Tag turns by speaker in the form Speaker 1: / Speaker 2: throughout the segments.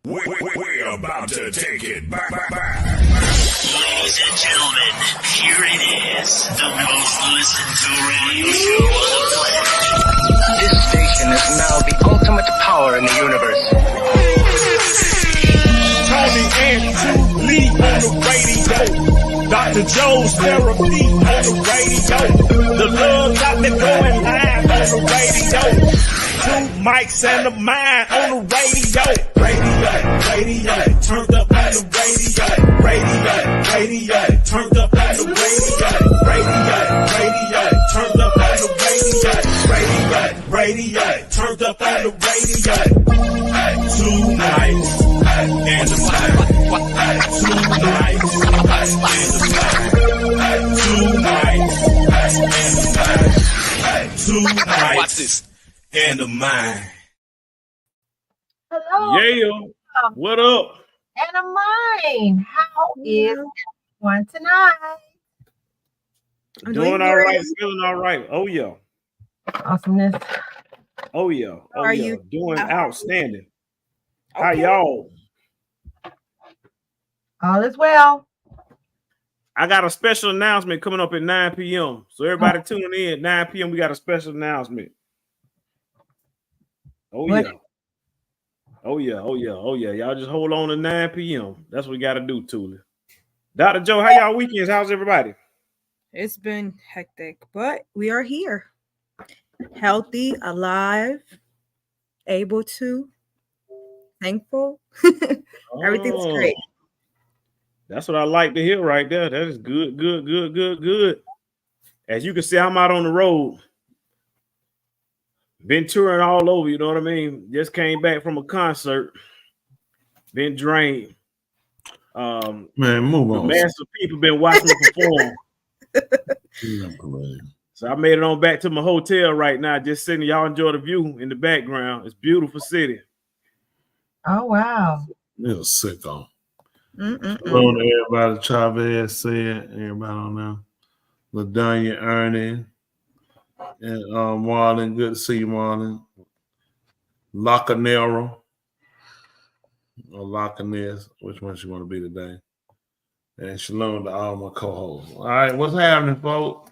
Speaker 1: We're about to take it back.
Speaker 2: Ladies and gentlemen, here it is, the most listened to radio show on the planet.
Speaker 3: This station is now the ultimate power in the universe.
Speaker 4: Tony and Lee on the radio. Dr. Joe's therapy on the radio. The love got me going live on the radio. Two mics and a mind on the radio. Radio, turned up on the radio. Radio, turned up on the radio. Radio, turned up on the radio. Radio, turned up on the radio. Two mics and a mind. Two mics and a mind. Two mics and a mind. Two mics.
Speaker 2: Watch this.
Speaker 4: And a mind.
Speaker 5: Hello.
Speaker 6: Yeah. What up?
Speaker 5: And a mind. How is everyone tonight?
Speaker 6: Doing all right, feeling all right. Oh yeah.
Speaker 5: Awesomeness.
Speaker 6: Oh yeah. Oh
Speaker 7: Are
Speaker 6: yeah.
Speaker 7: you
Speaker 6: Doing outstanding.
Speaker 7: Okay.
Speaker 6: How y'all?
Speaker 5: All is well.
Speaker 6: I got a special announcement coming up at 9 p.m. So everybody tune in. 9 p.m. We got a special announcement. Oh
Speaker 5: What?
Speaker 6: yeah. Oh yeah. Oh yeah. Oh yeah. Y'all just hold on to 9 p.m. That's what we got to do, Tula. Dr. Joe, how y'all weekends? How's everybody?
Speaker 7: It's been hectic, but we are here. Healthy, alive, able to, thankful. Everything's
Speaker 6: Oh,
Speaker 7: great.
Speaker 6: That's what I like to hear right there. That is good, good, good, good, good. As you can see, I'm out on the road. Been touring all over, you know what I mean? Just came back from a concert. Been drained.
Speaker 8: Man, move on.
Speaker 6: Massive people been watching me perform. So I made it on back to my hotel right now. Just sitting, y'all enjoy the view in the background. It's a beautiful city.
Speaker 5: Oh, wow.
Speaker 8: You're sicko.
Speaker 7: Mm-mm-mm.
Speaker 8: Hello to everybody. Chavez said, everybody on there. LaDonya, Ernie, and Marlon. Good to see you, Marlon. Lacanero. Or Lacanes, which one she want to be today. And shalom to all my co-hosts. All right, what's happening, folks?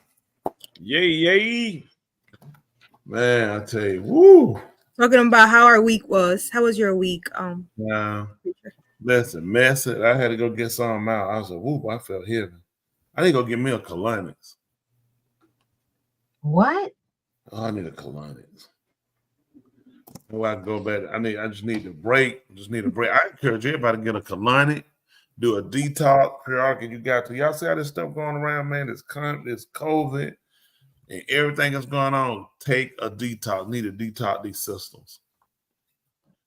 Speaker 6: Yay, yay.
Speaker 8: Man, I tell you, woo.
Speaker 7: Talking about how our week was. How was your week?
Speaker 8: Now, listen, mess it. I had to go get something out. I was like, whoop, I felt heavy. I need to go get me a colonics.
Speaker 5: What?
Speaker 8: Oh, I need a colonics. Oh, I can go back. I just need to break. I encourage everybody to get a colonic, do a detox periodic. You got to. Y'all see how this stuff going around, man? This COVID and everything that's going on. Take a detox. Need to detox these systems.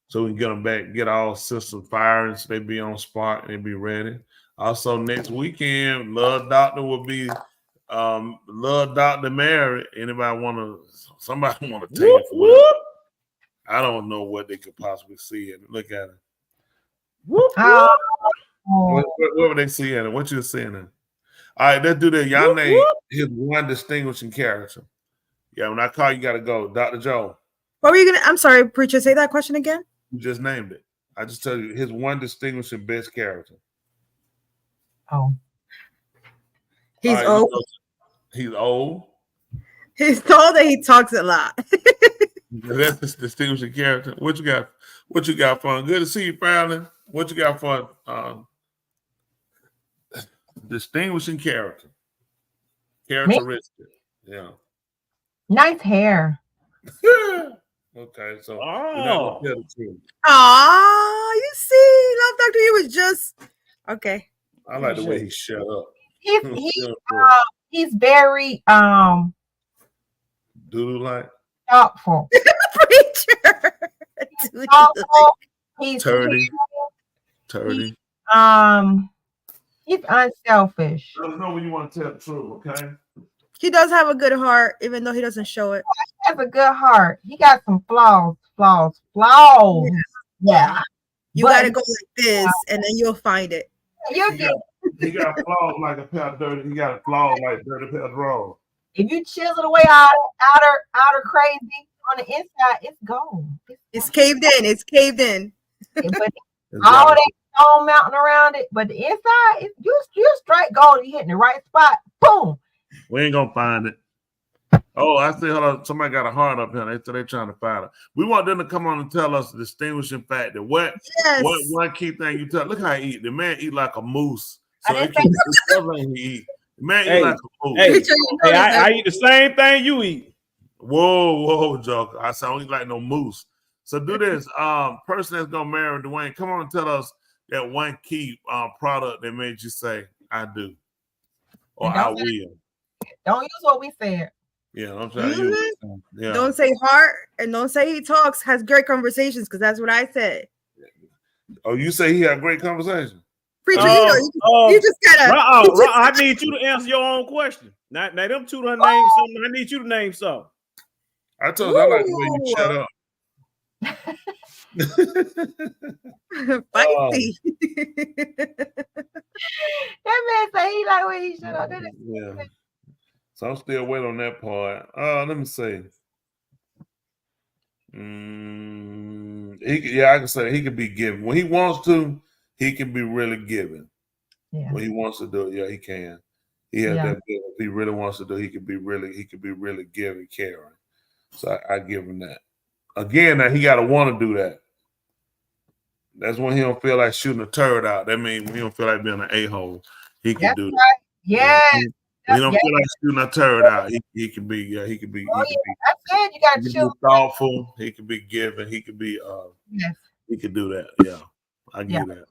Speaker 8: So we can get them back, get all systems firing, so they be on spot and they be ready. Also, next weekend, Love Doctor will be Love Dr. Mary. Somebody want to take it for whatever. I don't know what they could possibly see and look at it. What were they seeing? What you seeing? All right, let's do that. Y'all name his one distinguishing character. Yeah, when I call you, gotta go. Dr. Joe.
Speaker 7: What were you gonna? I'm sorry, preacher. Say that question again.
Speaker 8: You just named it. I just tell you his one distinguishing best character.
Speaker 5: Oh.
Speaker 7: He's
Speaker 8: right,
Speaker 7: old.
Speaker 8: He's old.
Speaker 7: He's told that he talks a lot.
Speaker 8: That's his distinguishing character. What you got? What you got for him? Good to see you, Fallon. What you got for distinguishing character? Characteristic. Yeah.
Speaker 5: Nice hair.
Speaker 8: Okay, so
Speaker 6: Oh.
Speaker 8: we're not gonna tell the truth.
Speaker 7: Aw, you see, Love Doctor, you was just okay.
Speaker 8: I like the way he shut up.
Speaker 5: He's very
Speaker 8: Doodle like
Speaker 5: thoughtful.
Speaker 7: Preacher.
Speaker 5: Thoughtful. He's
Speaker 8: Turdy.
Speaker 5: he's unselfish.
Speaker 8: Let us know when you want to tell the truth, okay?
Speaker 7: He does have a good heart, even though he doesn't show it.
Speaker 5: He has a good heart. He got some flaws. Yeah.
Speaker 7: You
Speaker 5: But-
Speaker 7: gotta go like this, and then you'll find it.
Speaker 5: You get,
Speaker 8: He got flaws like a pair of dirty. He got flaws like dirty pair of drawers.
Speaker 5: if you chisel away outer crazy on the inside, it's gone.
Speaker 7: It's caved in. It's caved in.
Speaker 5: But all that stone mountain around it, but the inside, you straight gold. You hitting the right spot. Boom.
Speaker 8: We ain't gonna find it. Oh, I see. Hold on. Somebody got a heart up here. They're trying to find it. We want them to come on and tell us the distinguishing factor. What one key thing you tell? Look how he eat. The man eat like a moose. So it can he eat. The man eat like a moose.
Speaker 6: I eat the same thing you eat.
Speaker 8: Whoa, Joker. I sound eat like no moose. So do this. Person that's gonna marry Dwayne, come on and tell us that one key product that made you say, I do. Or I will.
Speaker 5: Don't use what we said.
Speaker 8: Yeah, I'm trying to use. Yeah.
Speaker 7: Don't say heart and don't say he talks, has great conversations, because that's what I said.
Speaker 8: Oh, you say he had great conversation?
Speaker 7: Preacher, you just gotta.
Speaker 6: I need you to answer your own question. Now them two done name something. I need you to name something.
Speaker 8: I told you I like the way you shut up.
Speaker 7: Spicy.
Speaker 5: That man say he like when he shut up.
Speaker 8: Yeah. So I'm still waiting on that part. Let me see. I can say he can be giving. When he wants to, he can be really giving.
Speaker 5: Yeah.
Speaker 8: When he wants to do it, yeah, he can. He has that. If he really wants to do, he could be really giving, caring. So I give him that. Again, now he got to want to do that. That's when he don't feel like shooting a turd out. That means when he don't feel like being an a-hole, he can do that.
Speaker 5: Yes.
Speaker 8: When he don't feel like shooting a turd out, he can be. Yeah, he can be.
Speaker 5: I said you got to choose.
Speaker 8: Thoughtful. He can be giving. He can be.
Speaker 5: Yes.
Speaker 8: He can do that. Yeah, I get that.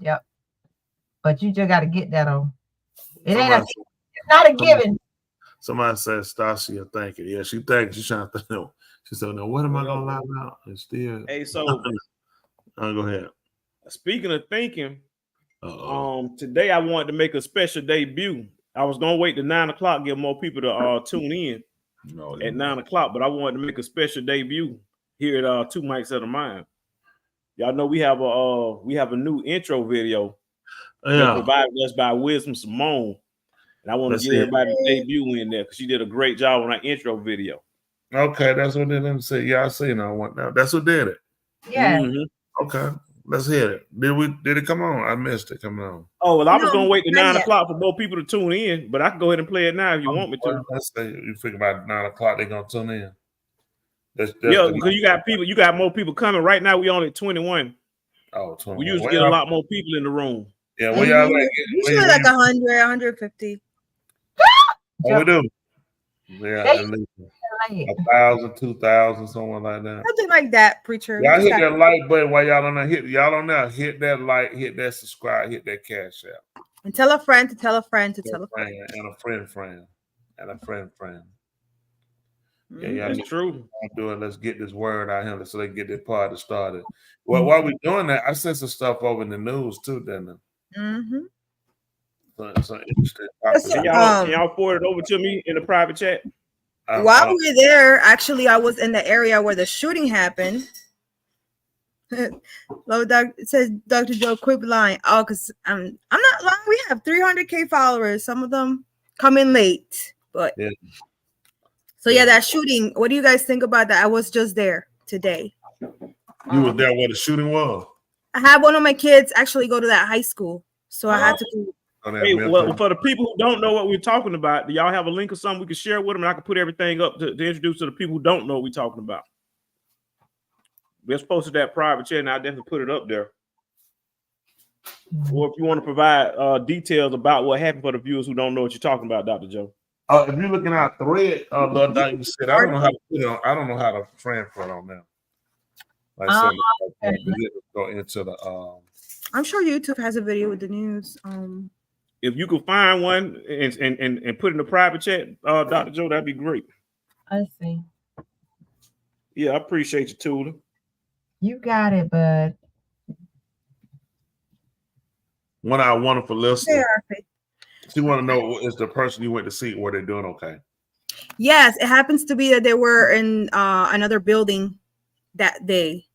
Speaker 5: Yep. But you just got to get that on. It ain't. It's not a given.
Speaker 8: Somebody said Stacia, thank you. Yeah, she thanks. She's trying to know. She said, "No, what am I gonna lie about?" And still,
Speaker 6: hey, so
Speaker 8: go ahead.
Speaker 6: Speaking of thinking, today I wanted to make a special debut. I was gonna wait to 9 o'clock, get more people to tune in at 9 o'clock, but I wanted to make a special debut here at Two Mics at a Mind. Y'all know we have a new intro video provided us by Wisdom Simone, and I want to get everybody to debut in there because she did a great job on our intro video.
Speaker 8: Okay, that's what they didn't say. Yeah, I seen that one now. That's what did it.
Speaker 5: Yeah.
Speaker 8: Mm-hmm. Okay, let's hear it. Did it come on? I missed it. Come on.
Speaker 6: Oh well, I was gonna wait to 9 o'clock for more people to tune in, but I can go ahead and play it now if you want me to.
Speaker 8: Let's say you figure about 9 o'clock they're gonna tune in.
Speaker 6: Because you got more people coming. Right now we only at 21.
Speaker 8: Oh, 21.
Speaker 6: We usually get a lot more people in the room.
Speaker 8: Yeah, we y'all like
Speaker 7: usually like 100, 150.
Speaker 8: Oh, we do. Yeah, at least 1,000, 2,000, something like that.
Speaker 7: Something like that, preacher.
Speaker 8: Y'all hit that like button while y'all on there. Hit that like, hit that subscribe, hit that cash out.
Speaker 7: And tell a friend to tell a friend to tell a friend.
Speaker 8: And a friend. And a friend.
Speaker 6: Yeah, that's true.
Speaker 8: Do it. Let's get this word out here so they can get this party started. Well, while we're doing that, I sent some stuff over in the news too, didn't I?
Speaker 7: Mm-hmm.
Speaker 8: So interesting.
Speaker 6: Can y'all forward it over to me in the private chat?
Speaker 7: While we were there, actually, I was in the area where the shooting happened. It says Dr. Joe, quit lying. Oh, because I'm not lying. We have 300K followers. Some of them come in late, but so that shooting. What do you guys think about that? I was just there today.
Speaker 8: You were there where the shooting was.
Speaker 7: I had one of my kids actually go to that high school, so I had to.
Speaker 6: Hey, well, for the people who don't know what we're talking about, do y'all have a link or something we can share with them? And I can put everything up to introduce to the people who don't know what we're talking about. We just posted that private chat, and I definitely put it up there. Or if you want to provide details about what happened for the viewers who don't know what you're talking about, Dr. Joe.
Speaker 8: If you're looking at thread, you said I don't know how to put it on. I don't know how to transfer it on there. Go into the.
Speaker 7: I'm sure YouTube has a video with the news.
Speaker 6: If you could find one and put in the private chat, Dr. Joe, that'd be great.
Speaker 5: I see.
Speaker 6: Yeah, I appreciate you, Tula.
Speaker 5: You got it, bud.
Speaker 8: One of our wonderful listeners. She want to know, is the person you went to see, were they doing okay?
Speaker 7: Yes, it happens to be that they were in another building that day.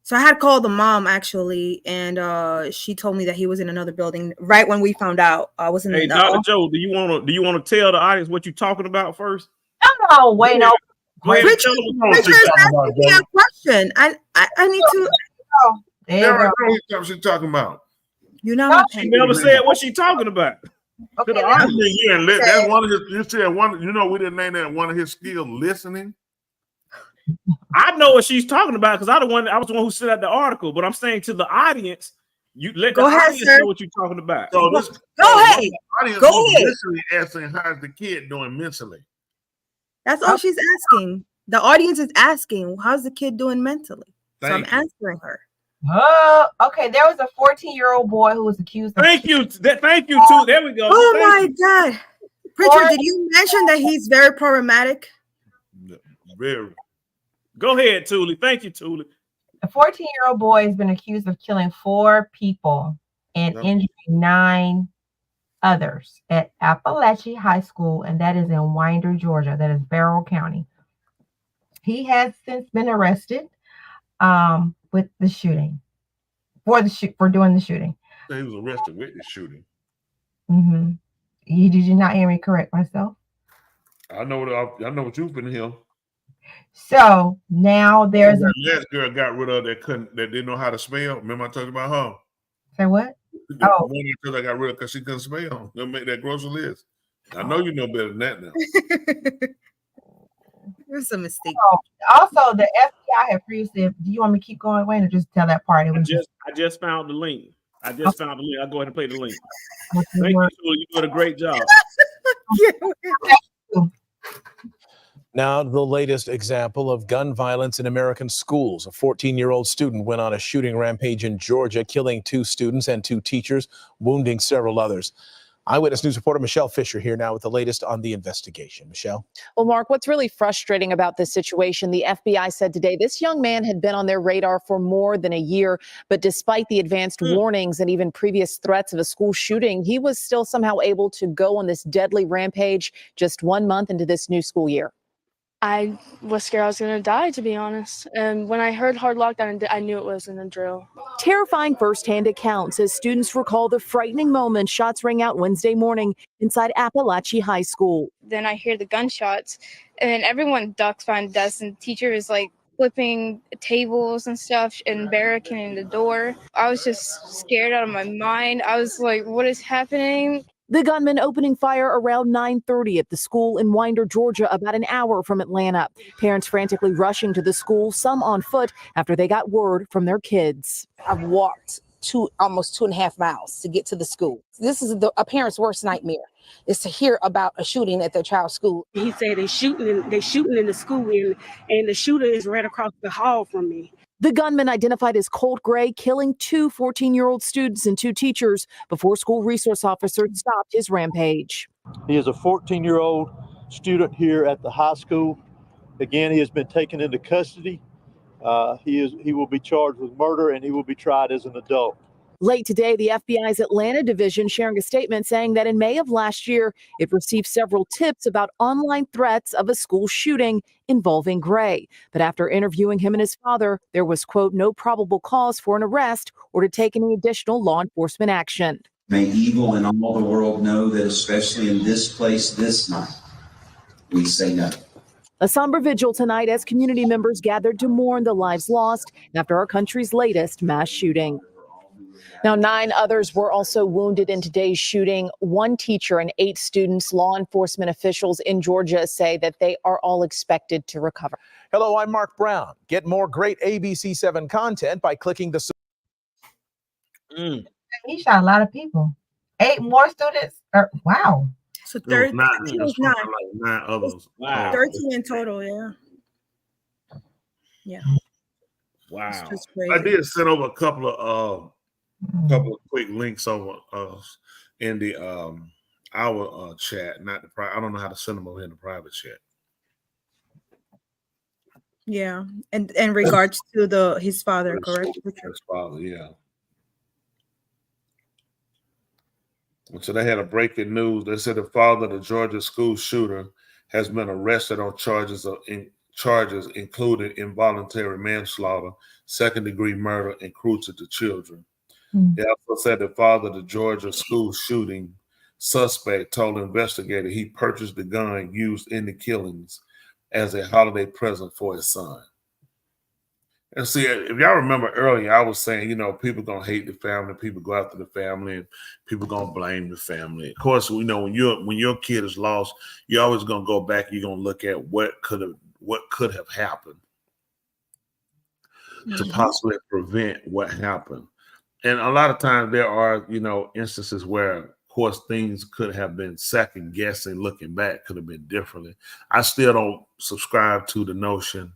Speaker 7: So I had called the mom actually, and she told me that he was in another building right when we found out. I was in.
Speaker 6: Hey, Dr. Joe, do you want to tell the audience what you're talking about first?
Speaker 5: No, wait, no.
Speaker 7: Richard's asking me a question. I need to.
Speaker 5: There you go.
Speaker 8: What she's talking about.
Speaker 7: You know,
Speaker 6: she never said what she's talking about.
Speaker 5: Okay,
Speaker 8: that's one of his. You said one. You know, we didn't name that one of his skills, listening.
Speaker 6: I know what she's talking about because I was the one who sent out the article. But I'm saying to the audience, you let the audience know what you're talking about.
Speaker 8: So
Speaker 7: go ahead. Go ahead.
Speaker 8: Literally asking, how's the kid doing mentally?
Speaker 7: That's all she's asking. The audience is asking, how's the kid doing mentally? So I'm answering her.
Speaker 5: Okay. There was a 14-year-old boy who was accused of.
Speaker 6: Thank you. Thank you, too. There we go.
Speaker 7: Oh my God. Pritchard, did you mention that he's very problematic?
Speaker 8: Very.
Speaker 6: Go ahead, Thule. Thank you, Thule.
Speaker 5: A 14-year-old boy has been accused of killing 4 people and injuring 9 others at Appalachia High School, and that is in Winder, Georgia. That is Barrow County. He has since been arrested with the shooting for doing the shooting.
Speaker 8: He was arrested with the shooting.
Speaker 5: Mm-hmm. Did you not hear me correct myself?
Speaker 8: I know what you've been here.
Speaker 5: So now there's
Speaker 8: that last girl got rid of that didn't know how to spell. Remember I talked about her?
Speaker 5: Say what?
Speaker 8: The one until I got rid of because she couldn't spell. They'll make that grocery list. I know you know better than that now.
Speaker 7: It was a mistake.
Speaker 5: Also, the FBI had previously. Do you want me to keep going, Wayne, or just tell that part?
Speaker 6: I just found the link. I'll go ahead and play the link. Thank you. You did a great job.
Speaker 9: Now, the latest example of gun violence in American schools. A 14-year-old student went on a shooting rampage in Georgia, killing 2 students and 2 teachers, wounding several others. Eyewitness News reporter Michelle Fisher here now with the latest on the investigation. Michelle?
Speaker 10: Well, Mark, what's really frustrating about this situation, the FBI said today this young man had been on their radar for more than a year, but despite the advanced warnings and even previous threats of a school shooting, he was still somehow able to go on this deadly rampage just 1 month into this new school year.
Speaker 11: I was scared I was going to die, to be honest. And when I heard hard lockdown, I knew it wasn't a drill.
Speaker 10: Terrifying firsthand accounts as students recall the frightening moment shots rang out Wednesday morning inside Appalachia High School.
Speaker 11: Then I hear the gunshots and everyone ducks behind desks and the teacher is like flipping tables and stuff and barricading the door. I was just scared out of my mind. I was like, what is happening?
Speaker 10: The gunman opening fire around 9:30 at the school in Winder, Georgia, about an hour from Atlanta. Parents frantically rushing to the school, some on foot, after they got word from their kids.
Speaker 12: I've walked almost 2.5 miles to get to the school. This is a parent's worst nightmare, is to hear about a shooting at their child's school.
Speaker 13: He said they're shooting in the school and the shooter is right across the hall from me.
Speaker 10: The gunman, identified as Colt Gray, killing 2 14-year-old students and 2 teachers before school resource officers stopped his rampage.
Speaker 14: He is a 14-year-old student here at the high school. Again, he has been taken into custody. He will be charged with murder and he will be tried as an adult.
Speaker 10: Late today, the FBI's Atlanta division sharing a statement saying that in May of last year, it received several tips about online threats of a school shooting involving Gray. But after interviewing him and his father, there was, quote, no probable cause for an arrest or to take any additional law enforcement action.
Speaker 15: May evil in all the world know that, especially in this place this night, we say no.
Speaker 10: A somber vigil tonight as community members gathered to mourn the lives lost after our country's latest mass shooting. Now, 9 others were also wounded in today's shooting. 1 teacher and 8 students. Law enforcement officials in Georgia say that they are all expected to recover.
Speaker 9: Hello, I'm Mark Brown. Get more great ABC7 content by clicking the...
Speaker 5: He shot a lot of people. 8 more students. Wow.
Speaker 7: So 13.
Speaker 8: Like 9 others.
Speaker 6: Wow.
Speaker 7: 13 in total, yeah. Yeah.
Speaker 6: Wow.
Speaker 8: I did send over a couple of quick links over in the our chat, not the private. I don't know how to send them over in the private chat.
Speaker 7: Yeah, and in regards to his father, correct?
Speaker 8: His father, yeah. So they had a breaking news. They said the father of the Georgia school shooter has been arrested on charges including involuntary manslaughter, second-degree murder, and cruelty to children. They also said the father of the Georgia school shooting suspect told the investigator he purchased the gun used in the killings as a holiday present for his son. And see, if y'all remember earlier, I was saying, people gonna hate the family, people go after the family, and people gonna blame the family. Of course, when your kid is lost, you're always gonna go back. You're gonna look at what could have happened to possibly prevent what happened. And a lot of times there are, instances where, of course, things could have been second guessing. Looking back, could have been differently. I still don't subscribe to the notion,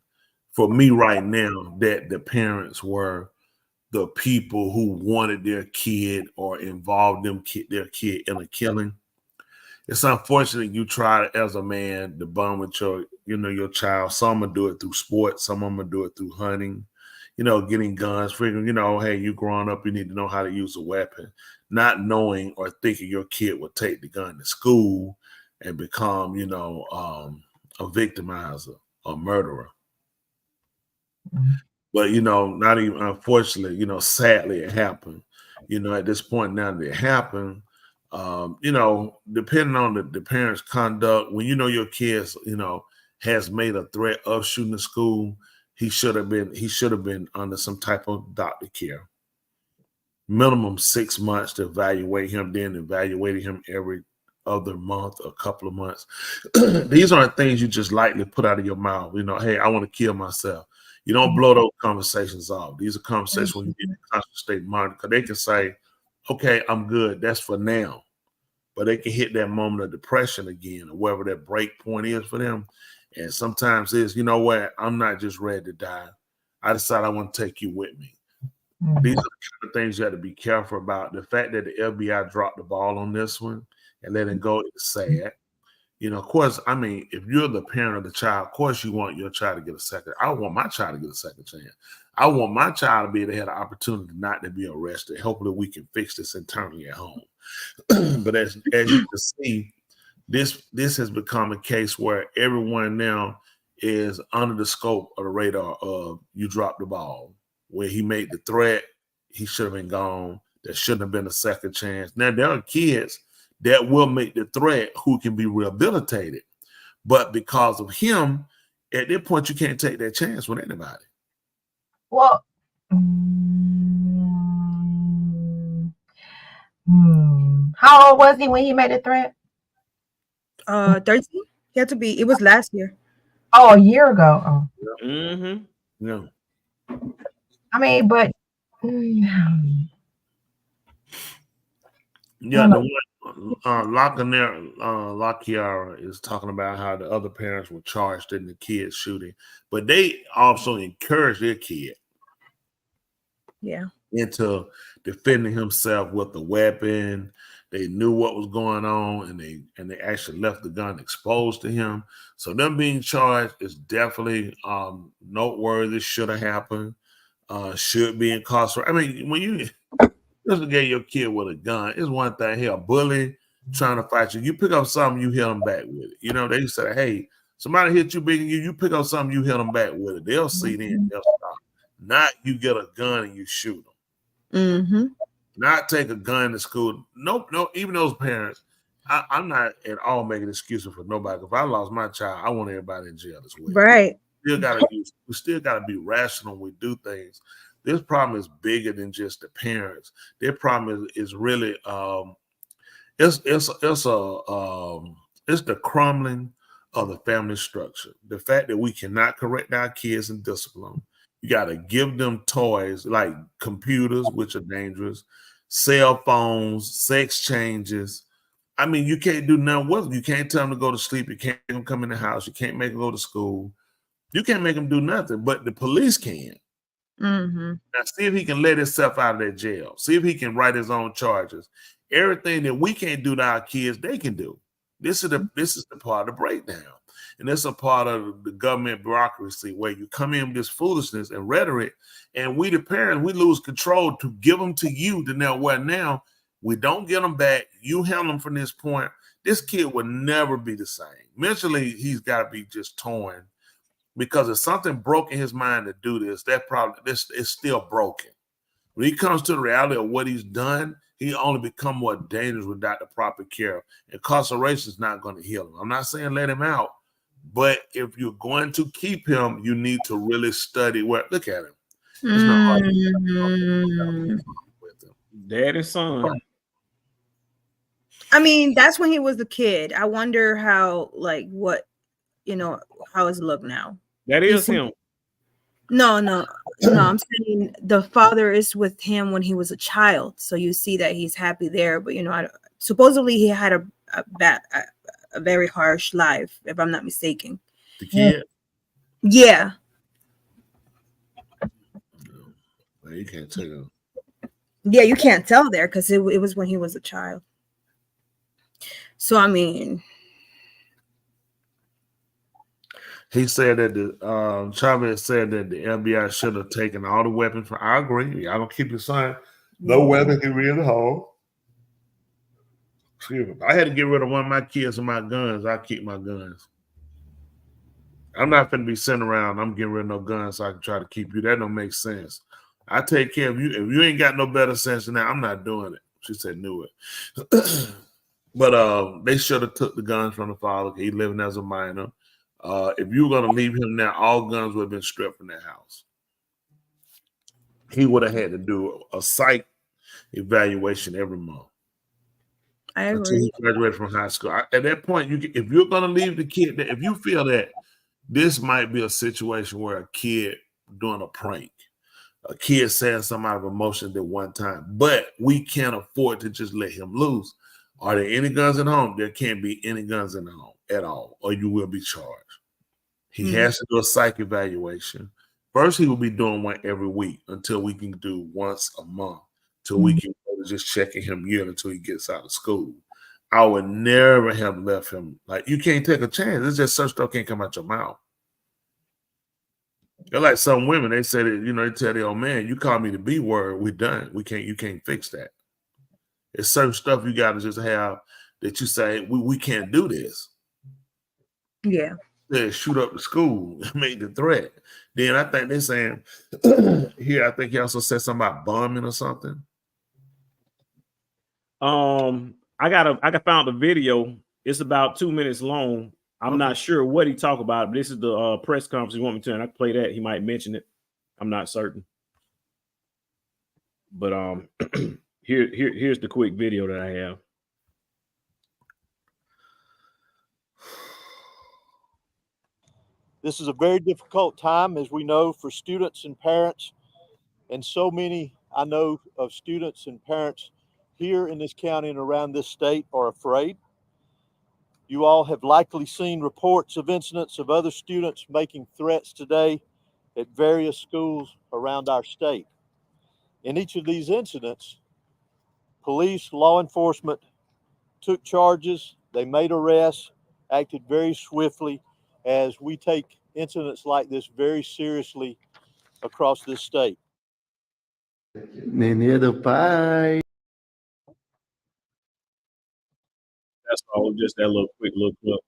Speaker 8: for me right now, that the parents were the people who wanted their kid or involved their kid in a killing. It's unfortunate you try as a man to bond with your child. Some will do it through sports, some of them will do it through hunting, getting guns, figuring, hey, you growing up, you need to know how to use a weapon, not knowing or thinking your kid would take the gun to school and become, a victimizer, a murderer. But, not even, unfortunately, sadly it happened. At this point now that it happened, depending on the parents' conduct, when your kids, has made a threat of shooting the school, he should have been under some type of doctor care. Minimum 6 months to evaluate him, then evaluating him every other month, a couple of months. These aren't things you just lightly put out of your mouth. Hey, I want to kill myself. You don't blow those conversations off. These are conversations when you get in constant state mind, because they can say, okay, I'm good. That's for now. But they can hit that moment of depression again, or wherever that break point is for them. And sometimes it's, you know what? I'm not just ready to die. I decide I want to take you with me. These are the kind of things you have to be careful about. The fact that the FBI dropped the ball on this one and let it go is sad. Of course, if you're the parent of the child, of course you want your child to get a second. I want my child to get a second chance. I want my child to be able to have the opportunity not to be arrested. Hopefully we can fix this internally at home. But as you can see, this has become a case where everyone now is under the scope of the radar of you dropped the ball. When he made the threat, he should have been gone. There shouldn't have been a second chance. Now, there are kids that will make the threat who can be rehabilitated. But because of him, at that point, you can't take that chance with anybody.
Speaker 5: Well, how old was he when he made the threat?
Speaker 7: 13. He had to be. It was last year.
Speaker 5: Oh, a year ago. Oh.
Speaker 8: Mm-hmm. Yeah.
Speaker 5: But
Speaker 8: yeah, the one Lakiara is talking about how the other parents were charged in the kid's shooting, but they also encouraged their kid into defending himself with a weapon. They knew what was going on, and they actually left the gun exposed to him. So them being charged is definitely noteworthy. Should have happened. Should be incarcerated. When you just get your kid with a gun, it's one thing. Hey, a bully trying to fight you. You pick up something, you hit them back with it. They say, hey, somebody hit you big, and you pick up something, you hit them back with it. They'll see then. They'll stop. Not you get a gun and you shoot them.
Speaker 7: Mm-hmm.
Speaker 8: Not take a gun to school. Nope. Even those parents, I'm not at all making excuses for nobody. If I lost my child, I want everybody in jail as well.
Speaker 7: Right.
Speaker 8: We still gotta be rational when we do things. This problem is bigger than just the parents. Their problem is really it's the crumbling of the family structure. The fact that we cannot correct our kids and discipline them. You got to give them toys like computers, which are dangerous, cell phones, sex changes. You can't do nothing with them. You can't tell them to go to sleep. You can't make them come in the house. You can't make them go to school. You can't make them do nothing, but the police can.
Speaker 7: Mm-hmm.
Speaker 8: Now, see if he can let himself out of that jail. See if he can write his own charges. Everything that we can't do to our kids, they can do. This is the part of the breakdown. And that's a part of the government bureaucracy where you come in with this foolishness and rhetoric, and we, the parents, we lose control to give them to you to know where now we don't get them back. You handle them from this point. This kid will never be the same. Mentally, he's got to be just torn, because if something broke in his mind to do this, this is still broken. When he comes to the reality of what he's done, he only become more dangerous without the proper care. Incarceration is not going to heal him. I'm not saying let him out, but if you're going to keep him, you need to really study. Look at him. It's not hard.
Speaker 6: Dad and son.
Speaker 7: I mean, that's when he was a kid. I wonder how, like, what, you know, how his look now.
Speaker 6: That is him.
Speaker 7: No. I'm saying the father is with him when he was a child, so you see that he's happy there. But you know, supposedly he had a very harsh life, if I'm not mistaken.
Speaker 8: The kid.
Speaker 7: Yeah.
Speaker 8: Well, you can't tell.
Speaker 7: Yeah, you can't tell there because it was when he was a child. So I mean,
Speaker 8: he said that the Chavez said that the FBI should have taken all the weapons from. I agree. Y'all don't keep your son. No weapon can be in the home. Excuse me. If I had to get rid of one of my kids and my guns, I keep my guns. I'm not going to be sitting around. I'm getting rid of no guns so I can try to keep you. That don't make sense. I take care of you. If you ain't got no better sense than that, I'm not doing it. She said, knew it. But they should have took the guns from the father. He living as a minor. If you were going to leave him there, all guns would have been stripped from that house. He would have had to do a psych evaluation every month.
Speaker 7: I
Speaker 8: agree. Until he graduated from high school. At that point, if you're going to leave the kid there, if you feel that this might be a situation where a kid doing a prank, a kid saying something out of emotion at one time, but we can't afford to just let him loose. Are there any guns in the home? There can't be any guns in the home at all, or you will be charged. He has to do a psych evaluation. First, he will be doing one every week until we can do once a month, till we can go to just checking him yearly until he gets out of school. I would never have left him. Like, you can't take a chance. It's just such stuff can't come out your mouth. They're like some women, they say that, you know, they tell the old man, you call me the B word, we done. You can't fix that. It's certain stuff you gotta just have that you say, we can't do this.
Speaker 7: Yeah.
Speaker 8: They shoot up the school, make the threat. Then I think they're saying here, I think he also said something about bombing or something.
Speaker 6: I found a video. It's about 2 minutes long. I'm not sure what he talked about, but this is the press conference. You want me to? And I can play that. He might mention it. I'm not certain. But here's the quick video that I have.
Speaker 14: This is a very difficult time, as we know, for students and parents. And so many, I know, of students and parents here in this county and around this state are afraid. You all have likely seen reports of incidents of other students making threats today at various schools around our state. In each of these incidents, police, law enforcement took charges, they made arrests, acted very swiftly, as we take incidents like this very seriously across this state.
Speaker 6: That's all, just that little quick little clip.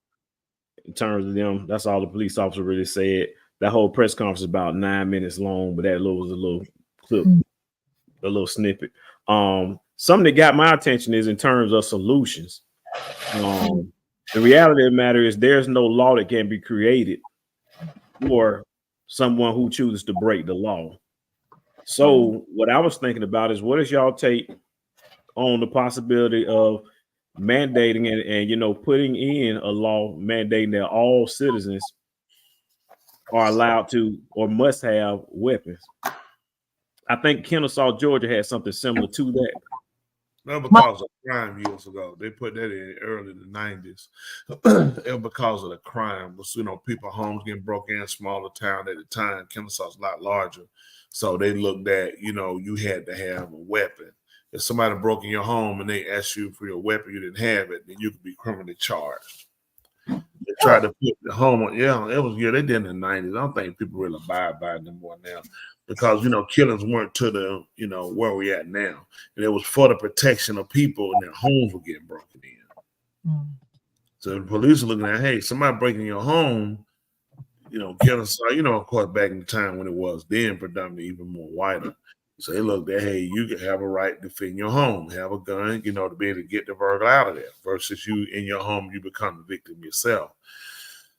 Speaker 6: In terms of them, that's all the police officer really said. That whole press conference is about 9 minutes long, but that was a little clip, a little snippet. Something that got my attention is in terms of solutions. The reality of the matter is there's no law that can be created for someone who chooses to break the law. So what I was thinking about is, what does y'all take on the possibility of mandating and you know, putting in a law mandating that all citizens are allowed to or must have weapons? I think Kennesaw, Georgia had something similar to that.
Speaker 8: Not because of crime years ago. They put that in early in the 90s. It was because of the crime. Was, you know, people homes getting broken in, smaller town at the time. Kennesaw's a lot larger. So they looked at, you know, you had to have a weapon. If somebody broke in your home and they asked you for your weapon, you didn't have it, then you could be criminally charged. They tried to put the home on, they did in the 90s. I don't think people really abide by it anymore now. Because, you know, killings weren't to the, you know, where we at now. And it was for the protection of people and their homes were getting broken in. So the police are looking at, hey, somebody breaking your home, you know, Kennesaw, you know, of course, back in the time when it was then predominantly even more whiter. So they looked at, hey, you can have a right to defend your home, have a gun, you know, to be able to get the burglar out of there versus you in your home, you become the victim yourself.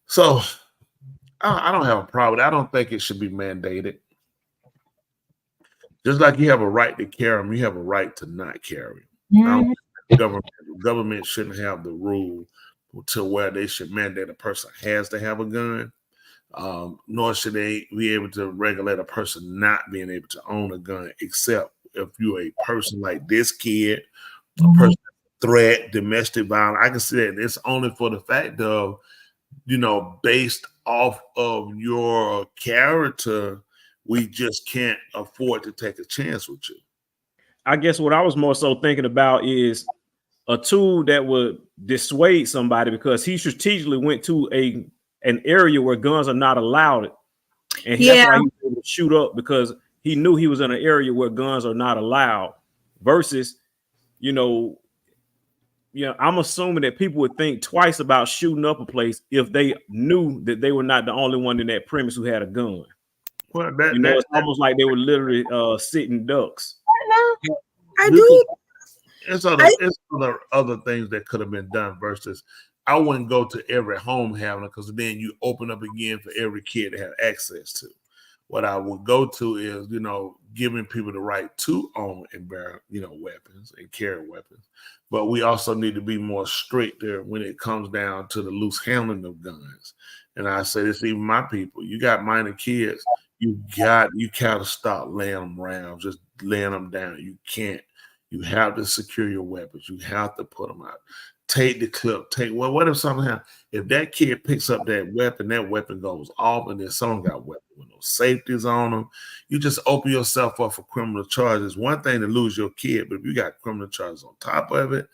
Speaker 8: So I don't have a problem. I don't think it should be mandated. Just like you have a right to carry them, you have a right to not carry them. Government shouldn't have the rule to where they should mandate a person has to have a gun. Nor should they be able to regulate a person not being able to own a gun, except if you're a person like this kid, a person threat, domestic violence. I can see that it's only for the fact of, based off of your character, we just can't afford to take a chance with you.
Speaker 6: I guess what I was more so thinking about is a tool that would dissuade somebody, because he strategically went to an area where guns are not allowed, and that's why he was able to shoot up, because he knew he was in an area where guns are not allowed. Versus, I'm assuming that people would think twice about shooting up a place if they knew that they were not the only one in that premise who had a gun.
Speaker 8: Well,
Speaker 6: it's almost like they were literally sitting ducks.
Speaker 7: I do.
Speaker 8: It's other things that could have been done. Versus, I wouldn't go to every home having it, because then you open up again for every kid to have access to. What I would go to is, giving people the right to own and bear, weapons and carry weapons. But we also need to be more strict there when it comes down to the loose handling of guns. And I say this, even my people, you got minor kids, you gotta stop laying them around, just laying them down. You can't. You have to secure your weapons. You have to put them out. Take the clip. What if something happens? If that kid picks up that weapon goes off, and then someone got weapon with no safeties on them, you just open yourself up for criminal charges. One thing to lose your kid, but if you got criminal charges on top of it,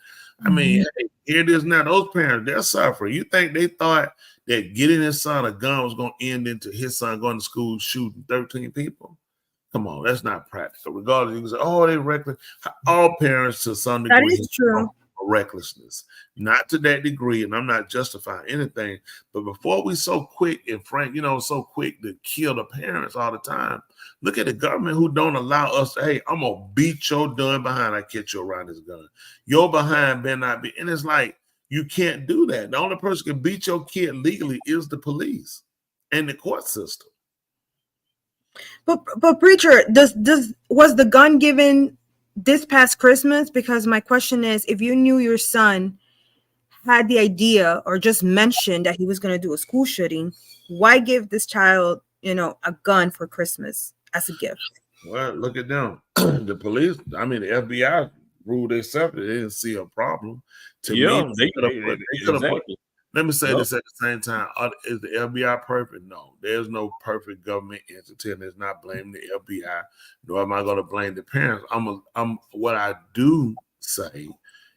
Speaker 8: I mean, hey, here it is now. Those parents, they're suffering. You think they thought that getting his son a gun was going to end into his son going to school shooting 13 people? Come on, that's not practical. Regardless, you can say, "Oh, they reckless." All parents, to some degree,
Speaker 7: that is true.
Speaker 8: Recklessness, not to that degree, and I'm not justifying anything. But before we so quick and frank, so quick to kill the parents all the time, look at the government who don't allow us to. Hey, I'm gonna beat your dumb behind. I catch you around this gun. Your behind better not be. And it's like you can't do that. The only person can beat your kid legally is the police and the court system.
Speaker 7: But preacher, was the gun given this past Christmas? Because my question is, if you knew your son had the idea or just mentioned that he was going to do a school shooting, why give this child, a gun for Christmas as a gift?
Speaker 8: Well, look at them. The police, the FBI ruled themselves. They didn't see a problem. To me, they could have put. Let me say this at the same time. Is the FBI perfect? No. There's no perfect government entity, and it's not blaming the FBI, nor am I going to blame the parents. What I do say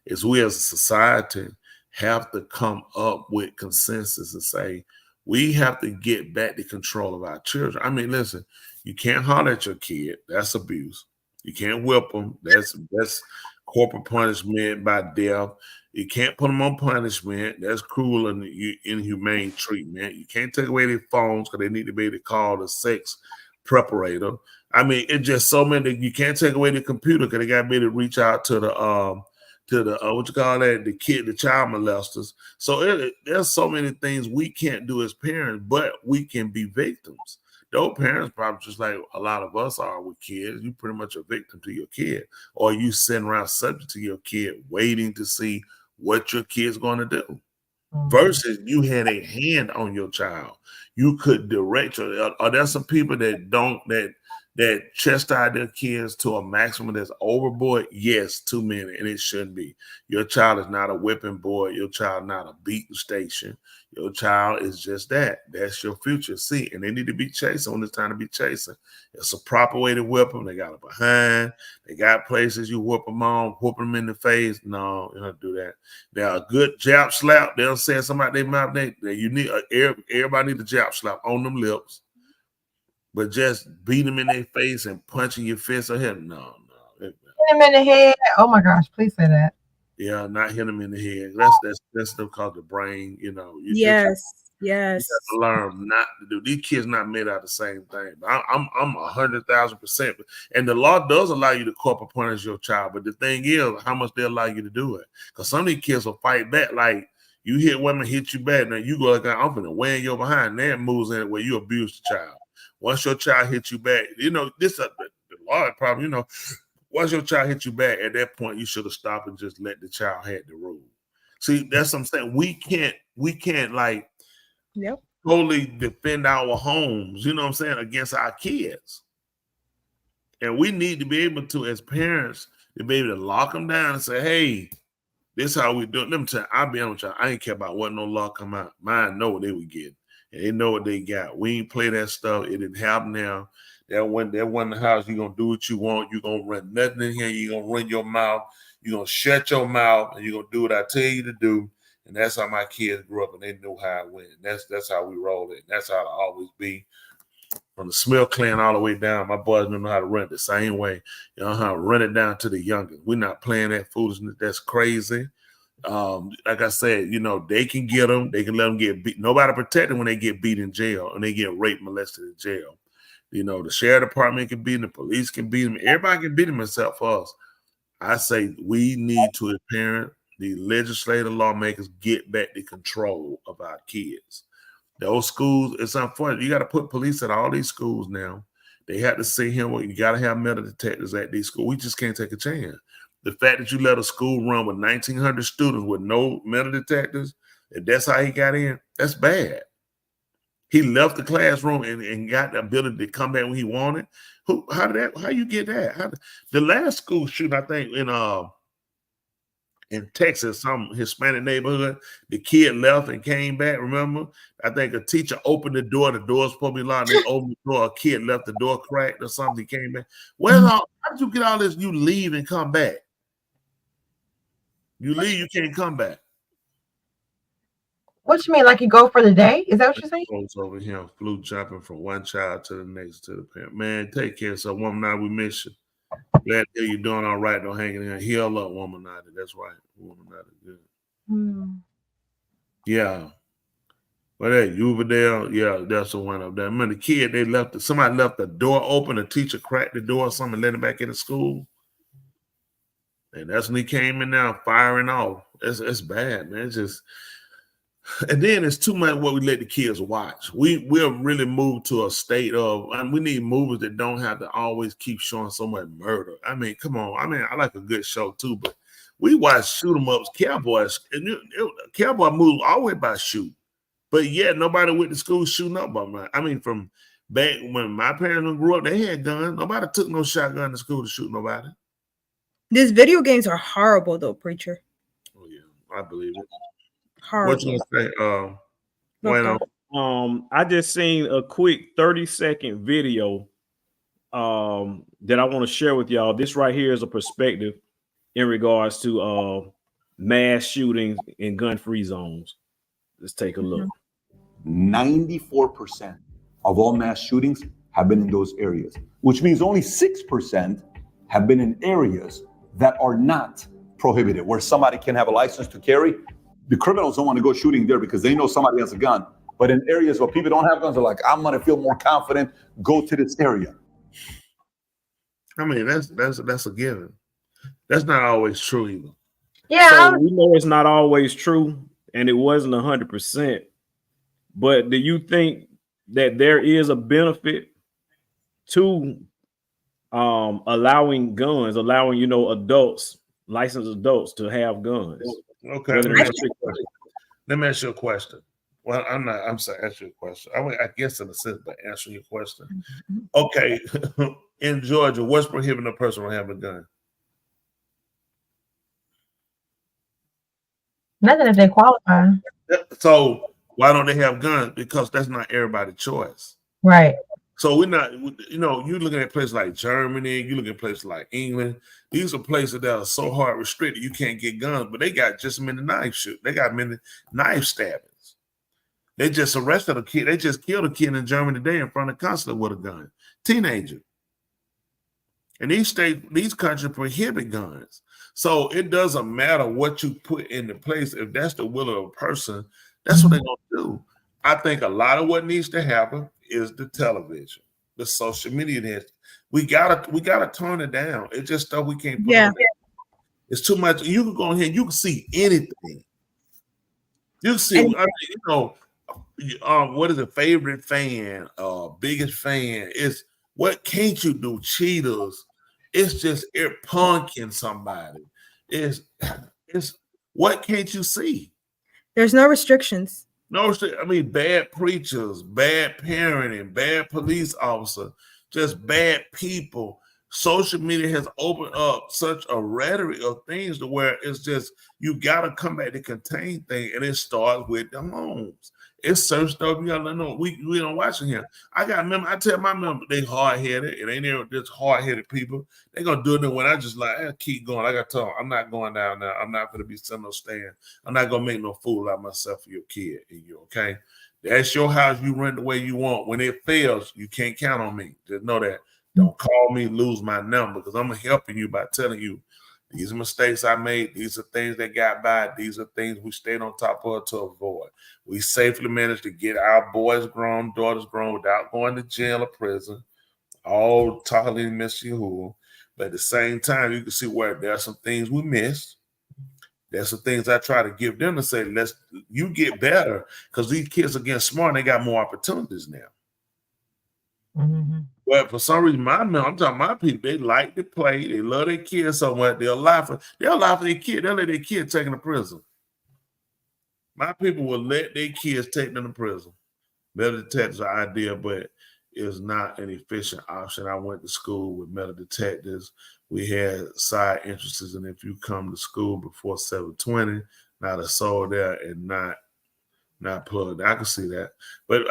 Speaker 8: is we as a society have to come up with consensus and say we have to get back the control of our children. I mean, listen, you can't holler at your kid. That's abuse. You can't whip them. That's corporal punishment by death. You can't put them on punishment. That's cruel and inhumane treatment. You can't take away their phones because they need to be able to call the sex preparator. I mean, it's just so many. You can't take away the computer because they got to be able to reach out to the what you call that, the child molesters. So there's so many things we can't do as parents, but we can be victims. Those parents probably just like a lot of us are with kids. You pretty much a victim to your kid, or you sitting around subject to your kid, waiting to see what your kid's going to do. Versus you had a hand on your child. You could direct your. Are there some people that chastise their kids to a maximum that's overboard? Yes, too many, and it shouldn't be. Your child is not a whipping boy. Your child not a beating station. Your child is just that. That's your future. See, and they need to be chasing when it's time to be chasing. It's a proper way to whip them. They got it behind. They got places you whoop them on, whoop them in the face. No, you don't do that. Now, a good jab slap, they'll say something out their mouth. You need everybody need a jab slap on them lips. But just beat them in their face and punching your fist or hit, no.
Speaker 5: Hit him in the head. Oh my gosh, please say that.
Speaker 8: Yeah, not hit them in the head. That's still called the brain,
Speaker 7: Yes.
Speaker 8: You have to learn not to do. These kids not made out of the same thing. I'm 100,000%. And the law does allow you to corporal punish your child, but the thing is, how much they allow you to do it? Because some of these kids will fight back. Like you hit women, hit you back. Now you go like, I'm gonna weigh in your behind. That moves in where you abuse the child. Once your child hits you back, this the large problem. You know, once your child hit you back, at that point, you should have stopped and just let the child have the rule. See, that's what I'm saying. We can't like totally defend our homes, you know what I'm saying, against our kids. And we need to be able to, as parents, to be able to lock them down and say, hey, this is how we do it. Let me tell you, I'll be honest with you, I ain't care about what no law come out. Mine know what they would get. And they know what they got. We ain't play that stuff. It didn't happen now. That one in the house, you're going to do what you want. You're going to run nothing in here. You're going to run your mouth. You're going to shut your mouth, and you're going to do what I tell you to do. And that's how my kids grew up, and they knew how it went. That's how we roll it. That's how it always be. From the Smith clan all the way down, my boys know how to run it the same way. You know how to run it down to the youngest. We're not playing that foolishness. That's crazy. Like I said, you know, they can get them. They can let them get beat. Nobody protect them when they get beat in jail and they get raped, molested in jail. You know, the sheriff department can beat them. The police can beat them. Everybody can beat them except for us. I say we need to, as parents, the legislative lawmakers, get back the control of our kids. Those schools, it's unfortunate. You got to put police at all these schools now. They have to say here, well, you got to have metal detectors at these schools. We just can't take a chance. The fact that you let a school run with 1,900 students with no metal detectors, and that's how he got in, that's bad. He left the classroom and got the ability to come back when he wanted. How you get that? The last school shooting, I think, in Texas, some Hispanic neighborhood, the kid left and came back. Remember, I think a teacher opened the door. The door's supposed to be locked. They opened the door. A kid left the door cracked or something. He came back. How did you get all this? You leave and come back. You leave, you can't come back.
Speaker 5: What you mean, like you go for the day? Is that what you're saying?
Speaker 8: Over here, flew jumping from one child to the next to the parent. Man, take care of some woman. Now we miss you. Glad that you're doing all right. Don't hang in there. Heal up, woman. That's right. Woman, good. Yeah. But hey, Uverdale, yeah, that's the one up there. Man, the kid, somebody left the door open. A teacher cracked the door or something and let him back into school. And that's when he came in now firing off. It's bad, man. It's just, and then it's too much what we let the kids watch. We'll really move to a state of, and we need movies that don't have to always keep showing so much murder. I mean, come on. I mean, I like a good show too, but we watch shoot 'em ups, cowboys, and cowboy movies always about shoot. But yet nobody went to school shooting up by mine. I mean, from back when my parents grew up, they had guns. Nobody took no shotgun to school to shoot nobody.
Speaker 7: These video games are horrible, though, preacher.
Speaker 8: Oh yeah, I believe it.
Speaker 7: Horrible.
Speaker 8: What you gonna say?
Speaker 6: I just seen a quick 30-second video that I want to share with y'all. This right here is a perspective in regards to mass shootings in gun-free zones. Let's take a look.
Speaker 16: 94% of all mass shootings have been in those areas, which means only 6% have been in areas that are not prohibited, where somebody can have a license to carry. The criminals don't want to go shooting there because they know somebody has a gun. But in areas where people don't have guns, they're like, I'm going to feel more confident, go to this area.
Speaker 8: I mean, that's a given. That's not always true either.
Speaker 5: Yeah.
Speaker 6: So we know it's not always true, and it wasn't 100%. But do you think that there is a benefit to allowing guns, allowing, adults, licensed adults to have guns?
Speaker 8: Okay. Let me ask you a question. Well, I'm sorry, ask you a question. I guess in a sense, but answer your question. Okay. In Georgia, what's prohibiting a person from having a gun?
Speaker 5: Nothing if they qualify.
Speaker 8: So why don't they have guns? Because that's not everybody's choice.
Speaker 5: Right.
Speaker 8: So we're not, you're looking at places like Germany, you're looking at places like England. These are places that are so hard restricted you can't get guns, but they got just many knife shoot. They got many knife stabbings. They just arrested a kid. They just killed a kid in Germany today in front of a consulate with a gun. Teenager. And these countries prohibit guns. So it doesn't matter what you put into place. If that's the will of a person, that's what they're going to do. I think a lot of what needs to happen is the television, the social media. We gotta turn it down. It's just stuff we can't put on. It's too much. You can go in here, you can see anything. You can see, what is the favorite fan, biggest fan? It's What can't you do? Cheaters. It's just punking somebody. It's what can't you see?
Speaker 7: There's no restrictions.
Speaker 8: No, I mean, bad preachers, bad parenting, bad police officer, just bad people. Social media has opened up such a rhetoric of things to where it's just, you got to come back to contain things, and it starts with the homes. It's certain stuff you got to know. We don't watch it here. I tell my member, they hard-headed. It ain't there just hard-headed people. They going to do it when I just like, I keep going. I got to tell them, I'm not going down there. I'm not going to be sitting no stand. I'm not going to make no fool out of myself for your kid and you, okay? That's your house. You run the way you want. When it fails, you can't count on me. Just know that. Don't call me, lose my number, because I'm helping you by telling you these are mistakes I made. These are things that got by. These are things we stayed on top of to avoid. We safely managed to get our boys grown, daughters grown without going to jail or prison, all totally miss you. But at the same time, you can see where there are some things we missed. There's some things I try to give them to say, you get better, because these kids are getting smart and they got more opportunities now.
Speaker 5: Mm-hmm.
Speaker 8: Well, for some reason, I'm talking my people, they like to play, they love their kids so much, they'll lie for their kid, they'll let their kid take them to prison. My people will let their kids take them to prison. Metal detectors are ideal, but it's not an efficient option. I went to school with metal detectors. We had side interests, and if you come to school before 7:20, not a soul there and not plugged. I can see that, but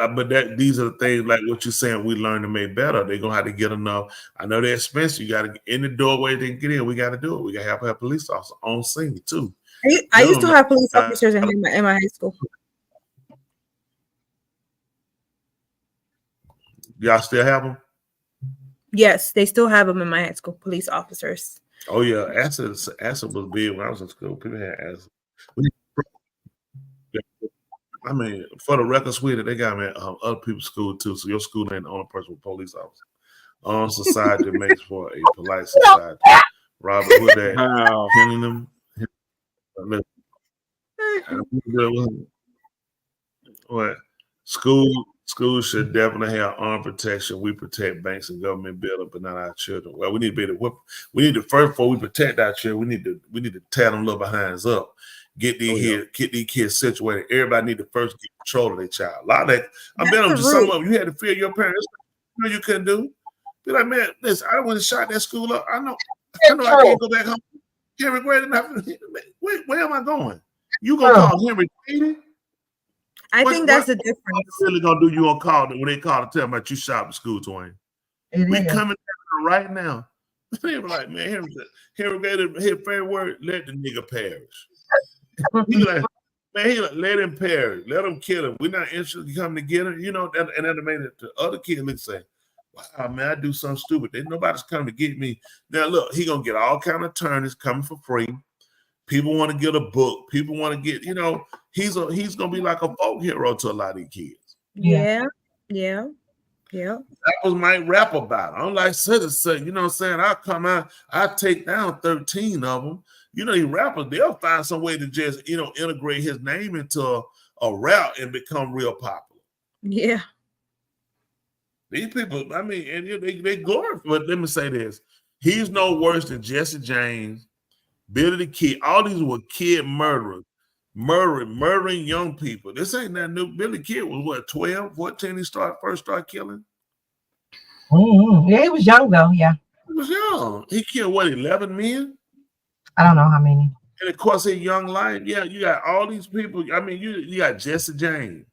Speaker 8: these are the things like what you're saying. We learn to make better. They're gonna have to get enough. I know they're expensive. You got to get in the doorway. They can get in. We got to do it. We got to have police officers on scene too.
Speaker 7: I used to have police officers in my high school.
Speaker 8: Y'all still have them?
Speaker 7: Yes, they still have them in my high school. Police officers.
Speaker 8: Oh yeah, acid was big when I was in school. People had acid. I mean, for the record, sweetie, they got me at other people's school too. So your school ain't the only person with police officers. Society makes for a polite society. Robert, who's that? Killing them. What? Schools should definitely have armed protection. We protect banks and government buildings, but not our children. Well, we need to first, before we protect our children, we need to tear them little behinds up. Get these kids situated. Everybody need to first get control of their child. A lot of that, I bet them some of them, you had to fear your parents. You know you couldn't do. Be like, man, listen, I don't want to shut that school up. I know I can't go back home. Henry, where am I going? You gonna call Henry Katie?
Speaker 7: I think that's the difference.
Speaker 8: What's really gonna do you on call when they call to tell about you shop at school, Twain? We coming down right now. They were like, man, Henry made his favorite word, let the nigga perish. He like, man, he like, let him perish, let him kill him. We're not interested in coming to get him, you know. And that made it to other kids look say, wow, man, I do something stupid. Nobody's coming to get me. Now look, he gonna get all kind of attorneys coming for free. People want to get a book. People want to get, you know, he's gonna be like a folk hero to a lot of these kids.
Speaker 7: Yeah.
Speaker 8: That was my rap about it. I'm like, citizen, you know what I'm saying? I'll come out, I take down 13 of them. You know, these rappers, they'll find some way to just, you know, integrate his name into a rap and become real popular.
Speaker 7: Yeah.
Speaker 8: These people, I mean, and they glorify. But let me say this: he's no worse than Jesse James, Billy the Kid. All these were kid murderers, murdering young people. This ain't that new. Billy the Kid was what, 12, 14? He first started killing.
Speaker 5: Mm-hmm. Yeah, he was young though. Yeah,
Speaker 8: he was young. He killed what, 11 men?
Speaker 5: I don't know how many.
Speaker 8: And of course, his young life. Yeah, you got all these people. I mean, you got Jesse James.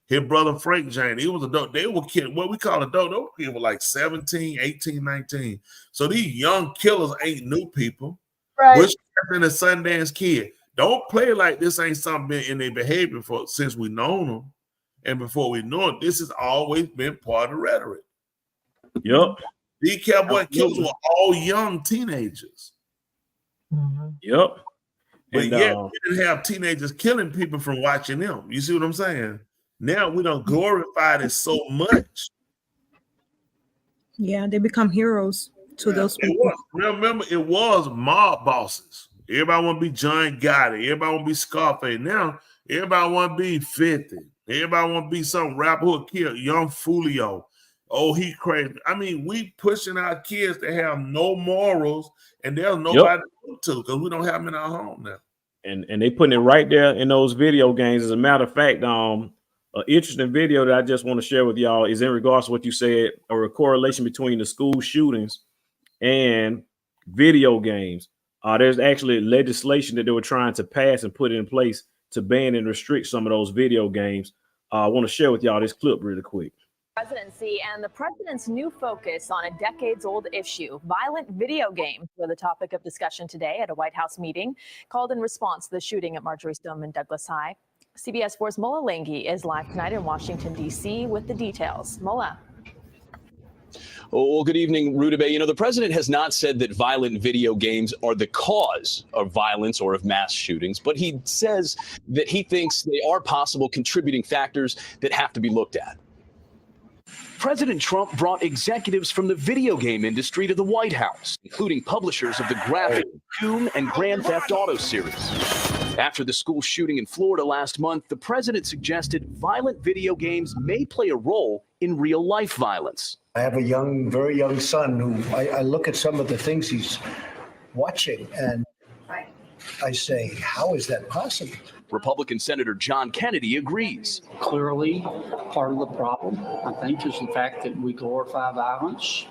Speaker 8: His brother Frank James, he was adult. They were killing what we call adult. Those people were like 17, 18, 19. So these young killers ain't new people.
Speaker 5: Right.
Speaker 8: Which in a Sundance Kid. Don't play like this ain't something in their behavior since we known them. And before we know it, this has always been part of the rhetoric.
Speaker 6: Yep.
Speaker 8: These cowboy killers were all young teenagers.
Speaker 5: Mm-hmm.
Speaker 6: Yep.
Speaker 8: But yet we didn't have teenagers killing people from watching them. You see what I'm saying? Now we don't glorify this so much.
Speaker 7: Yeah, they become heroes to those people.
Speaker 8: Remember, it was mob bosses. Everybody want to be John Gotti. Everybody want to be Scarface. Now, everybody want to be 50. Everybody want to be some rapper who will kill young Fulio. Oh, he crazy. I mean, we pushing our kids to have no morals, and there's nobody to because we don't have them in our home now.
Speaker 6: And they putting it right there in those video games. As a matter of fact, an interesting video that I just want to share with y'all is in regards to what you said, or a correlation between the school shootings and video games. There's actually legislation that they were trying to pass and put in place to ban and restrict some of those video games. I want to share with y'all this clip really quick.
Speaker 17: Presidency and the president's new focus on a decades-old issue, violent video games, were the topic of discussion today at a White House meeting called in response to the shooting at Marjory Stoneman Douglas High. CBS 4's Mola Lenghi is live tonight in Washington, D.C. with the details. Mola.
Speaker 18: Well, good evening, Rudabeh. You know, the president has not said that violent video games are the cause of violence or of mass shootings, but he says that he thinks they are possible contributing factors that have to be looked at. President Trump brought executives from the video game industry to the White House, including publishers of the graphic Doom and Grand Theft Auto series. After the school shooting in Florida last month, the president suggested violent video games may play a role in real-life violence.
Speaker 19: I have a very young son who I look at some of the things he's watching and I say, how is that possible?
Speaker 18: Republican Senator John Kennedy agrees.
Speaker 20: Clearly, part of the problem, I think, is the fact that we glorify violence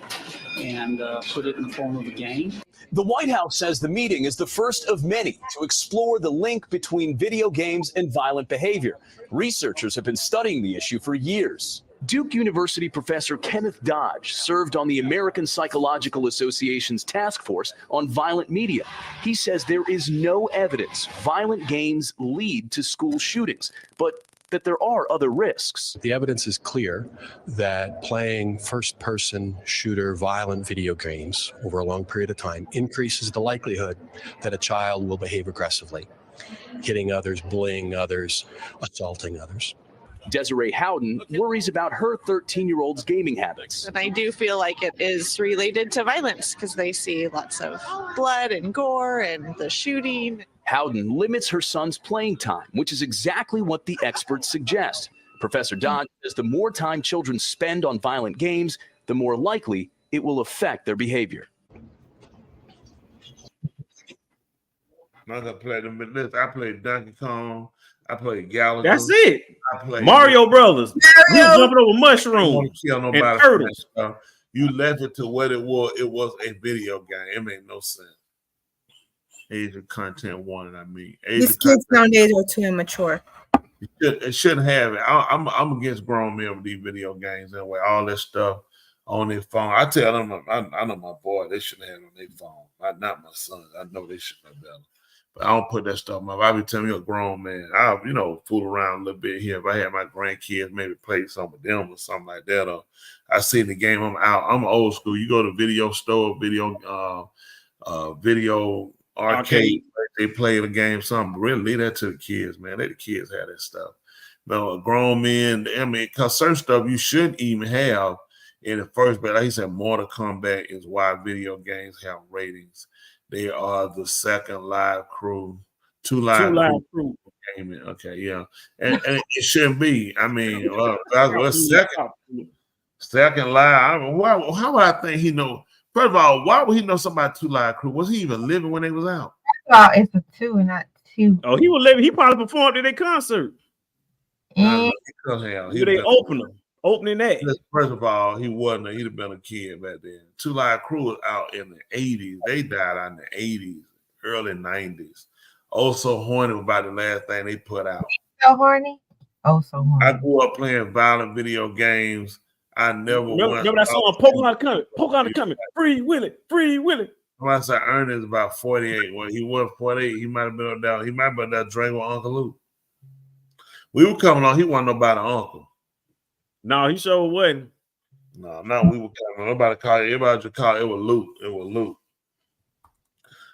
Speaker 20: and put it in the form of a game.
Speaker 18: The White House says the meeting is the first of many to explore the link between video games and violent behavior. Researchers have been studying the issue for years. Duke University professor Kenneth Dodge served on the American Psychological Association's task force on violent media. He says there is no evidence violent games lead to school shootings, but that there are other risks.
Speaker 21: The evidence is clear that playing first-person shooter violent video games over a long period of time increases the likelihood that a child will behave aggressively, hitting others, bullying others, assaulting others.
Speaker 18: Desiree Howden worries about her 13-year-old's gaming habits.
Speaker 22: And I do feel like it is related to violence because they see lots of blood and gore and the shooting.
Speaker 18: Howden limits her son's playing time, which is exactly what the experts suggest. Professor Dodge says the more time children spend on violent games, the more likely it will affect their behavior.
Speaker 8: I'm gonna play them with this. I played Donkey Kong. I played Galaga.
Speaker 6: That's it.
Speaker 8: I played
Speaker 6: Mario Brothers. We were jumping over mushrooms and turtles.
Speaker 8: You left it to what it was. It was a video game. It made no sense. Age of content warning. I mean,
Speaker 7: these kids nowadays are too immature.
Speaker 8: It shouldn't have it. I'm against grown men with these video games anyway. All this stuff on their phone. I tell them, I know my boy. They shouldn't have it on their phone. Not my son. I know they should have better. But I don't put that stuff up. I be telling you, a grown man. I, fool around a little bit here. If I had my grandkids, maybe play something with them or something like that. Or I see the game, I'm out. I'm old school. You go to video store, video arcade. They play the game. Something really leave that to the kids, man. Let the kids have that stuff. No, grown men. I mean, because certain stuff you shouldn't even have in the first place. Like he said, Mortal Kombat is why video games have ratings. They are the second live crew. Two live crew. Okay, yeah. And it shouldn't be. I mean, second live. How would I think he know? First of all, why would he know somebody two live crew? Was he even living when they was out?
Speaker 5: It's a 2 and not 2.
Speaker 6: Oh, he was living. He probably performed at their concert. They opening that.
Speaker 8: First of all, he wasn't. He'd have been a kid back then. Two Live Crew was out in the 80s. They died out in the 80s, early 90s. Oh, So Horny was about the last thing they put out.
Speaker 5: So horny? Oh, so horny.
Speaker 8: I grew up playing violent video games. I never
Speaker 6: remember that song, Pocahontas Coming. Free Willy, Free Willy.
Speaker 8: When I said Ernest about 48. Well, he was 48. He might have been up there. He might have been there drinking with Uncle Luke. We were coming on. He wasn't nobody uncle.
Speaker 6: No, he sure wasn't.
Speaker 8: No, we were coming. Nobody called it. Everybody just called it. It was Luke. It was Luke.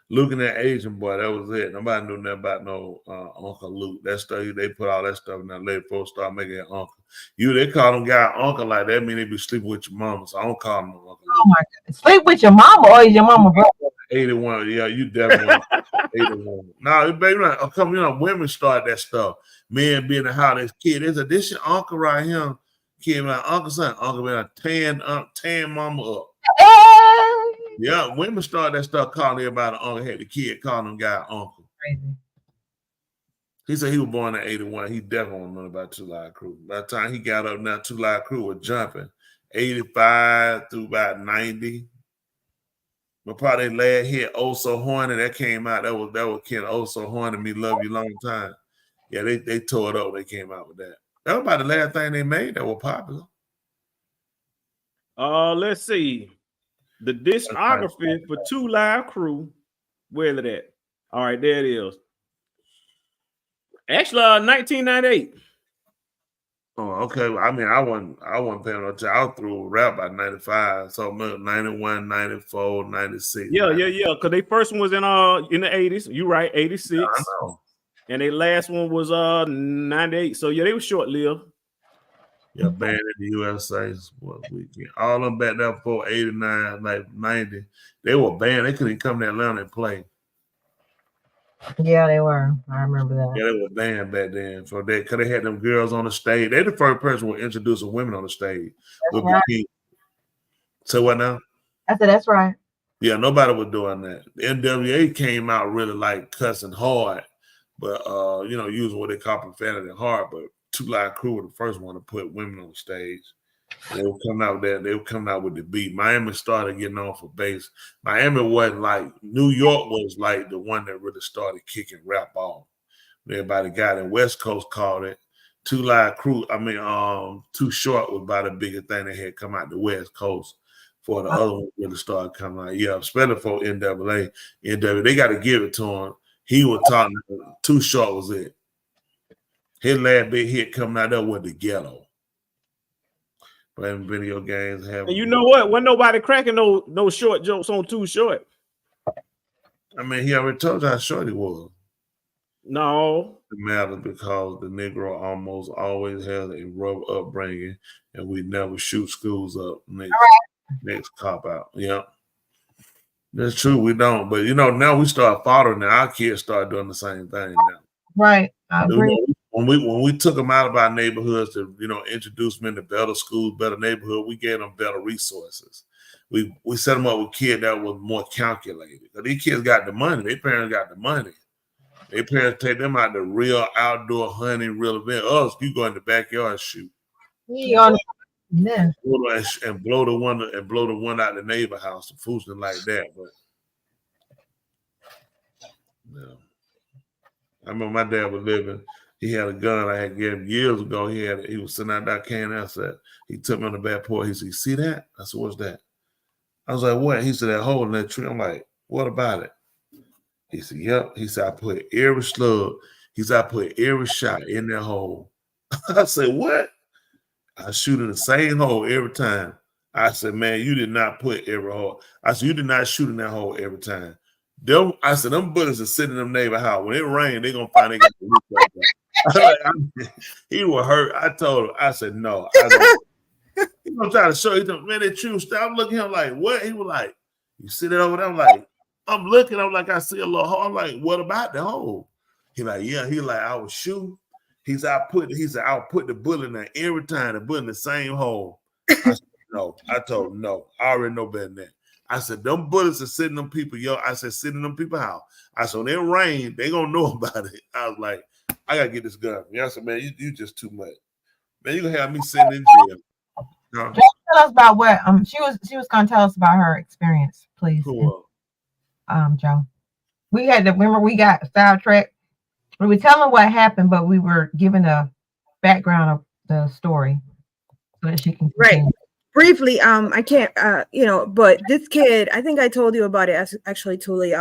Speaker 8: Luke and that Asian boy, that was it. Nobody knew nothing about no Uncle Luke. That stuff, they put all that stuff in there. Later folks start making it uncle. They call them guy uncle like that. Mean they be sleeping with your mama. So I don't call them no uncle.
Speaker 5: Oh my God. Sleep with your mama or is your mama brother?
Speaker 8: 81. Yeah, you definitely 81. No, baby, women start that stuff. Men being in the house, this kid, this your uncle right here. Kid like, Uncle son, Uncle man, tan mama up. Yeah, women started that stuff calling everybody uncle. Had the kid calling them guy uncle.
Speaker 5: Crazy.
Speaker 8: He said he was born in 81. He definitely don't know about Two Live Crew. By the time he got up now, Two Live Crew was jumping 85 through about 90. But probably last hit, Oh So Horny, that came out. That was Ken, Oh So Horny, Me Love You Long Time. Yeah, they tore it up. They came out with that. That was about the last thing they made that was popular.
Speaker 6: Let's see. The discography for Two Live Crew. Where is it at? All right, there it is. Actually, 1998.
Speaker 8: Oh, okay. I mean, I wasn't paying no attention. I was through rap by 95. So 91, 94, 96.
Speaker 6: Yeah. Because they first one was in the 80s. You right, 86.
Speaker 8: Yeah, I know.
Speaker 6: And their last one was 98. So yeah, they were short-lived.
Speaker 8: Yeah, banned in the USA. What weekend? All of them back there for 89, like 90. They were banned. They couldn't come to Atlanta and play.
Speaker 5: Yeah, they were. I remember that.
Speaker 8: Yeah, they were banned back then. So they could have had them girls on the stage. They the first person who introduced women on the stage.
Speaker 5: That's right.
Speaker 8: So what now?
Speaker 5: I said that's right.
Speaker 8: Yeah, nobody was doing that. The NWA came out really like cussing hard, but using what they call profanity hard. But Two Live Crew were the first one to put women on the stage. They were coming out there. They were coming out with the beat. Miami started getting on for bass. Miami wasn't like New York was like the one that really started kicking rap off. Everybody got it. West Coast called it. Two Live Crew. Too Short was about the biggest thing that had come out the West Coast for the other one really started coming out. Yeah, especially for NWA. They got to give it to him. He was talking. Too Short was it. His last big hit coming out there was The Ghetto. Playing video games.
Speaker 6: And you know what? When nobody cracking no short jokes on Too Short.
Speaker 8: I mean, he already told you how short he was.
Speaker 6: No.
Speaker 8: It matters because the Negro almost always has a rough upbringing, and we never shoot schools up. Next cop out. Yeah. That's true. We don't. But, now we start following now. Our kids start doing the same thing now.
Speaker 5: Right. I agree.
Speaker 8: When we took them out of our neighborhoods to, introduce them into better schools, better neighborhood, we gave them better resources. We set them up with kids that was more calculated. Because these kids got the money. Their parents got the money. Their parents take them out to real outdoor hunting, real event. Us, you go in the backyard and shoot.
Speaker 5: Yeah.
Speaker 8: And blow the one out the neighbor house, something like that. But yeah. I remember my dad was living. He had a gun I had given him years ago. He was sitting out that can asset. He took me on the back porch. He said, "You see that?" I said, "What's that?" I was like, "What?" He said, "That hole in that tree." I'm like, "What about it?" He said, "Yep." He said, "I put every slug." He said, "I put every shot in that hole." I said, "What?" I shoot in the same hole every time. I said, "Man, you did not put every hole." I said, "You did not shoot in that hole every time." I said, "Them bullets are sitting in them neighbor house. When it rains, they're gonna find they got the roof right there." He was hurt. I told him, I said, "No, I don't." He gonna try to show you, man, that true stuff. I'm looking at him like, what? He was like, "You see that over there?" I'm like, I'm looking, I'm like, I see a little hole. I'm like, "What about the hole?" He like, "Yeah." He like, "I was shooting." He said, "I'll put the bullet in there every time, the bullet in the same hole." I said, "No." I told him, "No, I already know better than that." I said, "Them bullets are sitting in them people, I said, "Sitting in them people house." I said, "When it rain, they gonna know about it." I was like, "I gotta get this gun." I said, "Man, you just too much. Man, you gonna have me sitting in jail."
Speaker 5: Tell us about what she was gonna tell us about her experience, please.
Speaker 8: Cool.
Speaker 5: Joe. We had to remember we got sidetracked. We were telling what happened, but we were giving a background of the story so that she can continue.
Speaker 7: Right. Briefly, I can't, but this kid, I think I told you about it actually, Tuli.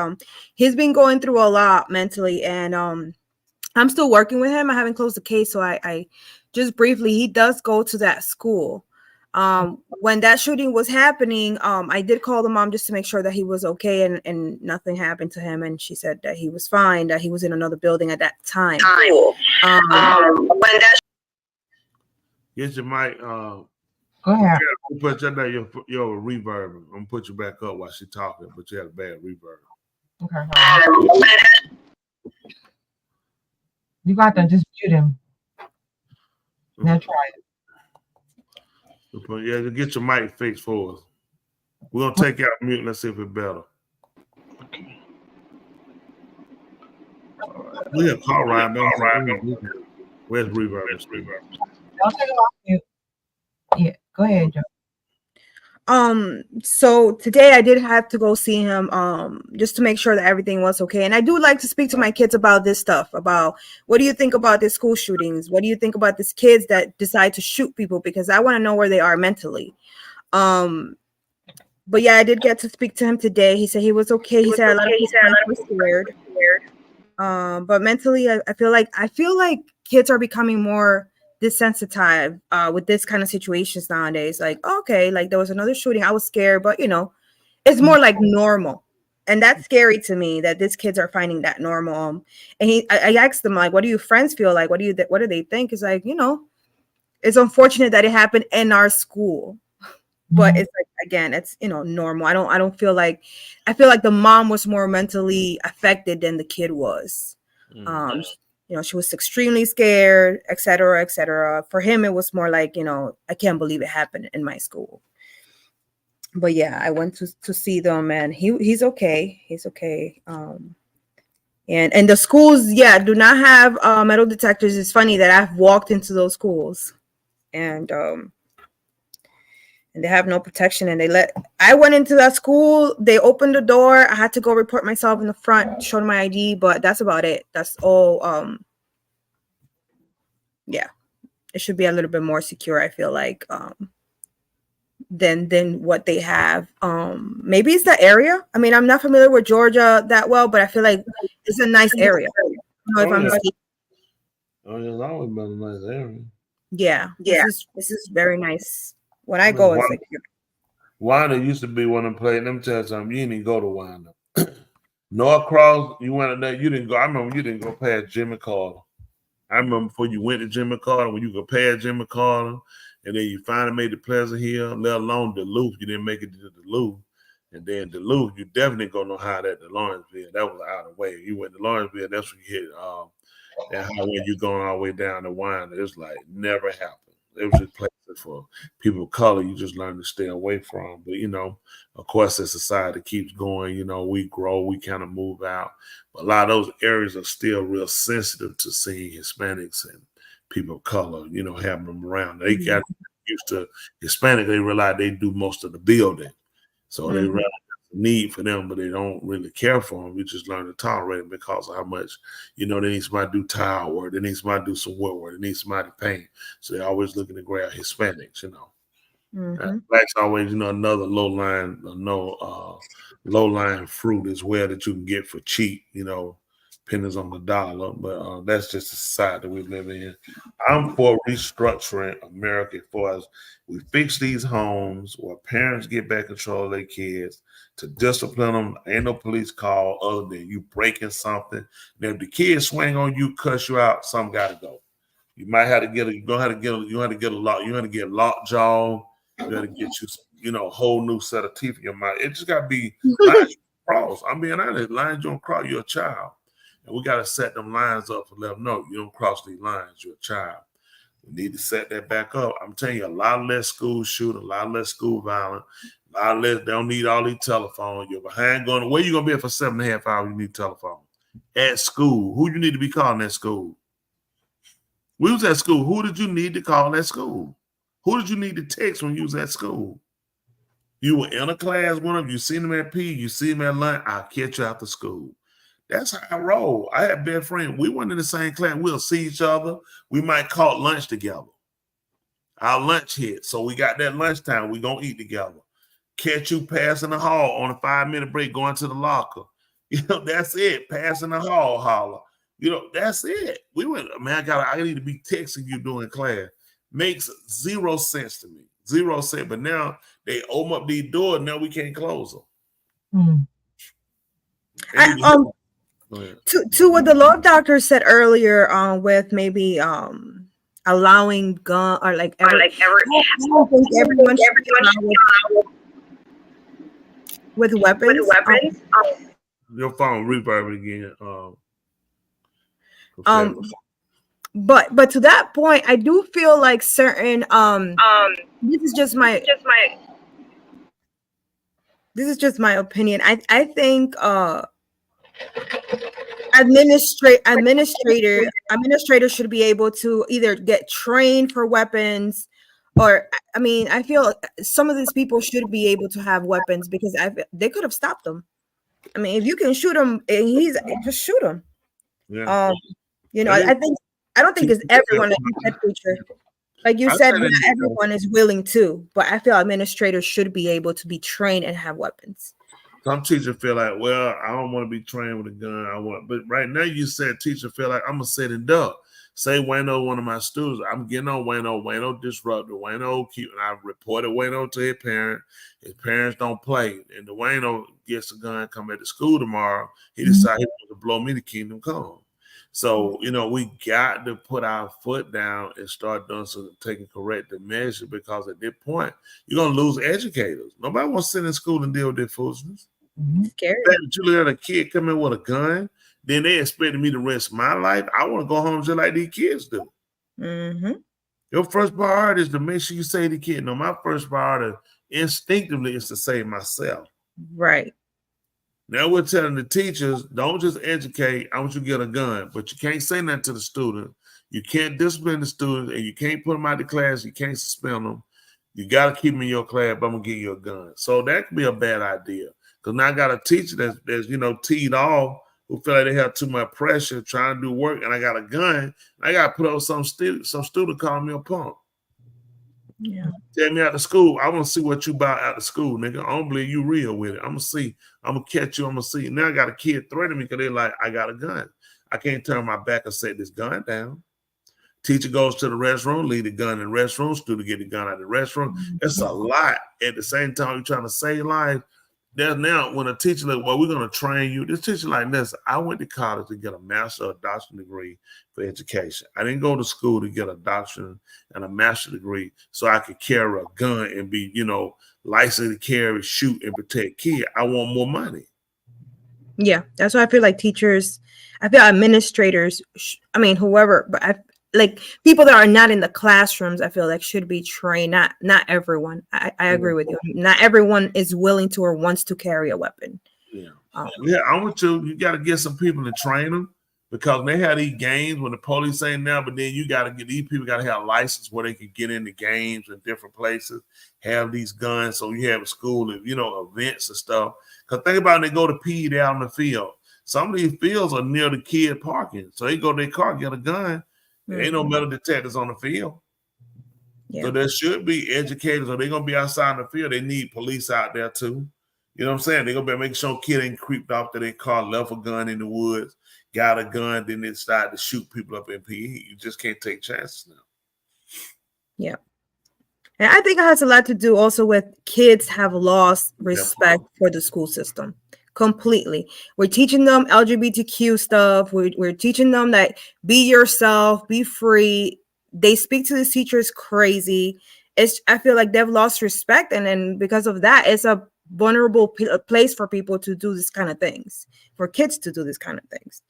Speaker 7: He's been going through a lot mentally, and I'm still working with him. I haven't closed the case, so I just briefly, he does go to that school. When that shooting was happening, I did call the mom just to make sure that he was okay and nothing happened to him, and she said that he was fine, that he was in another building at that time.
Speaker 8: Get your mic.
Speaker 5: Go ahead.
Speaker 8: Put your reverb. I'm gonna put you back up while she's talking, but you had a bad reverb.
Speaker 5: Okay. You got to just mute him. Now try it.
Speaker 8: Yeah, get your mic fixed for us. We're gonna take out mute. Let's see if it's better. We have call right now. Where's reverb?
Speaker 5: Don't take it off mute. Yeah, go ahead, Joe.
Speaker 7: So today I did have to go see him just to make sure that everything was okay. And I do like to speak to my kids about this stuff, about what do you think about these school shootings? What do you think about these kids that decide to shoot people? Because I want to know where they are mentally. But yeah, I did get to speak to him today. He said he was okay. He said a lot of people were scared. But mentally I feel like kids are becoming more desensitized with this kind of situations nowadays. Like, okay, like there was another shooting, I was scared, but you know, it's more like normal, and that's scary to me that these kids are finding that normal. And I asked them, like, what do your friends feel like? What do they think? It's like, you know, it's unfortunate that it happened in our school, but it's like, again, it's, you know, normal. I feel like the mom was more mentally affected than the kid was. You know, she was extremely scared, et cetera, et cetera. For him, it was more like, you know, I can't believe it happened in my school. But yeah, I went to see them, and he's okay. He's okay. And the schools, yeah, do not have metal detectors. It's funny that I've walked into those schools, and they have no protection. And I went into that school. They opened the door. I had to go report myself in the front, show my ID, but that's about it. That's all. Yeah, it should be a little bit more secure, I feel like, than what they have. Maybe it's the area. I mean, I'm not familiar with Georgia that well, but I feel like it's a nice area. I don't know if I'm mistaken.
Speaker 8: Oh, it's always been a nice area.
Speaker 7: Yeah. This is very nice. When I go, it's like
Speaker 8: Winder used to be one of them places. Let me tell you something. You didn't even go to Winder. Norcross, you went in there. You didn't go. I remember you didn't go past Jimmy Carter. I remember before you went to Jimmy Carter, when you go past Jimmy Carter, and then you finally made it Pleasant Hill, let alone Duluth. You didn't make it to Duluth. And then Duluth, you definitely gonna know how that to Lawrenceville. That was out of the way. You went to Lawrenceville, that's when you hit that highway, you going all the way down to Winder. It's like never happened. It was just places for people of color you just learn to stay away from. But, you know, of course, as society keeps going, you know, we grow, we kind of move out. But a lot of those areas are still real sensitive to seeing Hispanics and people of color, you know, having them around. They got used to Hispanic, they realize they do most of the building. So they realize there's a need for them, but they don't really care for them. We just learn to tolerate them because of how much, you know, they need somebody to do tile work, they need somebody to do some wood work, they need somebody to paint. So they're always looking to grab Hispanics, you know. Blacks always, you know, another low line fruit as well that you can get for cheap, you know, depends on the dollar. But that's just the society we live in. I'm for restructuring America as far as we fix these homes where parents get back control of their kids, to discipline them. Ain't no police call other than you breaking something. Now, if the kids swing on you, cuss you out, something got to go. You might have to get a lockjaw. You got to get you know, a whole new set of teeth in your mouth. It just got to be lines you cross. I'm being honest, lines you don't cross. You're a child. And we got to set them lines up and let them know you don't cross these lines. You're a child. We need to set that back up. I'm telling you, a lot less school shooting, a lot less school violence, a lot less. They don't need all these telephones. You're behind going. Where you going to be at for 7.5 hours? You need a telephone. At school. Who you need to be calling at school? We was at school. Who did you need to call at school? Who did you need to text when you was at school? You were in a class with them. You seen them at P. You see them at lunch. I'll catch you after school. That's how I roll. I had best friends. We weren't in the same class. We'll see each other. We might call lunch together. Our lunch hit. So we got that lunchtime. We gonna eat together. Catch you passing the hall on a 5-minute break, going to the locker. You know, that's it. Passing the hall, holler. You know, that's it. We went, man, I need to be texting you during class. Makes zero sense to me. 0 cents. But now they open up these doors. Now we can't close them.
Speaker 7: To what the law doctor said earlier, with maybe allowing gun or like everyone with weapons.
Speaker 8: Your phone reverb again.
Speaker 7: but to that point, I do feel like certain this is just my opinion. I think administrators should be able to either get trained for weapons, or I mean, I feel some of these people should be able to have weapons because they could have stopped them. I mean, if you can shoot him and just shoot him.
Speaker 8: Yeah.
Speaker 7: You know, I don't think it's everyone like you said, teacher. Like you said, not everyone is willing to, but I feel administrators should be able to be trained and have weapons.
Speaker 8: Some teachers feel like, well, I don't want to be trained with a gun. But right now you said teacher feel like I'm gonna sit and duck. Say Wayno, one of my students, I'm getting on Wayno. Wayno disrupted. Wayno and I reported Wayno to his parent. His parents don't play. And the Wayno gets a gun, come at the school tomorrow. He decided he wants to blow me to Kingdom Come. So, you know, we got to put our foot down and start doing taking corrective measures, because at that point, you're going to lose educators. Nobody wants to sit in school and deal with their foolishness.
Speaker 7: Scary.
Speaker 8: You let a kid come in with a gun, then they expected me to risk my life. I want to go home just like these kids do. Your first priority is to make sure you save the kid. No, my first priority instinctively is to save myself.
Speaker 7: Right.
Speaker 8: Now we're telling the teachers, don't just educate, I want you to get a gun, but you can't say that to the student. You can't discipline the student, and you can't put them out of class. You can't suspend them. You got to keep them in your class, but I'm going to give you a gun. So that could be a bad idea, because now I got a teacher that's you know, teed off, who feel like they have too much pressure trying to do work, and I got a gun. I got to put up some student calling me a punk.
Speaker 7: Yeah.
Speaker 8: Tell me out of school. I want to see what you about out of school, nigga. I don't believe you real with it. I'm going to see. I'm going to catch you. I'm going to see. Now I got a kid threatening me because they're like, I got a gun. I can't turn my back and set this gun down. Teacher goes to the restroom, leave the gun in the restroom. Student get the gun out of the restroom. It's a lot. At the same time, you're trying to save lives. There's now when a teacher like, well, we're going to train you. This teacher like this, I went to college to get a master's or doctorate degree for education. I didn't go to school to get a doctorate and a master's degree so I could carry a gun and be, you know, licensed to carry, shoot, and protect kids. I want more money.
Speaker 7: Yeah, that's why I feel like teachers, I feel administrators, I mean, whoever, but like people that are not in the classrooms, I feel like should be trained. Not everyone. I agree with you. Not everyone is willing to or wants to carry a weapon.
Speaker 8: Yeah, I want you got to get some people to train them, because they have these games when the police ain't now, but then you got to get these people got to have a license where they can get into games in different places, have these guns. So you have a school and, you know, events and stuff. Because think about it, they go to pee down the field. Some of these fields are near the kid parking. So they go to their car, get a gun. There ain't no metal detectors on the field. Yeah. So there should be educators, or they're going to be outside in the field. They need police out there too. You know what I'm saying? They're going to be making sure kid ain't creeped off to their car, left a gun in the woods, got a gun, then they start to shoot people up in PE. You just can't take chances now.
Speaker 7: Yeah. And I think it has a lot to do also with kids have lost respect for the school system. Completely. We're teaching them LGBTQ stuff. We're teaching them that be yourself, be free. They speak to the teachers crazy. I feel like they've lost respect. And then because of that, it's a vulnerable place for people to do this kind of things, for kids to do this kind of things.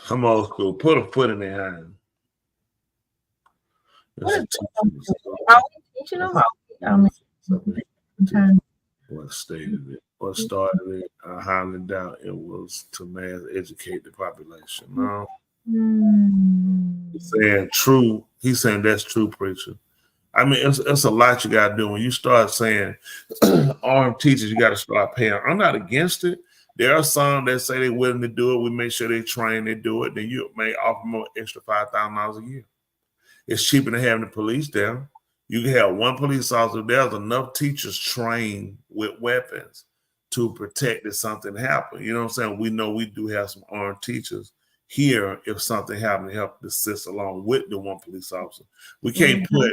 Speaker 8: I'm old school. Put a foot in their hand.
Speaker 5: Are we teaching them?
Speaker 8: What stated it? What started it? I highly doubt it was to mass educate the population. No. He's saying true. He's saying that's true, preacher. I mean, it's a lot you got to do. When you start saying armed teachers, you got to start paying. I'm not against it. There are some that say they're willing to do it. We make sure they train, they do it. Then you may offer them an extra $5,000 a year. It's cheaper than having the police there. You can have one police officer. There's enough teachers trained with weapons to protect if something happens. You know what I'm saying? We know we do have some armed teachers here if something happens to help assist along with the one police officer. We can't put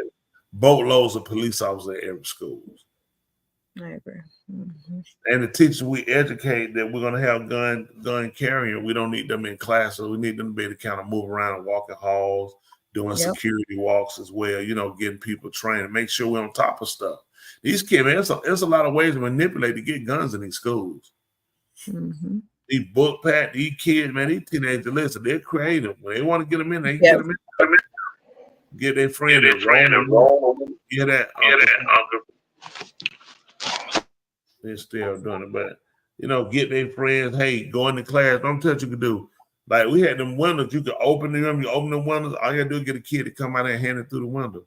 Speaker 8: boatloads of police officers at every school.
Speaker 7: I agree.
Speaker 8: And the teachers we educate that we're going to have gun carrying, we don't need them in classes. We need them to be able to kind of move around and walk in halls, doing security walks as well, you know, getting people trained and make sure we're on top of stuff. These kids, man, there's a lot of ways to manipulate to get guns in these schools. These book pack, these kids, man, these teenagers, listen, they're creative. When they want to get them in, they get them in. Get their friend and roll. Get that. They're still doing it, but get their friends. Hey, go into class. Don't tell what you can do. Like we had them windows, you could open them. You open the windows. All you gotta do is get a kid to come out and hand it through the window.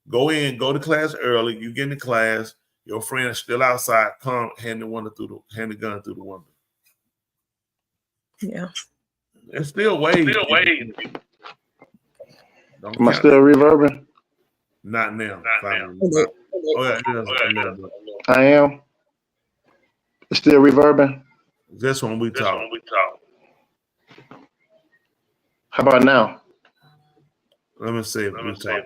Speaker 8: Go to class early. You get into class. Your friend is still outside. Come hand the gun through the window.
Speaker 7: Yeah,
Speaker 8: there's still ways.
Speaker 1: Am I still reverbing?
Speaker 8: Not now.
Speaker 1: I am. It's still reverbing.
Speaker 8: That's when we talk.
Speaker 1: How about now?
Speaker 8: Let me see if we talk.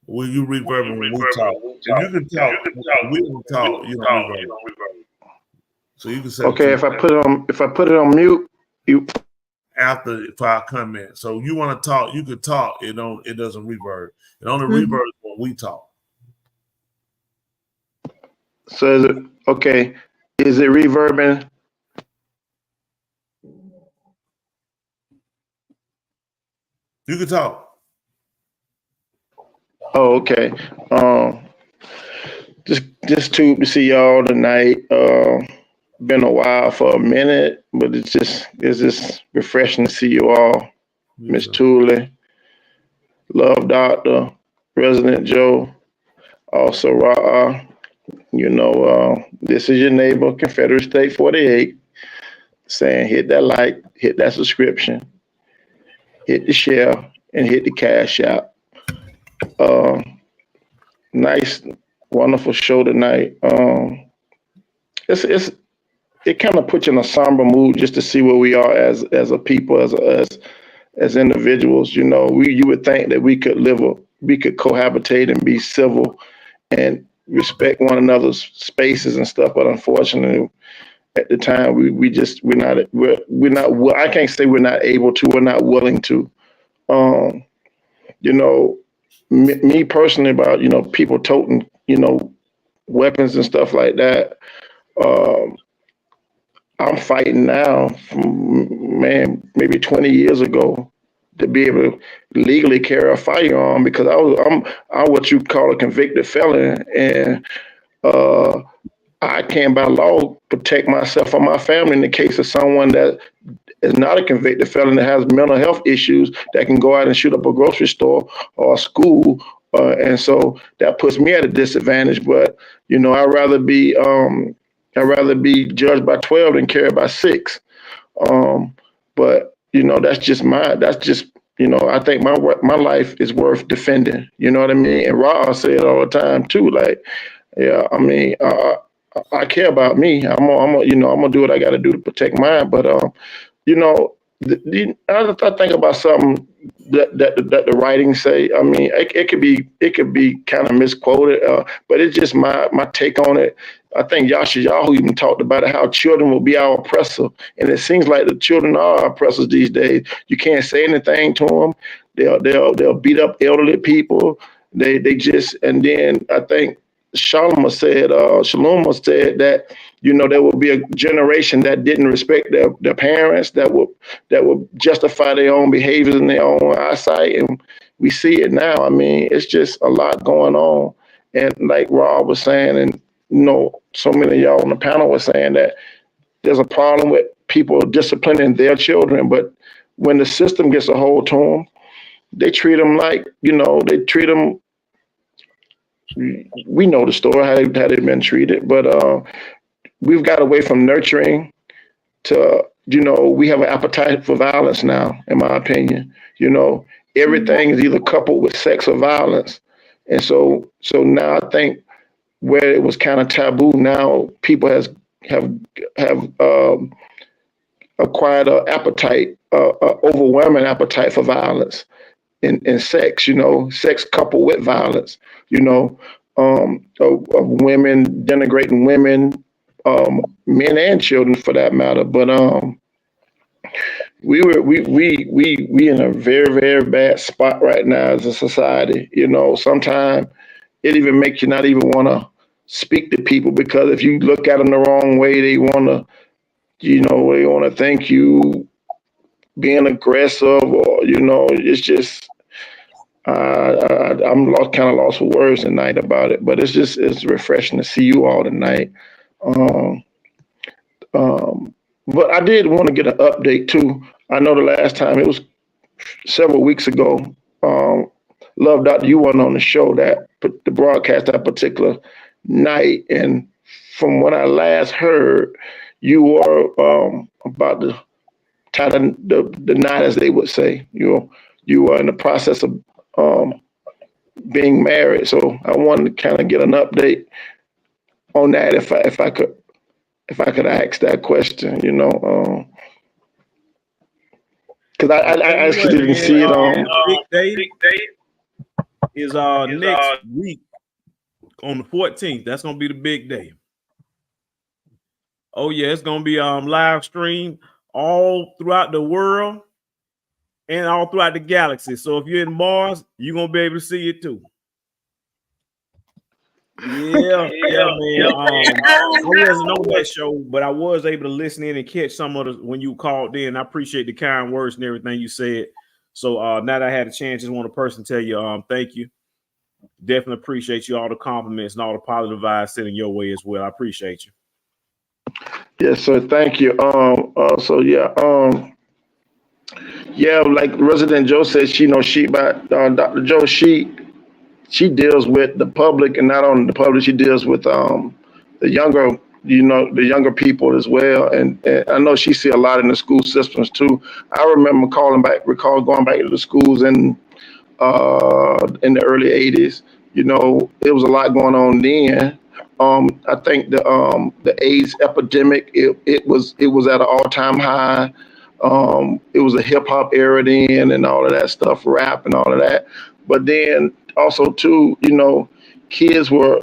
Speaker 8: Will you reverb when we talk? If you can talk, we can talk. You don't reverb. So you can say.
Speaker 1: Okay, if I put it on mute, you.
Speaker 8: After I comment, so you want to talk, you could talk. It doesn't reverb. It only reverbs when we talk.
Speaker 1: So is it okay? Is it reverbing?
Speaker 8: You can talk.
Speaker 1: Oh, okay. Just to see y'all tonight. Been a while for a minute, but it's just refreshing to see you all. Miss Tooley, Love Doctor, President Joe, also Ra. This is your neighbor, Confederate State 48, saying hit that like, hit that subscription, hit the share, and hit the cash out. Nice, wonderful show tonight. It kind of puts you in a somber mood just to see where we are as a people, as individuals. You would think that we could cohabitate and be civil and respect one another's spaces and stuff, but unfortunately, at the time we're not. I can't say we're not able to. We're not willing to. Me personally, about people toting weapons and stuff like that. I'm fighting now from, maybe 20 years ago to be able to legally carry a firearm because I'm what you call a convicted felon, and I can by law protect myself or my family in the case of someone that is not a convicted felon that has mental health issues that can go out and shoot up a grocery store or a school, and so that puts me at a disadvantage. But I'd rather be judged by 12 than carried by 6. But that's just I think my life is worth defending. You know what I mean? And Ra say it all the time too. Like, yeah, I mean, I care about me. I'm gonna do what I got to do to protect mine. But I think about something that the writings say. I mean, it could be kind of misquoted, but it's just my take on it. I think Yashayahu even talked about it, how children will be our oppressor, and it seems like the children are our oppressors these days. You can't say anything to them. They'll beat up elderly people. They just, and then I think Shalom said that there will be a generation that didn't respect their parents, that will justify their own behaviors in their own eyesight, and we see it now. I mean, it's just a lot going on, and like Rob was saying, and so many of y'all on the panel were saying that there's a problem with people disciplining their children, but when the system gets a hold to them, they treat them like we know the story, how they've been treated, but we've got away from nurturing to, we have an appetite for violence now, in my opinion. Everything is either coupled with sex or violence. And so now I think where it was kind of taboo, now people have acquired an appetite, overwhelming appetite for violence in sex, sex coupled with violence, of women denigrating women, men and children for that matter. But we in a very, very bad spot right now as a society. Sometimes it even makes you not even want to speak to people, because if you look at them the wrong way, they want to they want to thank you being aggressive, or it's just I'm kind of lost for words tonight about it. But it's refreshing to see you all tonight. But I did want to get an update too. I know the last time, it was several weeks ago. Love Doctor, you weren't on the show the broadcast that particular night, and from what I last heard, you were about to tie the knot, as they would say. You were in the process of being married. So I wanted to kind of get an update on that, if I could ask that question, because I actually didn't see it on.
Speaker 6: Big day is next week on the 14th. That's gonna be the big day. Oh yeah, it's gonna be live stream all throughout the world and all throughout the galaxy. So if you're in Mars, you're gonna be able to see it too. Yeah, man. I wasn't on that show, but I was able to listen in and catch some of the when you called in. I appreciate the kind words and everything you said. So now that I had a chance, just want to personally tell you, thank you. Definitely appreciate you, all the compliments and all the positive vibes sending your way as well. I appreciate you.
Speaker 1: Yes, sir. Thank you. Like Resident Joe said, Dr. Joe, she deals with the public, and not only the public, she deals with the younger people as well. And I know she see a lot in the school systems too. I remember going back to the schools in the early 80s. It was a lot going on then. I think the AIDS epidemic, it was at an all-time high. It was a hip hop era then, and all of that stuff, rap and all of that. But then also too, kids were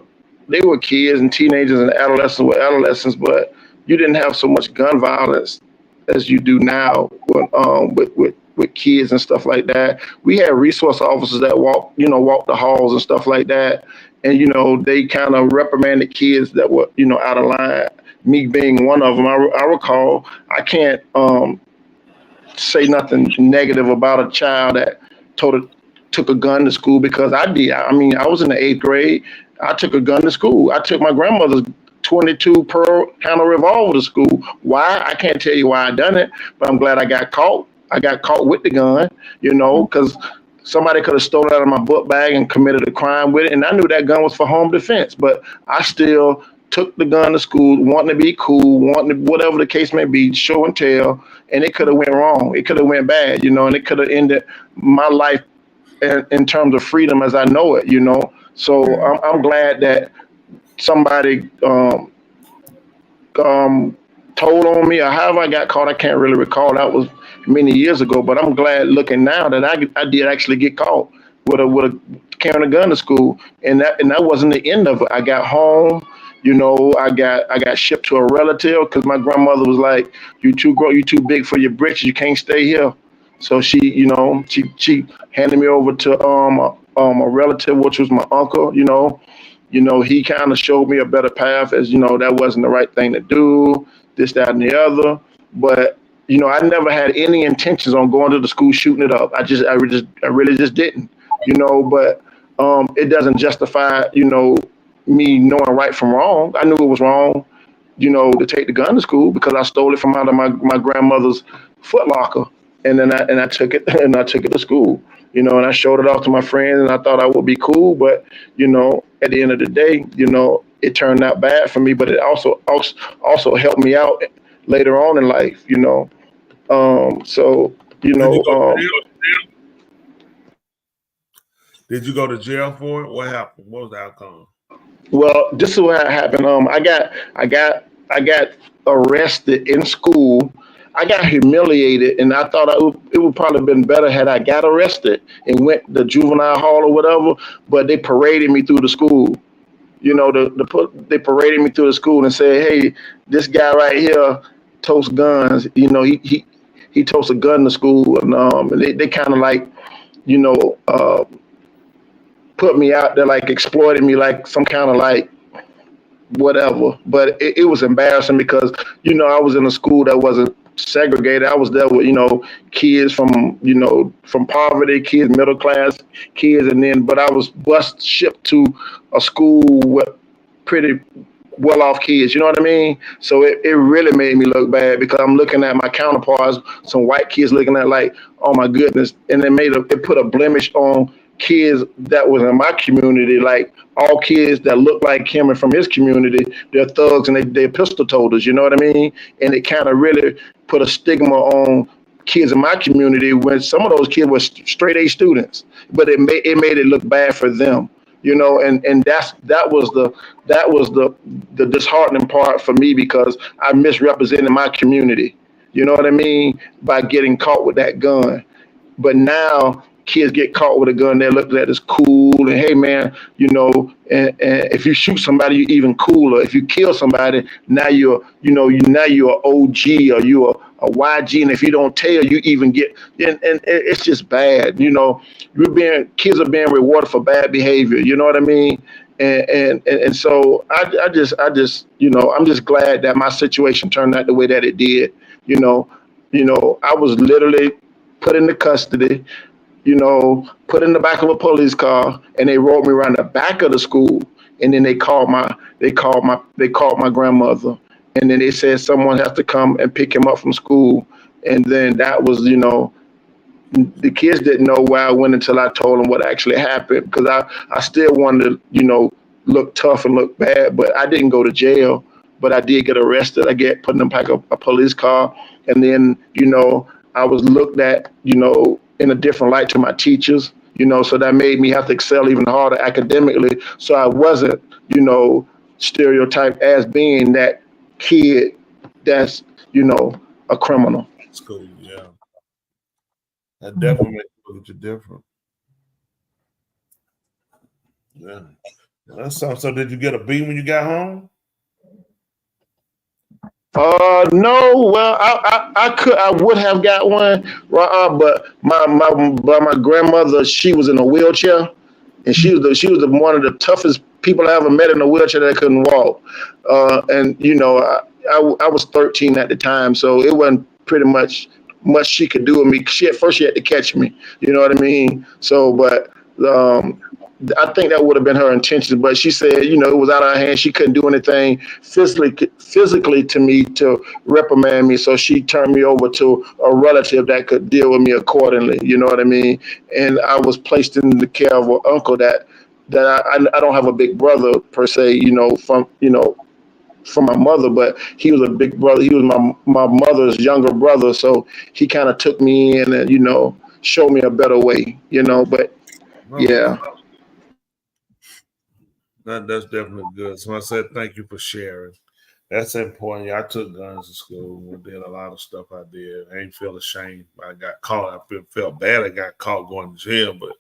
Speaker 1: kids, and teenagers and adolescents were adolescents, but you didn't have so much gun violence as you do now with kids and stuff like that. We had resource officers that walk the halls and stuff like that. And, they kind of reprimanded kids that were, out of line, me being one of them. I recall, I can't say nothing negative about a child that took a gun to school, because I did. I mean, I was in the 8th grade. I took a gun to school. I took my grandmother's .22 Pearl kind of revolver to school. Why? I can't tell you why I done it, but I'm glad I got caught. I got caught with the gun, because somebody could have stolen it out of my book bag and committed a crime with it. And I knew that gun was for home defense, but I still took the gun to school, wanting to be cool, whatever the case may be, show and tell. And it could have went wrong. It could have went bad, and it could have ended my life in terms of freedom as I know it, So I'm glad that somebody told on me, or however I got caught. I can't really recall. That was many years ago, but I'm glad looking now that I did actually get caught with carrying a gun to school, and that wasn't the end of it. I got home, I got shipped to a relative, because my grandmother was like, "You too big for your britches. You can't stay here." So she handed me over to a relative, which was my uncle. He kind of showed me a better path, as that wasn't the right thing to do, this, that, and the other. But I never had any intentions on going to the school shooting it up. I really just didn't. But it doesn't justify me knowing right from wrong. I knew it was wrong, to take the gun to school, because I stole it from out of my grandmother's Foot Locker. And then I took it to school, and I showed it off to my friends, and I thought I would be cool. But, at the end of the day, it turned out bad for me, but it also helped me out later on in life,
Speaker 8: Did you go to jail for it? What happened? What was the outcome?
Speaker 1: Well, this is what happened. I got arrested in school. I got humiliated, and I thought it would probably have been better had I got arrested and went to juvenile hall or whatever. But they paraded me through the school. They paraded me through the school and said, "Hey, this guy right here totes guns. He totes a gun to school." And they kind of like, put me out there, like exploited me like some kind of like whatever. But it was embarrassing because, you know, I was in a school that wasn't segregated. I was there with, you know, kids from, you know, from poverty, kids, middle class kids, but I was shipped to a school with pretty well-off kids, you know what I mean? So it really made me look bad because I'm looking at my counterparts, some white kids looking at like, oh my goodness, and it put a blemish on kids that was in my community, like all kids that look like him and from his community, they're thugs and they're pistol toters, you know what I mean? And it kind of really put a stigma on kids in my community when some of those kids were straight A students, but it made it look bad for them. You know, and that was the disheartening part for me because I misrepresented my community. You know what I mean? By getting caught with that gun. But now kids get caught with a gun, they're looked at as cool, and hey man, you know, and if you shoot somebody, you're even cooler. If you kill somebody, now you're an OG or you're a YG, and if you don't tell, you even get, and it's just bad. You know, kids are being rewarded for bad behavior. You know what I mean? And so I just you know, I'm just glad that my situation turned out the way that it did. You know, I was literally put into custody, you know, put in the back of a police car, and they rode me around the back of the school, and then they called my grandmother, and then they said someone has to come and pick him up from school, and then that was, you know, the kids didn't know where I went until I told them what actually happened, because I still wanted to, you know, look tough and look bad, but I didn't go to jail, but I did get arrested. I get put in the back of a police car, and then, you know, I was looked at, you know, in a different light to my teachers, you know, so that made me have to excel even harder academically. So I wasn't, you know, stereotyped as being that kid that's, you know, a criminal.
Speaker 8: That's cool, yeah. That definitely makes you different. Yeah. That's something. So did you get a B when you got home?
Speaker 1: No. Well, I would have got one, but my grandmother, she was in a wheelchair, and she was one of the toughest people I ever met in a wheelchair that couldn't walk. And you know, I was 13 at the time, so it wasn't pretty much she could do with me. She had to catch me. You know what I mean? So, but I think that would have been her intention, but she said, you know, it was out of her hands. She couldn't do anything physically to me to reprimand me. So she turned me over to a relative that could deal with me accordingly. You know what I mean? And I was placed in the care of an uncle that I don't have a big brother per se, you know, from my mother, but he was a big brother. He was my mother's younger brother. So he kind of took me in and, you know, showed me a better way, you know, but yeah.
Speaker 8: That's definitely good. So I said, thank you for sharing. That's important. Yeah, I took guns to school. I did a lot of stuff I did. I ain't feel ashamed. I got caught. I felt bad I got caught going to jail, but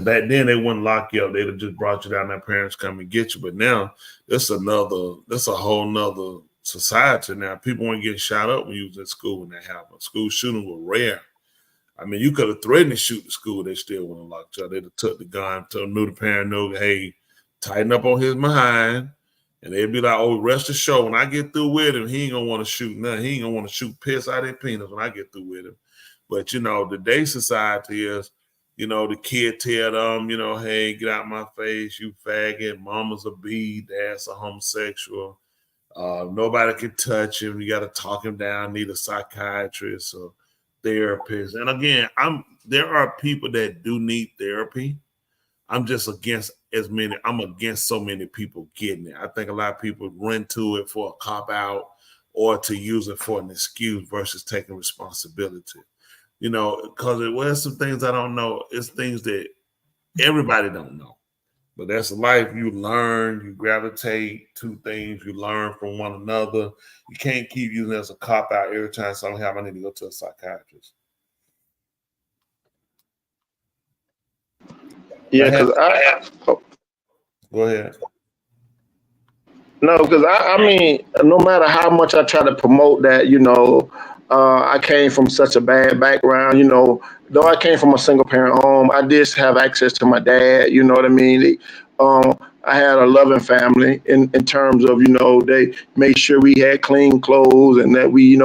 Speaker 8: back then they wouldn't lock you up. They'd have just brought you down. Their parents come and get you. But now that's a whole nother society now. People weren't getting shot up when you was at school when that happened. School shooting was rare. I mean, you could have threatened to shoot the school. They still wouldn't lock you up. They'd have took the gun, knew the parent knew, hey, tighten up on his behind, and they'd be like, oh, rest assured, when I get through with him, he ain't gonna want to shoot nothing. He ain't gonna want to shoot piss out of their penis when I get through with him. But, you know, today's society is, you know, the kid tell them, you know, hey, get out my face, you faggot, mama's a B, dad's a homosexual. Nobody can touch him. You got to talk him down, need a psychiatrist or therapist. And again, there are people that do need therapy. I'm just against I'm against so many people getting it. I think a lot of people run to it for a cop out or to use it for an excuse versus taking responsibility. You know, because there's some things I don't know. It's things that everybody don't know. But that's life. You learn, you gravitate to things, you learn from one another. You can't keep using it as a cop out every time something happens. I need to go to a psychiatrist.
Speaker 1: Yeah, because
Speaker 8: go ahead.
Speaker 1: No, because I mean, no matter how much I try to promote that, you know, I came from such a bad background, you know, though I came from a single parent home, I did have access to my dad, you know what I mean? I had a loving family in terms of, they made sure we had clean clothes and that we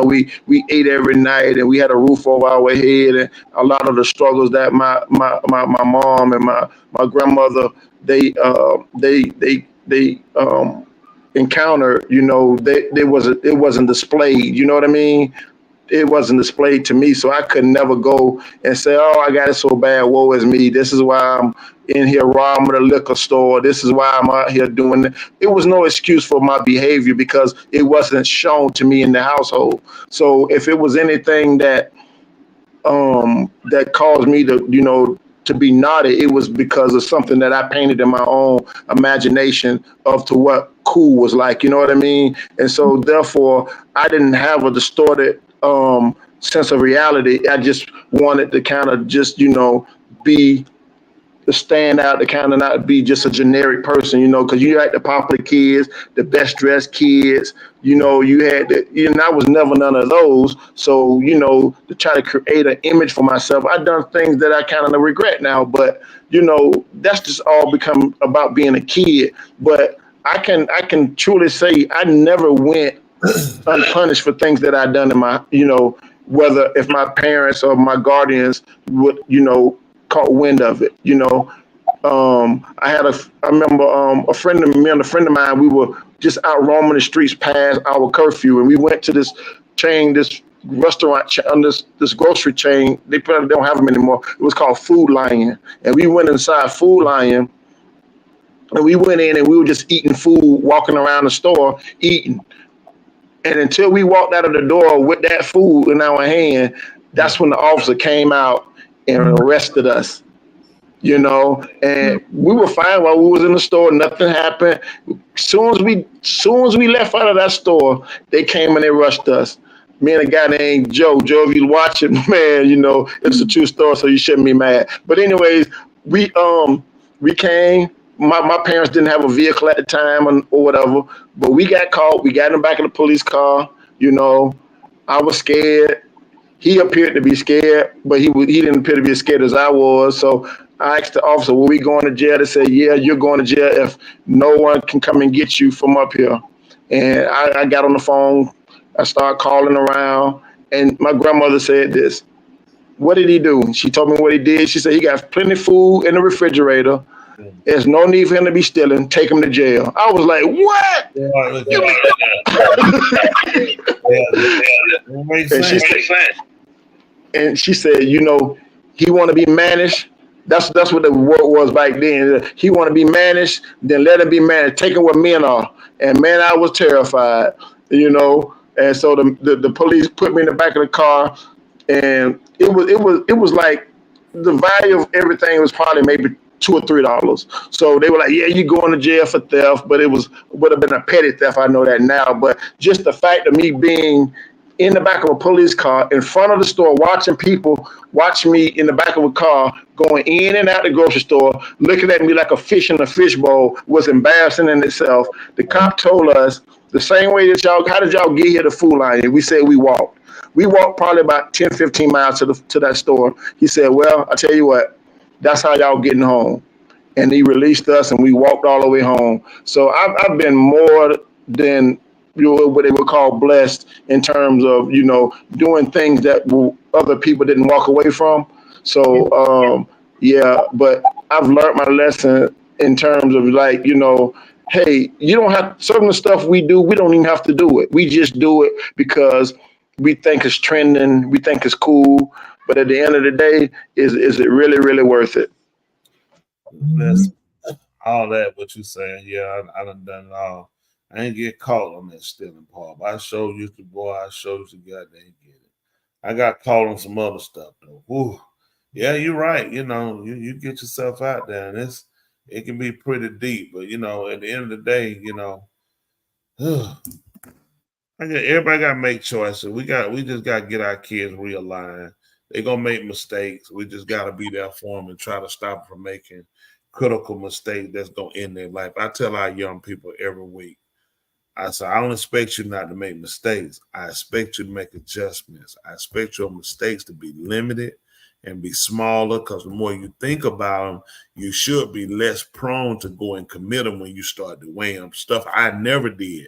Speaker 1: ate every night and we had a roof over our head. And a lot of the struggles that my mom and my grandmother, they encountered, it wasn't displayed. You know what I mean? It wasn't displayed to me, so I could never go and say, "Oh, I got it so bad. Woe is me. This is why I'm in here robbing the liquor store. This is why I'm out here doing it." It was no excuse for my behavior because it wasn't shown to me in the household. So if it was anything that that caused me to be naughty, it was because of something that I painted in my own imagination of to what cool was like. You know what I mean? And so therefore, I didn't have a distorted sense of reality. I just wanted to kind of just, be to stand out, to kind of not be just a generic person, because you had the popular kids, the best dressed kids, you had I was never none of those. So, to try to create an image for myself, I've done things that I kind of regret now, but, that's just all become about being a kid. But I can truly say I never went unpunished for things that I'd done in my, whether if my parents or my guardians would, caught wind of it. I remember a friend of me and a friend of mine, we were just out roaming the streets past our curfew, and we went to this restaurant on this grocery chain. They probably don't have them anymore. It was called Food Lion, and we went inside Food Lion, and we went in and we were just eating food, walking around the store eating. And until we walked out of the door with that food in our hand, that's when the officer came out and arrested us, and we were fine while we was in the store. Nothing happened. Soon as we left out of that store, they came and they rushed us. Me and a guy named Joe. Joe, if you're watching, man, it's a true story, so you shouldn't be mad. But anyways, we came. My parents didn't have a vehicle at the time or whatever, but we got caught. We got in the back of the police car. I was scared. He appeared to be scared, but he didn't appear to be as scared as I was. So I asked the officer, "Were we going to jail?" They said, "Yeah, you're going to jail if no one can come and get you from up here." And I got on the phone. I started calling around, and my grandmother said this. "What did he do?" She told me what he did. She said, "He got plenty of food in the refrigerator. There's no need for him to be stealing. Take him to jail." I was like, "What?" And she said, he want to be managed. That's what the word was back then. He want to be managed, then let him be managed. Take him where men are. And man, I was terrified, And so the police put me in the back of the car, and it was like the value of everything was probably maybe $2 or $3. So they were like, "Yeah, you going to jail for theft," but would have been a petty theft. I know that now, but just the fact of me being in the back of a police car in front of the store, watching people watch me in the back of a car going in and out the grocery store, looking at me like a fish in a fishbowl was embarrassing in itself. The cop told us the same way that how did y'all get here to Food Lion? We said we walked. We walked probably about 10, 15 miles to that store. He said, "Well, I tell you what, that's how y'all getting home." And he released us and we walked all the way home. So I've been more than what they would call blessed in terms of, doing things that other people didn't walk away from. So, but I've learned my lesson in terms of hey, you don't have certain stuff we do. We don't even have to do it. We just do it because we think it's trending. We think it's cool. But at the end of the day, is it really, really worth it?
Speaker 8: That's all that what you saying. Yeah, I done it all. I ain't get caught on that stealing part. But I showed you the boy. I showed you goddamn get it. I got caught on some other stuff though. Ooh. Yeah, you're right. You get yourself out there, and it can be pretty deep. But at the end of the day, everybody got to make choices. We just got to get our kids realigned. They're gonna make mistakes. We just got to be there for them and try to stop them from making critical mistakes that's gonna end their life. I tell our young people every week. I say, I don't expect you not to make mistakes. I expect you to make adjustments. I expect your mistakes to be limited and be smaller, because the more you think about them, you should be less prone to go and commit them when you start to weigh them. Stuff I never did.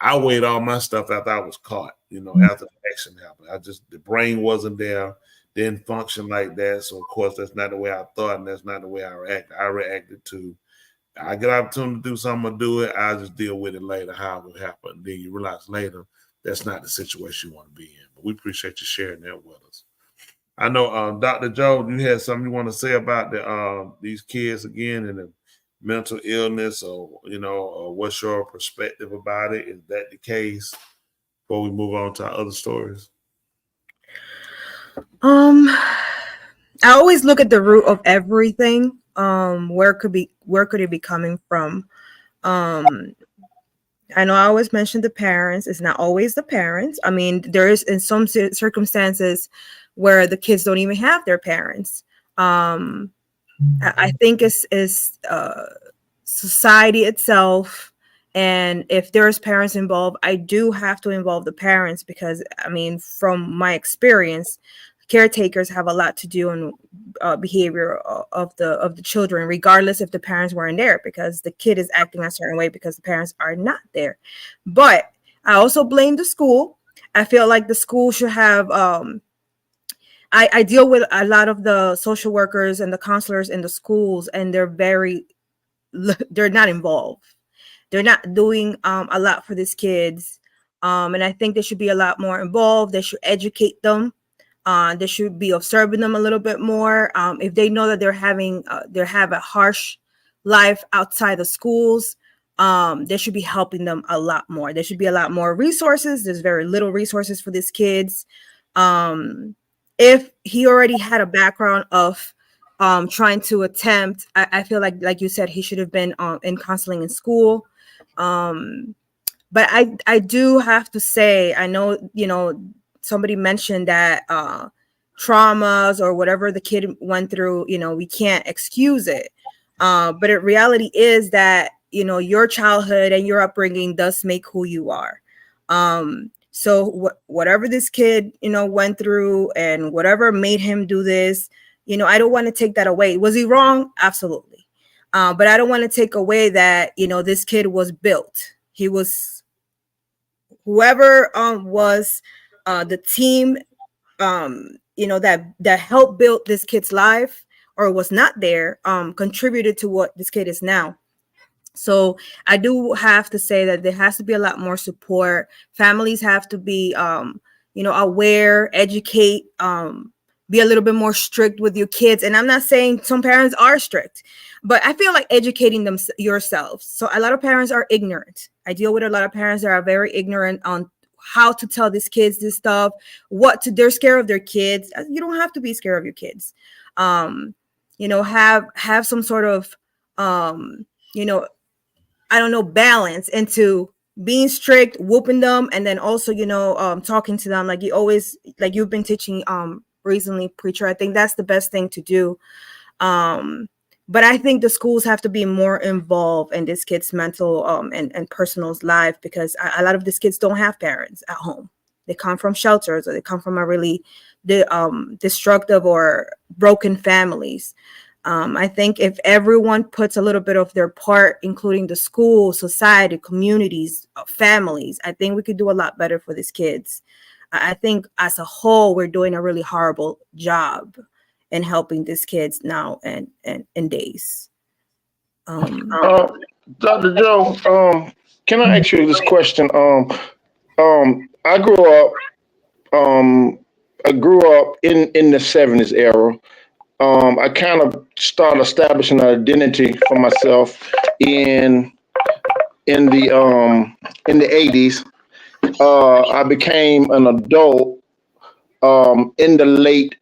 Speaker 8: I weighed all my stuff after I was caught, after the action happened. The brain wasn't there, didn't function like that. So, of course, that's not the way I thought, and that's not the way I reacted. I reacted to, I get an opportunity to do something, I do it. I just deal with it later, how it will happen. Then you realize later that's not the situation you want to be in. But we appreciate you sharing that with us. I know, Dr. Joe, you had something you want to say about these kids again and the mental illness, or what's your perspective about it? Is that the case? Before we move on to our other stories.
Speaker 7: I always look at the root of everything. Where could it be coming from? I know I always mention the parents. It's not always the parents. I mean, there is in some circumstances where the kids don't even have their parents. I think it's society itself, and if there's parents involved, I do have to involve the parents, because I mean, from my experience, caretakers have a lot to do in behavior of the children, regardless if the parents weren't there, because the kid is acting a certain way because the parents are not there. But I also blame the school. I feel like the school should have I deal with a lot of the social workers and the counselors in the schools, and they're not involved. They're not doing a lot for these kids. And I think they should be a lot more involved. They should educate them. They should be observing them a little bit more. If they know that they have a harsh life outside the schools, they should be helping them a lot more. There should be a lot more resources. There's very little resources for these kids. If he already had a background of trying to attempt, I feel like you said, he should have been in counseling in school. But I do have to say, I know, somebody mentioned that traumas or whatever the kid went through, we can't excuse it. But the reality is that, your childhood and your upbringing does make who you are. So whatever this kid, went through and whatever made him do this, I don't want to take that away. Was he wrong? Absolutely. But I don't want to take away that, this kid was built. He was whoever was the team, that helped build this kid's life or was not there, contributed to what this kid is now. So I do have to say that there has to be a lot more support. Families have to be, aware, educate, be a little bit more strict with your kids. And I'm not saying some parents are strict, but I feel like educating them yourselves. So a lot of parents are ignorant. I deal with a lot of parents that are very ignorant on how to tell these kids this stuff, they're scared of their kids. You don't have to be scared of your kids. Have some sort of, balance into being strict, whooping them, and then also, talking to them like you've been teaching recently, preacher. I think that's the best thing to do. But I think the schools have to be more involved in this kid's mental and personal life, because a lot of these kids don't have parents at home. They come from shelters, or they come from a really destructive or broken families. I think if everyone puts a little bit of their part, including the school, society, communities, families, I think we could do a lot better for these kids. I think as a whole, we're doing a really horrible job in helping these kids now and days.
Speaker 1: Dr. Joe, can I ask you this question? I grew up in the 70s era. I kind of started establishing an identity for myself in the 80s. I became an adult in the late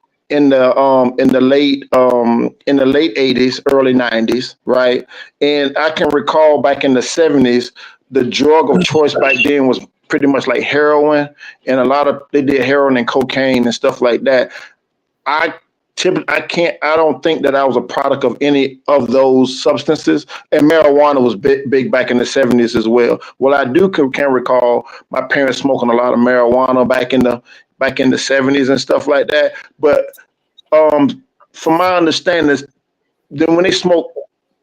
Speaker 1: 80s, early 90s, right? And I can recall back in the 70s, the drug of choice back then was pretty much like heroin, and they did heroin and cocaine and stuff like that. I don't think that I was a product of any of those substances, and marijuana was big back in the 70s as well. Well, I can recall my parents smoking a lot of marijuana back in the 70s and stuff like that. But from my understanding, is then when they smoke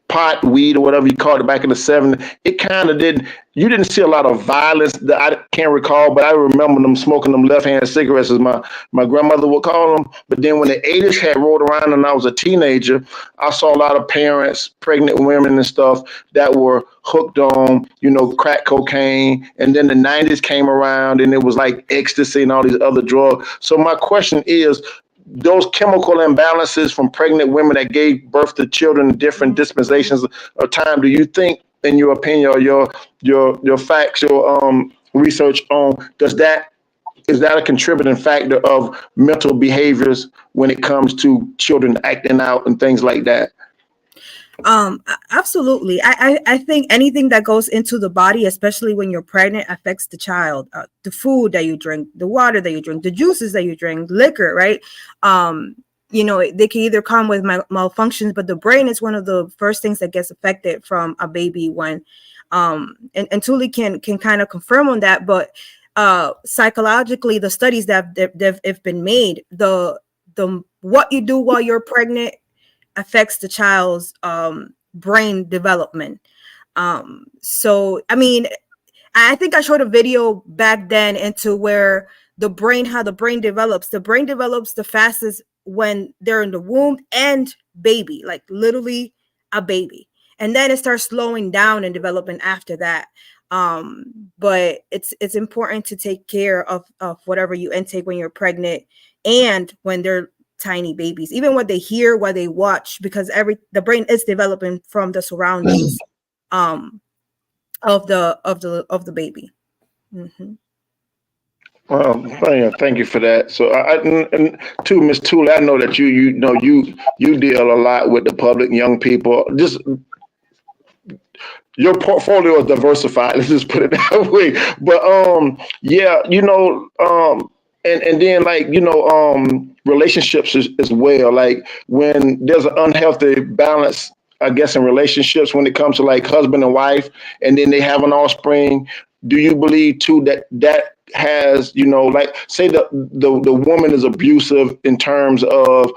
Speaker 1: pot, weed, or whatever you called it back in the 70s, it kind of you didn't see a lot of violence that I can't recall, but I remember them smoking them left-hand cigarettes, as my grandmother would call them. But then when the 80s had rolled around and I was a teenager, I saw a lot of parents, pregnant women and stuff that were hooked on, crack cocaine. And then the 90s came around and it was like ecstasy and all these other drugs. So my question is, those chemical imbalances from pregnant women that gave birth to children in different dispensations of time, do you think, in your opinion, or your facts, your research on, is that a contributing factor of mental behaviors when it comes to children acting out and things like that?
Speaker 7: Absolutely. I think anything that goes into the body, especially when you're pregnant, affects the child. The food that you drink, the water that you drink, the juices that you drink, liquor, right? They can either come with malfunctions, but the brain is one of the first things that gets affected from a baby when, and Tuli can kind of confirm on that, but psychologically, the studies that have been made, the what you do while you're pregnant affects the child's brain development. So, I mean, I think I showed a video back then into where how the brain develops. The brain develops the fastest when they're in the womb and baby, like literally a baby. And then it starts slowing down and developing after that. But it's important to take care of whatever you intake when you're pregnant and when they're tiny babies, even what they hear, what they watch, because the brain is developing from the surroundings of the baby. Mm-hmm.
Speaker 1: Well, thank you for that. So, and too, Ms. Tooley, I know that you deal a lot with the public, young people. Just your portfolio is diversified. Let's just put it that way. But and then relationships as well. Like when there's an unhealthy balance, I guess, in relationships when it comes to like husband and wife, and then they have an offspring. Do you believe too that has, like say the woman is abusive in terms of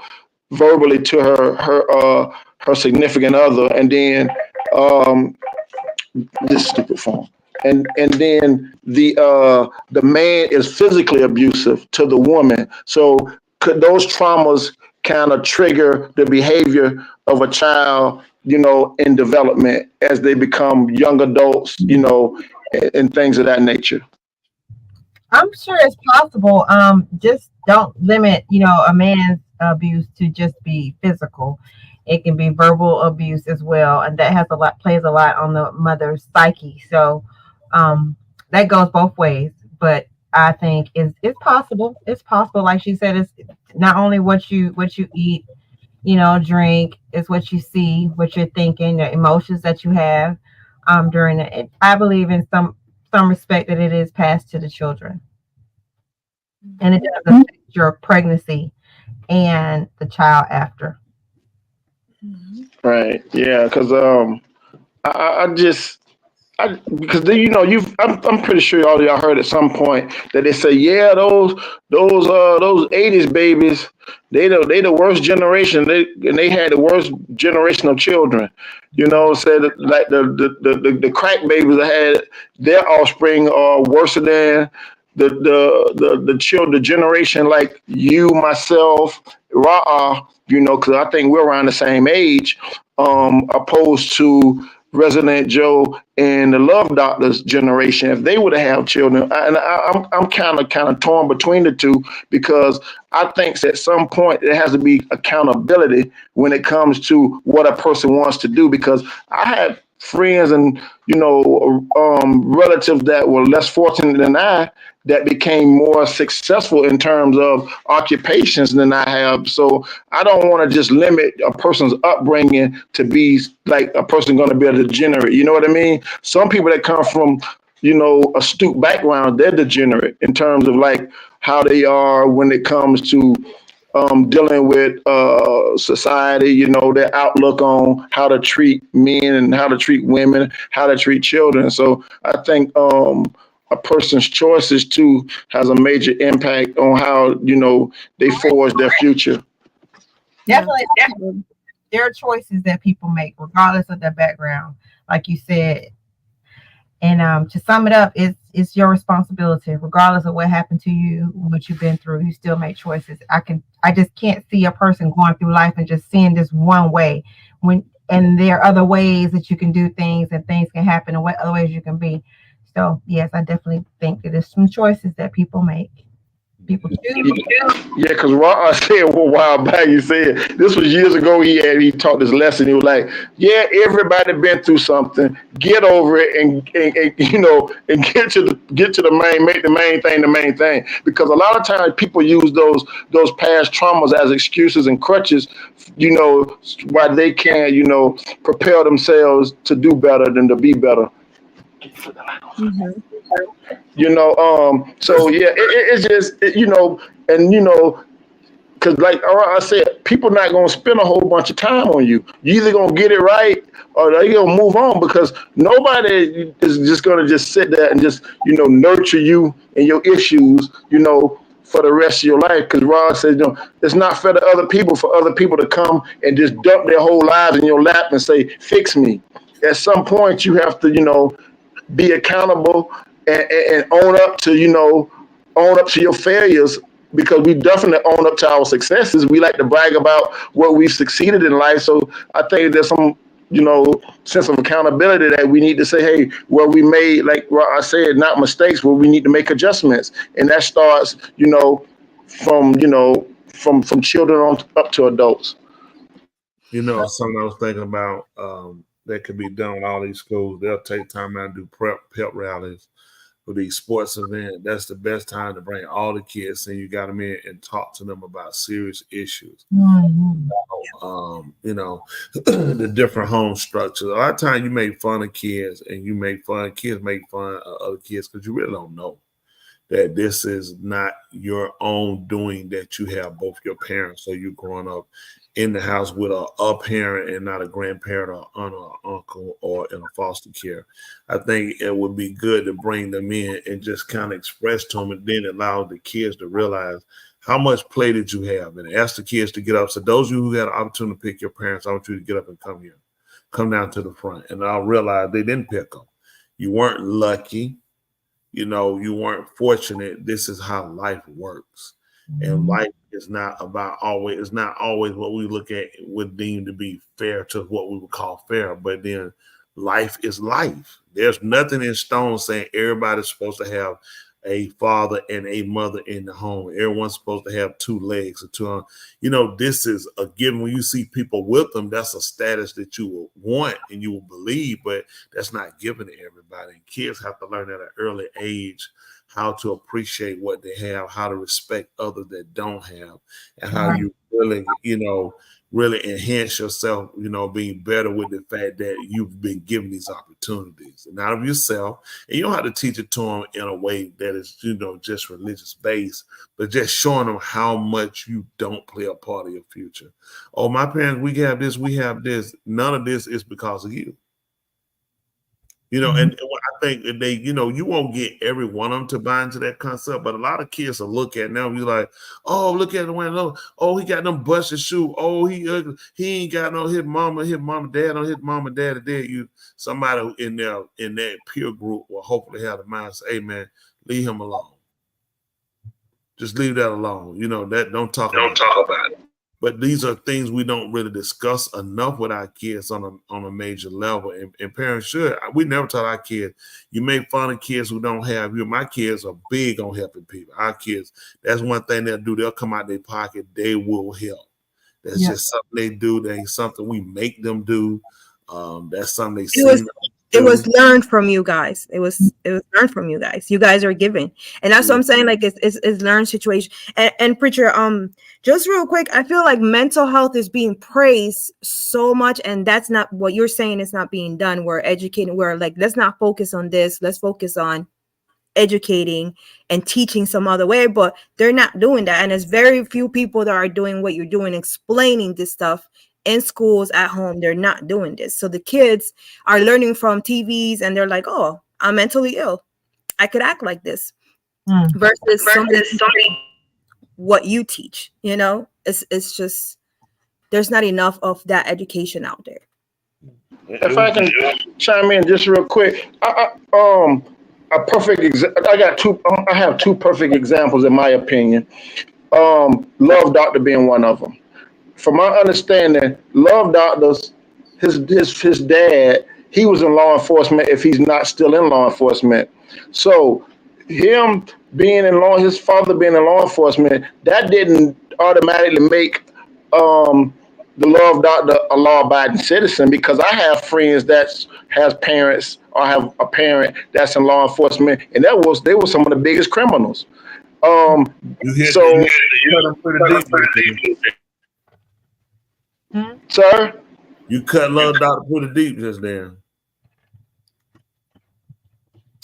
Speaker 1: verbally to her significant other, and then this stupid phone. And then the man is physically abusive to the woman. So could those traumas kind of trigger the behavior of a child, in development as they become young adults, and things of that nature?
Speaker 5: I'm sure it's possible. Just don't limit, a man's abuse to just be physical. It can be verbal abuse as well, and that plays a lot on the mother's psyche. So that goes both ways, but I think it's possible. It's possible. Like she said, it's not only what you eat, drink, it's what you see, what you're thinking, the emotions that you have during it. I believe in some respect that it is passed to the children, and it does affect your pregnancy and the child after.
Speaker 1: Right. Yeah. Because I'm pretty sure all of y'all heard at some point that they say, yeah, those 80s babies, they the worst generation. They had the worst generation of children. Said like the crack babies that had their offspring are worse than the generation like you, myself, Ra'a, because I think we're around the same age, opposed to Resident Joe and the Love Doctors generation. If they would have children, I'm kind of torn between the two, because I think at some point there has to be accountability when it comes to what a person wants to do, because I had friends and relatives that were less fortunate than I that became more successful in terms of occupations than I have. So I don't want to just limit a person's upbringing to be like a person going to be a degenerate. You know what I mean? Some people that come from, astute background, they're degenerate in terms of like how they are when it comes to dealing with society, their outlook on how to treat men and how to treat women, how to treat children. So I think a person's choices too has a major impact on how, they forge their future.
Speaker 5: Definitely, there are choices that people make regardless of their background, like you said. And to sum it up, it's your responsibility, regardless of what happened to you, what you've been through. You still make choices. I just can't see a person going through life and just seeing this one way, and there are other ways that you can do things, and things can happen, and what other ways you can be. So yes, I definitely think that there's some choices that people make. People choose.
Speaker 1: Yeah, because I said a while back, he said this was years ago. He taught this lesson. He was like, "Yeah, everybody been through something. Get over it, and get to the main. Make the main thing the main thing. Because a lot of times people use those past traumas as excuses and crutches. Why they can't prepare themselves to do better than to be better."
Speaker 7: Mm-hmm.
Speaker 1: So yeah, it's just because like I said, people not gonna spend a whole bunch of time on you. You either gonna get it right or they gonna move on, because nobody is just gonna just sit there and just nurture you and your issues for the rest of your life. Because Rod says it's not fair to other people for other people to come and just dump their whole lives in your lap and say, "Fix me." At some point, you have to be accountable and own up to your failures, because we definitely own up to our successes. We like to brag about what we've succeeded in life. So I think there's some sense of accountability that we need to say, hey, well, we made, like I said, not mistakes, but we need to make adjustments. And that starts from children on up to adults.
Speaker 8: Something I was thinking about that could be done with all these schools. They'll take time out and do pep rallies for these sports events. That's the best time to bring all the kids in. You got them in and talk to them about serious issues.
Speaker 5: Mm-hmm.
Speaker 8: The different home structures. A lot of times you make fun of kids, and kids make fun of other kids because you really don't know that this is not your own doing, that you have both your parents. So you're growing up in the house with a parent and not a grandparent or aunt or uncle or in a foster care. I think it would be good to bring them in and just kind of express to them, and then allow the kids to realize how much play did you have, and ask the kids to get up. So those of you who had an opportunity to pick your parents, I want you to get up and come here, come down to the front. And I'll realize they didn't pick them. You weren't lucky. You weren't fortunate. This is how life works. And life is not always what we look at would deem to be fair to what we would call fair. But then life is life. There's nothing in stone saying everybody's supposed to have a father and a mother in the home. Everyone's supposed to have two legs or two arms. This is a given. When you see people with them, that's a status that you will want and you will believe, but that's not given to everybody. And kids have to learn at an early age how to appreciate what they have, how to respect others that don't have, and how you really enhance yourself, being better with the fact that you've been given these opportunities, and out of yourself. And you don't have to teach it to them in a way that is, just religious based, but just showing them how much you don't play a part of your future. Oh, my parents, we have this. None of this is because of you. And I think they, you won't get every one of them to buy into that concept, but a lot of kids will look at it now and be like, oh, look at the window. Oh, he got them busted shoe. Oh, he ain't got no his mom and dad on his mom and dad did. Somebody in that peer group will hopefully have the mind to say, hey man, leave him alone. Just leave that alone. Don't talk about it. But these are things we don't really discuss enough with our kids on a major level. And parents should. We never tell our kids, you make fun of kids who don't have you. My kids are big on helping people. Our kids, that's one thing they'll do. They'll come out their pocket. They will help. That's just something they do. That ain't something we make them do. That's something they see.
Speaker 7: It was learned from you guys. It was learned from you guys. You guys are giving, and that's what I'm saying. Like it's learned situation. And preacher, just real quick, I feel like mental health is being praised so much, and that's not what you're saying. It's not being done. We're educating. We're like, let's not focus on this. Let's focus on educating and teaching some other way. But they're not doing that, and there's very few people that are doing what you're doing, explaining this stuff in schools, at home. They're not doing this. So the kids are learning from TVs, and they're like, oh, I'm mentally ill. I could act like this. Versus somebody what you teach, it's just there's not enough of that education out there.
Speaker 1: If I can chime in just real quick, I have two perfect examples in my opinion. Love Doctor being one of them. From my understanding, Love Doctor's his dad, he was in law enforcement if he's not still in law enforcement. So him being in law, his father being in law enforcement, that didn't automatically make the Love Doctor a law-abiding citizen, because I have friends that has parents or have a parent that's in law enforcement, and they were some of the biggest criminals. Sir,
Speaker 8: you cut Love Doctor pretty deep just there.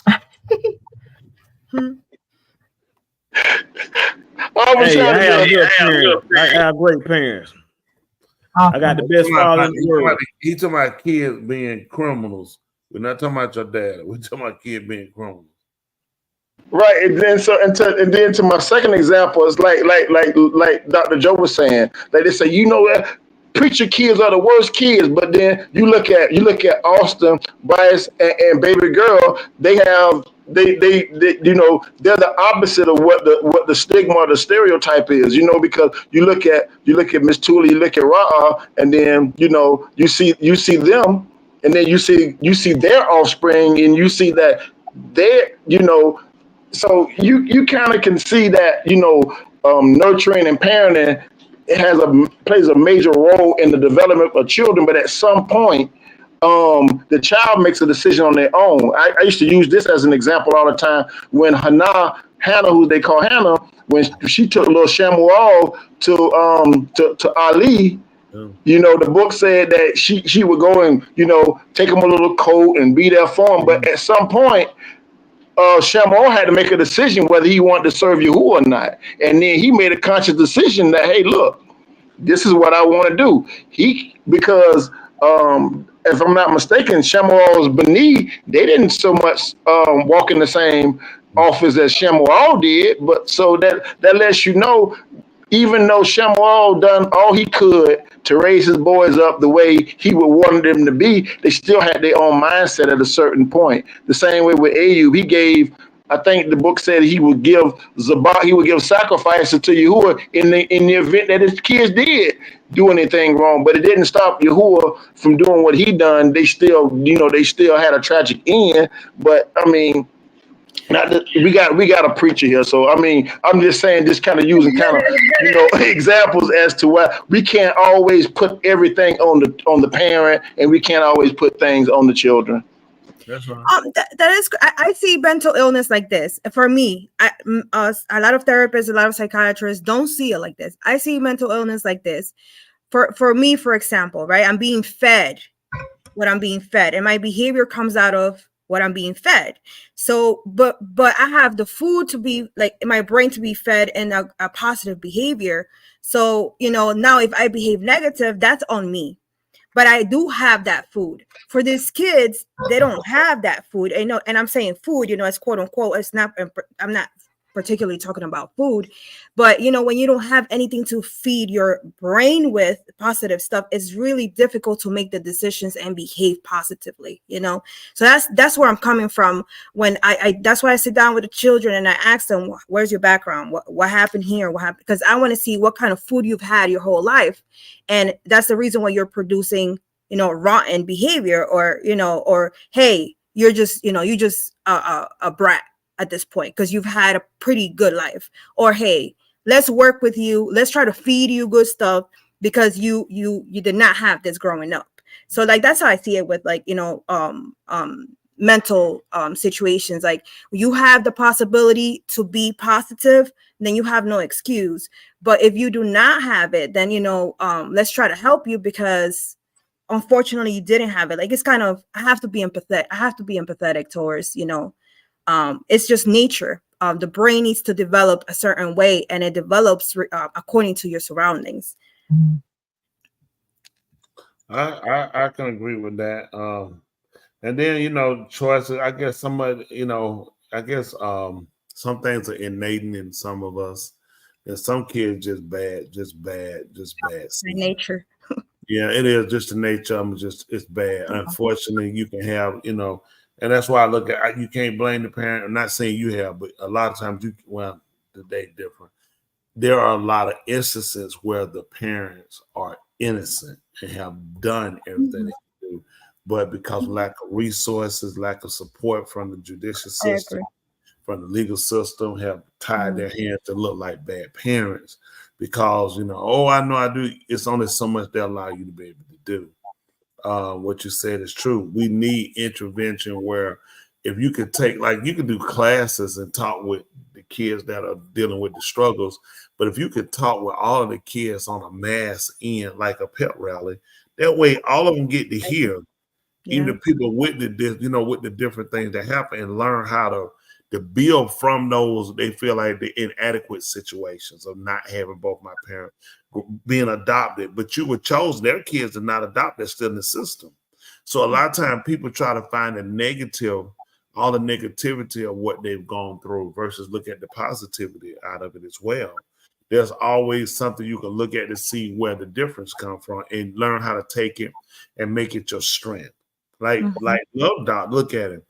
Speaker 6: I have great parents. I got the best father in the world.
Speaker 8: He talking about kids being criminals. We're not talking about your dad. We're talking about kids being criminals.
Speaker 1: Right, and then to my second example is like Dr. Joe was saying, like they say, preacher kids are the worst kids, but then you look at Austin, Bryce, and baby girl, they they're the opposite of what the stigma or the stereotype is, because you look at Miss Tooley, you look at Ra'a, and then you see them, and then you see their offspring, and you see that they're so you kind of can see that nurturing and parenting plays a major role in the development of children, but at some point the child makes a decision on their own. I used to use this as an example all the time when Hannah, who they call Hannah, when she took little Shamuel to Ali. The book said that she would go and take him a little coat and be there for him, but at some point Shamuel had to make a decision whether he wanted to serve Yahuwah or not. And then he made a conscious decision that, hey, look, this is what I want to do. Because if I'm not mistaken, Shamuel's Bani, they didn't so much walk in the same office as Shamuel did. But so that lets you know, even though Shamuel done all he could to raise his boys up the way he would want them to be, they still had their own mindset at a certain point. The same way with Ayub, he gave, I think the book said he would give sacrifices to Yahuwah in the event that his kids did do anything wrong, but it didn't stop Yahuwah from doing what he done. They still had a tragic end. But I mean, we got a preacher here, so I mean, I'm just saying, just kind of using examples as to why we can't always put everything on the parent, and we can't always put things on the children.
Speaker 8: That's right.
Speaker 7: That is, I see mental illness like this. For me, a lot of therapists, a lot of psychiatrists don't see it like this. I see mental illness like this. For me, for example, right? I'm being fed what I'm being fed, and my behavior comes out of what I'm being fed. So, but I have the food to be like my brain to be fed in a positive behavior. So, now if I behave negative, that's on me. But I do have that food. For these kids, they don't have that food. And I'm saying food, it's quote unquote, it's not, I'm not particularly talking about food, but when you don't have anything to feed your brain with positive stuff, it's really difficult to make the decisions and behave positively, so that's where I'm coming from when I that's why I sit down with the children and I ask them, where's your background, what happened here, what happened, because I want to see what kind of food you've had your whole life, and that's the reason why you're producing rotten behavior, or or hey, you're just you just a brat at this point because you've had a pretty good life, or hey, let's work with you, let's try to feed you good stuff because you did not have this growing up. So like that's how I see it with mental situations. Like you have the possibility to be positive, then you have no excuse. But if you do not have it, then let's try to help you, because unfortunately you didn't have it. Like it's kind of, I have to be empathetic towards it's just nature. The brain needs to develop a certain way, and it develops according to your surroundings.
Speaker 8: I can agree with that. And then choices. I guess somebody, some things are innate in some of us, and some kids just bad.
Speaker 7: Nature.
Speaker 8: Yeah, it is just the nature of them. It's bad. Unfortunately, you can have, and that's why I look at, you can't blame the parent. I'm not saying you have, but a lot of times today different. There are a lot of instances where the parents are innocent and have done everything they can do, but because of lack of resources, lack of support from the judicial system, from the legal system, have tied their hands to look like bad parents because, I know I do. It's only so much they allow you to be able to do. What you said is true. We need intervention where if you could take, you could do classes and talk with the kids that are dealing with the struggles, but if you could talk with all of the kids on a mass end, like a pep rally, that way all of them get to hear, even the people with with the different things that happen and learn how to build from those, they feel like the inadequate situations of not having both my parents being adopted, but you were chosen. Their kids are not adopted, they're still in the system. So a lot of times people try to find all the negativity of what they've gone through versus look at the positivity out of it as well. There's always something you can look at to see where the difference comes from and learn how to take it and make it your strength. Like Love Doc, look at him.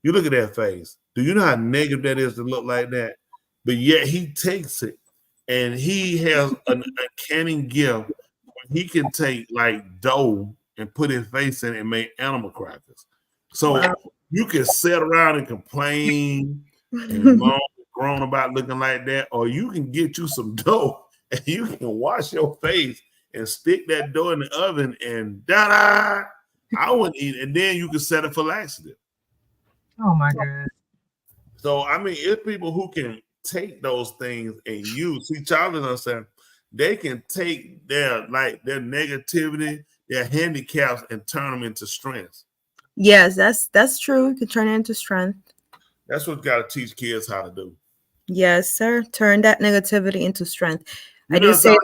Speaker 8: You look at that face. Do you know how negative that is to look like that? But yet he takes it and he has an uncanny gift where he can take dough and put his face in it and make animal crackers. So you can sit around and complain and groan about looking like that, or you can get you some dough and you can wash your face and stick that dough in the oven and I wouldn't eat it. And then you can set it for laxative.
Speaker 5: Oh my God.
Speaker 8: So it's people who can take those things and use. See, Charlie understand they can take their negativity, their handicaps, and turn them into strengths.
Speaker 7: Yes, that's true. You can turn it into strength.
Speaker 8: That's what got to teach kids how to do.
Speaker 7: Yes, sir. Turn that negativity into strength.
Speaker 8: You know that's like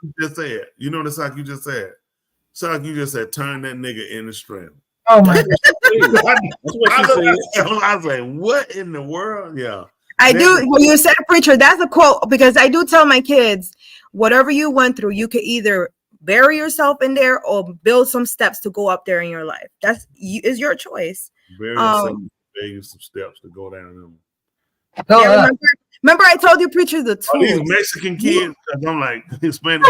Speaker 8: you just said. You know, that's like you just said. It's like you just said, turn that nigga into strength.
Speaker 5: Oh my God.
Speaker 8: I was like, what in the world? Yeah.
Speaker 7: I do. When you said preacher, that's a quote, because I do tell my kids, whatever you went through, you could either bury yourself in there or build some steps to go up there in your life. Is your choice.
Speaker 8: Bury some steps to go down them.
Speaker 7: Remember I told you, preacher, the tools.
Speaker 8: These Mexican kids, because I'm like, Hispanic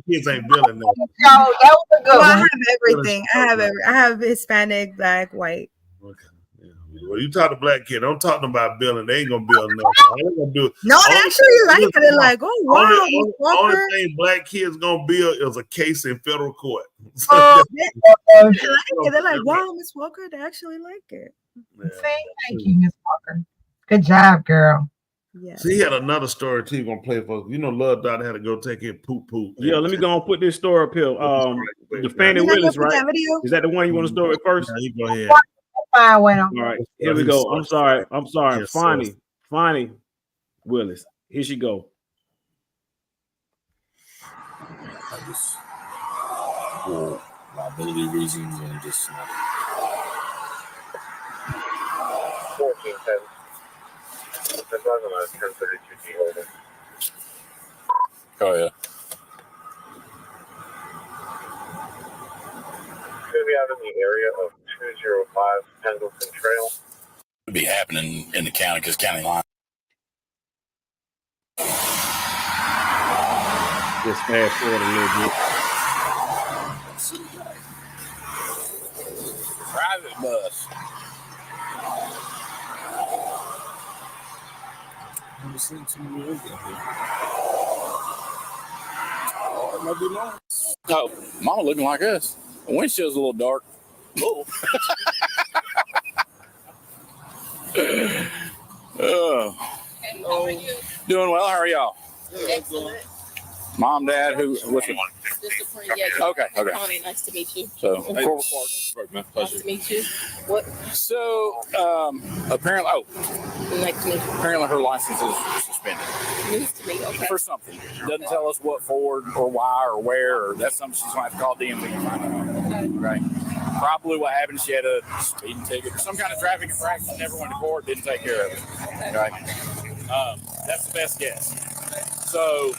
Speaker 8: kids ain't building that.
Speaker 5: No, that was a good one.
Speaker 7: I have everything. I have Hispanic, black, white.
Speaker 8: Okay. Yeah. Well, you talk to black kid, don't talk to them about building. They ain't gonna build nothing.
Speaker 7: No, they actually like it. They're like, oh wow.
Speaker 8: Only thing black kids gonna build is a case in federal court.
Speaker 7: They're like, wow, Miss Walker, they actually like it.
Speaker 5: Yeah. Thank you, Miss Walker. Good job, girl.
Speaker 7: Yeah.
Speaker 8: So he had another story too. Gonna play for us. Love Dot had to go take it poop.
Speaker 6: Yeah, let me go and put this story up here. The Fannie Willis, right? Is that the one you want to start with first?
Speaker 8: Yeah, you go ahead.
Speaker 6: All right, here we go. I'm sorry. Yes, Fannie Willis. Here she go.
Speaker 2: Just for liability reasons and just
Speaker 3: 1410. That's on the 1032 holder.
Speaker 2: Oh yeah.
Speaker 3: It's going to be out in the area of 205 Pendleton Trail.
Speaker 2: It'd be happening in the county because county line.
Speaker 6: Just fast forward a little bit.
Speaker 2: Private bus. Never seen too many of them here. Oh, it might be long. Oh, mama looking like us. The windshield's a little dark. Oh. Doing well. How are y'all?
Speaker 23: Excellent.
Speaker 2: Mom, Dad, what's your one?
Speaker 23: Just a friend. Yeah,
Speaker 2: Okay.
Speaker 23: Connie, nice to meet you.
Speaker 2: So,
Speaker 23: Nice to meet you. What?
Speaker 2: So, apparently,
Speaker 23: Nice to meet you.
Speaker 2: apparently her license is suspended
Speaker 23: News to me. Okay.
Speaker 2: for something. Doesn't tell us what for or why or where, or that's something she's going to have to call DMV and find out. Okay. Probably what happened, she had a speeding ticket or some kind of traffic infraction, never went to court, didn't take care of it. Okay. That's the best guess. So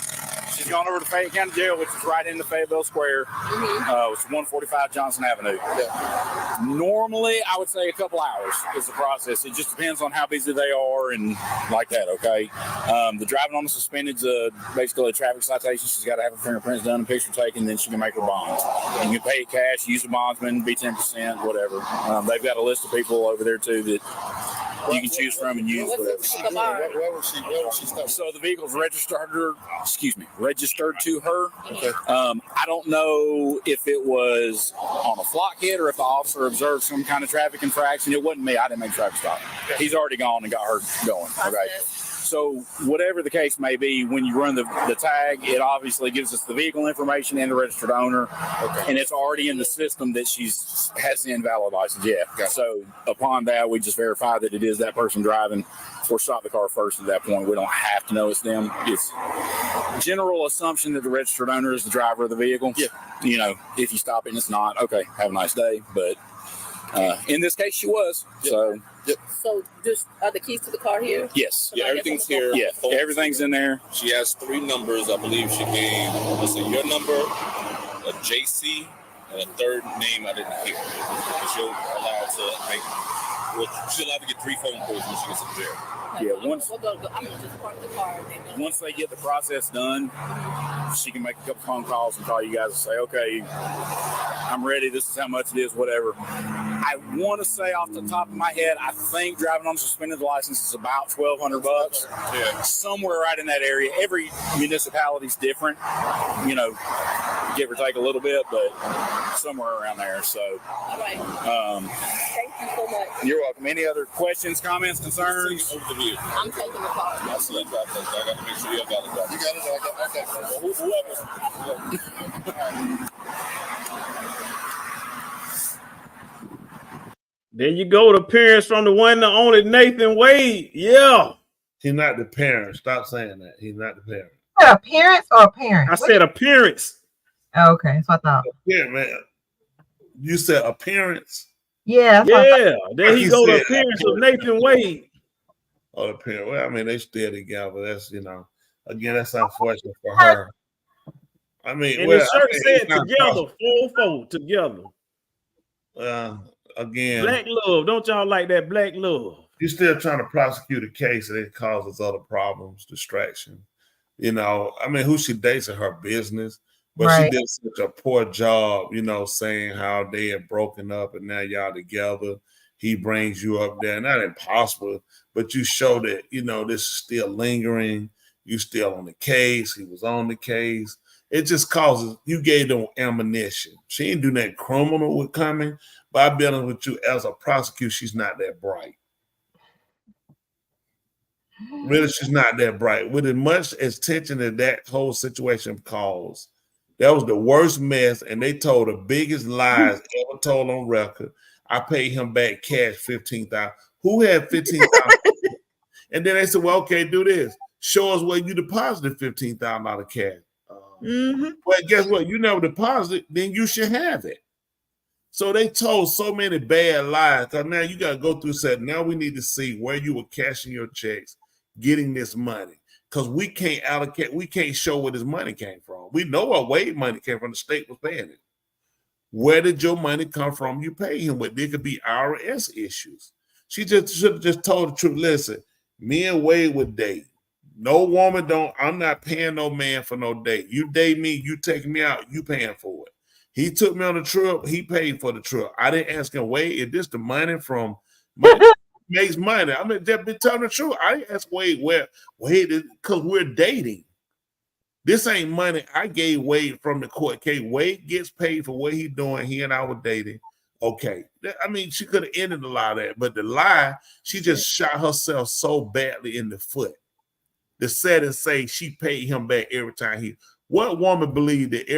Speaker 2: She's gone over to Fayette County Jail, which is right in the Fayetteville Square. It's 145 Johnson Avenue. Normally, I would say a couple hours is the process. It just depends on how busy they are and like that, okay? The driving on the suspended is basically a traffic citation. She's got to have her fingerprints done and picture taken, then she can make her bonds. And you can pay it cash, use a bondsman, be 10%, whatever. They've got a list of people over there, too, that you can choose from and use whatever.
Speaker 4: Where was she stopped?
Speaker 2: So the vehicle's registered to her. Okay. I don't know if it was on a flock hit or if the officer observed some kind of traffic infraction. It wasn't me. I didn't make traffic stop. He's already gone and got her going. Okay. So whatever the case may be, when you run the tag, it obviously gives us the vehicle information and the registered owner, and it's already in the system that has the invalid license. Yeah. Okay. So upon that, we just verify that it is that person driving, or stop the car first. At that point, we don't have to know it's them. It's general assumption that the registered owner is the driver of the vehicle. Yeah. You know, if you stop it and it's not, okay, have a nice day. But in this case, she was. So.
Speaker 23: Yep. So just are the keys to the car here?
Speaker 2: Yes.
Speaker 4: Yeah, everything's here.
Speaker 2: Yeah, everything's in there.
Speaker 4: She has 3 numbers. I believe she gave, let's see, your number, a JC, and a third name I didn't hear. She's allowed to get 3 phone calls when she gets in jail.
Speaker 2: Yeah, once they get the process done, she can make a couple phone calls and call you guys and say, okay, I'm ready. This is how much it is, whatever. I want to say off the top of my head, I think driving on a suspended license is about $1,200. Yeah. Somewhere right in that area. Every municipality's different, you know, give or take a little bit, but somewhere around there. So,
Speaker 23: all right. Thank you so much.
Speaker 2: You're welcome. Any other questions, comments, concerns?
Speaker 23: I'm taking the car.
Speaker 4: I got to make sure you got it. You got it? Okay. Whoever.
Speaker 6: There you go. The parents from the one and only Nathan Wade. Yeah.
Speaker 8: He's not the parent. Stop saying that. He's not the parent.
Speaker 5: Appearance or appearance?
Speaker 6: I said appearance.
Speaker 5: Oh, okay, that's what I thought.
Speaker 8: Yeah, man. You said appearance?
Speaker 5: Yeah.
Speaker 6: Yeah. There you go. The appearance of Nathan Wade.
Speaker 8: Oh, the parent. Well, I mean, they still together. That's, you know, again, that's unfortunate for her. I mean,
Speaker 6: and
Speaker 8: well,
Speaker 6: the shirt said together, 4-4 together.
Speaker 8: Again,
Speaker 6: black love. Don't y'all like that black love?
Speaker 8: You're still trying to prosecute a case and it causes other problems, distraction. You know, I mean, who she dates in her business, but she did such a poor job, you know, saying how they had broken up and now y'all together. He brings you up there. Not impossible, but you show that, you know, this is still lingering. You still on the case. He was on the case. It just causes, you gave them ammunition. She ain't do that criminal with coming. But I'll be honest with you, as a prosecutor, she's not that bright. Really, she's not that bright. With as much attention as that whole situation caused, that was the worst mess, and they told the biggest lies ever told on record. I paid him back cash $15,000. Who had $15,000? And then they said, well, okay, do this. Show us where you deposited $15,000 cash. Well, guess what? You never deposited, then you should have it. So they told so many bad lies. Because now you got to go through and say, now we need to see where you were cashing your checks, getting this money. Because we can't allocate, we can't show where this money came from. We know where Wade money came from. The state was paying it. Where did your money come from? You pay him with. There could be IRS issues. She just should have just told the truth. Listen, me and Wade would date. No woman don't, I'm not paying no man for no date. You date me, you taking me out, you paying for it. He took me on the trip, he paid for the trip. I didn't ask him, Wade, is this the money from makes money? I mean, just be telling the truth. I didn't ask Wade where Wade, because we're dating. This ain't money I gave Wade from the court case. Wade gets paid for what he's doing. He and I were dating. Okay. I mean, she could have ended a lot of that, but the lie, she just shot herself so badly in the foot. The set and say she paid him back every time he. What woman believe that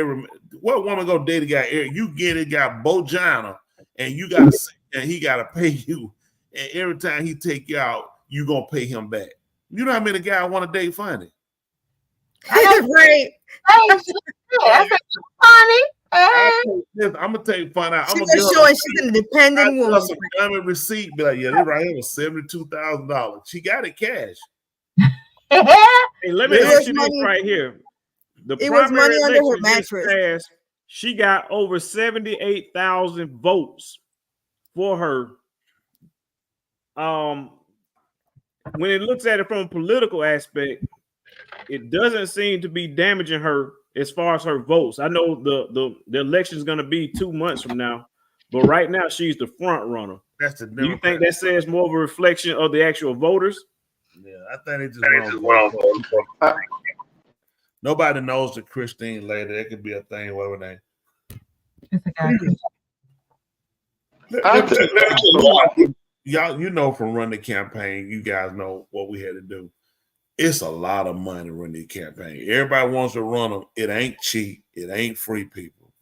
Speaker 8: what woman go date a guy? You get a guy Bojana, and you gotta say, and he gotta pay you, and every time he take you out, you gonna pay him back. You know how many guys want to date funny?
Speaker 7: Right.
Speaker 5: That's funny.
Speaker 8: I'm gonna take fun out.
Speaker 7: She's showing she's an independent woman.
Speaker 8: Some dummy receipt, be like, yeah, this right here was $72,000. She got it cash.
Speaker 6: Hey, let me ask you this right here. The
Speaker 7: It was money
Speaker 6: primary
Speaker 7: under her
Speaker 6: election just
Speaker 7: mattress.
Speaker 6: passed. She got over 78,000 votes for her. When it looks at it from a political aspect, it doesn't seem to be damaging her as far as her votes. I know the election is going to be 2 months from now, but right now she's the front runner.
Speaker 8: That's the
Speaker 6: Do you think that says more of a reflection of the actual voters?
Speaker 8: Yeah, I think it just nobody knows the Christine lady. It could be a thing, whatever name.
Speaker 5: It's a guy.
Speaker 8: Y'all, you know, from running the campaign, you guys know what we had to do. It's a lot of money running the campaign. Everybody wants to run them. It ain't cheap. It ain't free, people.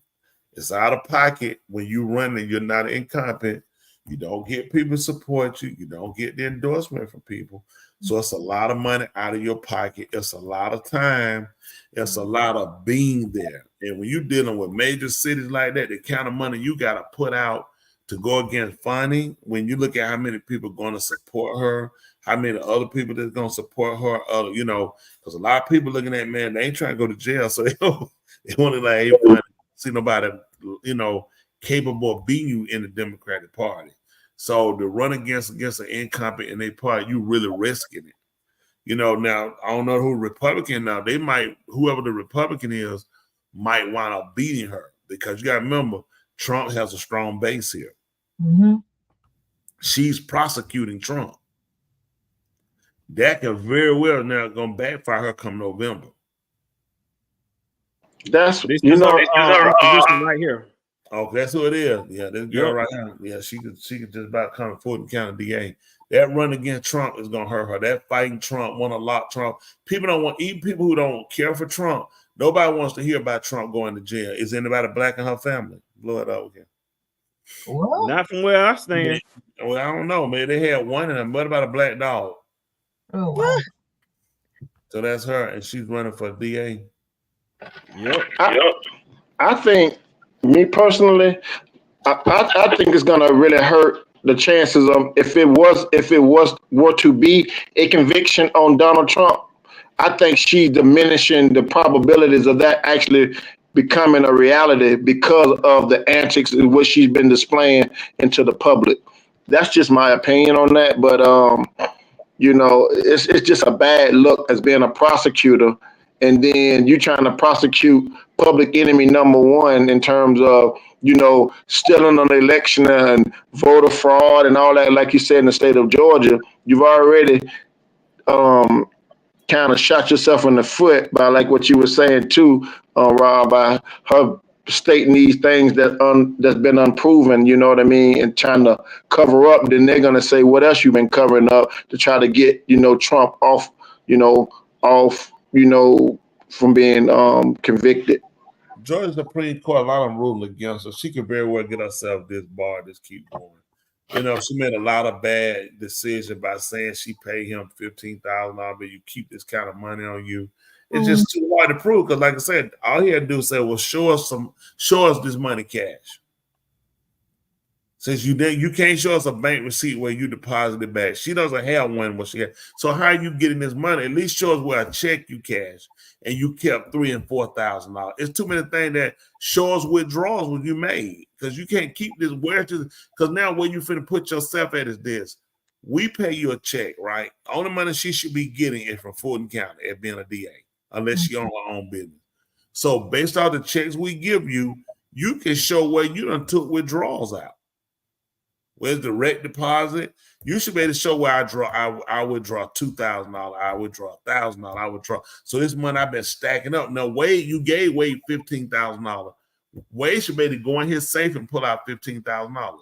Speaker 8: It's out of pocket when you run and you're not incompetent. You don't get people to support you. You don't get the endorsement from people. So it's a lot of money out of your pocket. It's a lot of time. It's a lot of being there. And when you're dealing with major cities like that, the kind of money you got to put out to go against funding, when you look at how many people are going to support her, how many other people that's going to support her, you know, because a lot of people looking at, man, they ain't trying to go to jail. So they want to like, hey, see nobody, you know, capable of beating you in the Democratic Party. So to run against an incompetent in their party, you really risking it. You know, now, I don't know who Republican now. They might, whoever the Republican is, might wind up beating her because you got to remember, Trump has a strong base here.
Speaker 5: Mm-hmm.
Speaker 8: She's prosecuting Trump. That could very well now going to backfire her come November.
Speaker 1: That's,
Speaker 6: this
Speaker 1: you know,
Speaker 6: position right here.
Speaker 8: Oh, that's who it is. Yeah, this girl right here. Yeah, she could just about come to Fulton County DA. That run against Trump is gonna hurt her. That fighting Trump, want to lock Trump. People don't want, even people who don't care for Trump. Nobody wants to hear about Trump going to jail. Is anybody black in her family? Blow it out again.
Speaker 5: What?
Speaker 6: Not from where I stand.
Speaker 8: Well, I don't know, man. They had one of them. What about a black dog?
Speaker 5: Oh, wow.
Speaker 8: So that's her, and she's running for DA.
Speaker 6: Yep.
Speaker 1: I think, me personally, I think it's gonna really hurt the chances of if it were to be a conviction on Donald Trump. I think she's diminishing the probabilities of that actually becoming a reality because of the antics in which she's been displaying into the public. That's just my opinion on that. But you know, it's just a bad look as being a prosecutor, and then you trying to prosecute public enemy number one in terms of, you know, stealing an election and voter fraud and all that. Like you said, in the state of Georgia, you've already kind of shot yourself in the foot by, like what you were saying too, Rob, by her stating these things that's been unproven, you know what I mean, and trying to cover up. Then they're gonna say, what else you been covering up to try to get, you know, Trump off, from being convicted.
Speaker 8: Georgia Supreme Court, a lot of them ruling against her. She could very well get herself disbarred. Just keep going. You know, she made a lot of bad decisions by saying she paid him $15,000, but you keep this kind of money on you. It's just too hard to prove because, like I said, all he had to do is say, "Well, show us this money cash." Since you can't show us a bank receipt where you deposited back. She doesn't have one what she had. So how are you getting this money? At least show us where a check you cash and you kept $3,000 and $4,000. It's too many things that show us withdrawals when you made, because you can't keep this because now where you finna put yourself at is this. We pay you a check, right? Only money she should be getting is from Fulton County at being a DA, unless she owns her own business. So based on the checks we give you, you can show where you done took withdrawals out. Where's direct deposit? You should be able to show where I withdraw $2,000, I withdraw $1,000, I withdraw. So this money I've been stacking up. Now, Wade, you gave Wade $15,000. Wade should be able to go in his safe and pull out $15,000.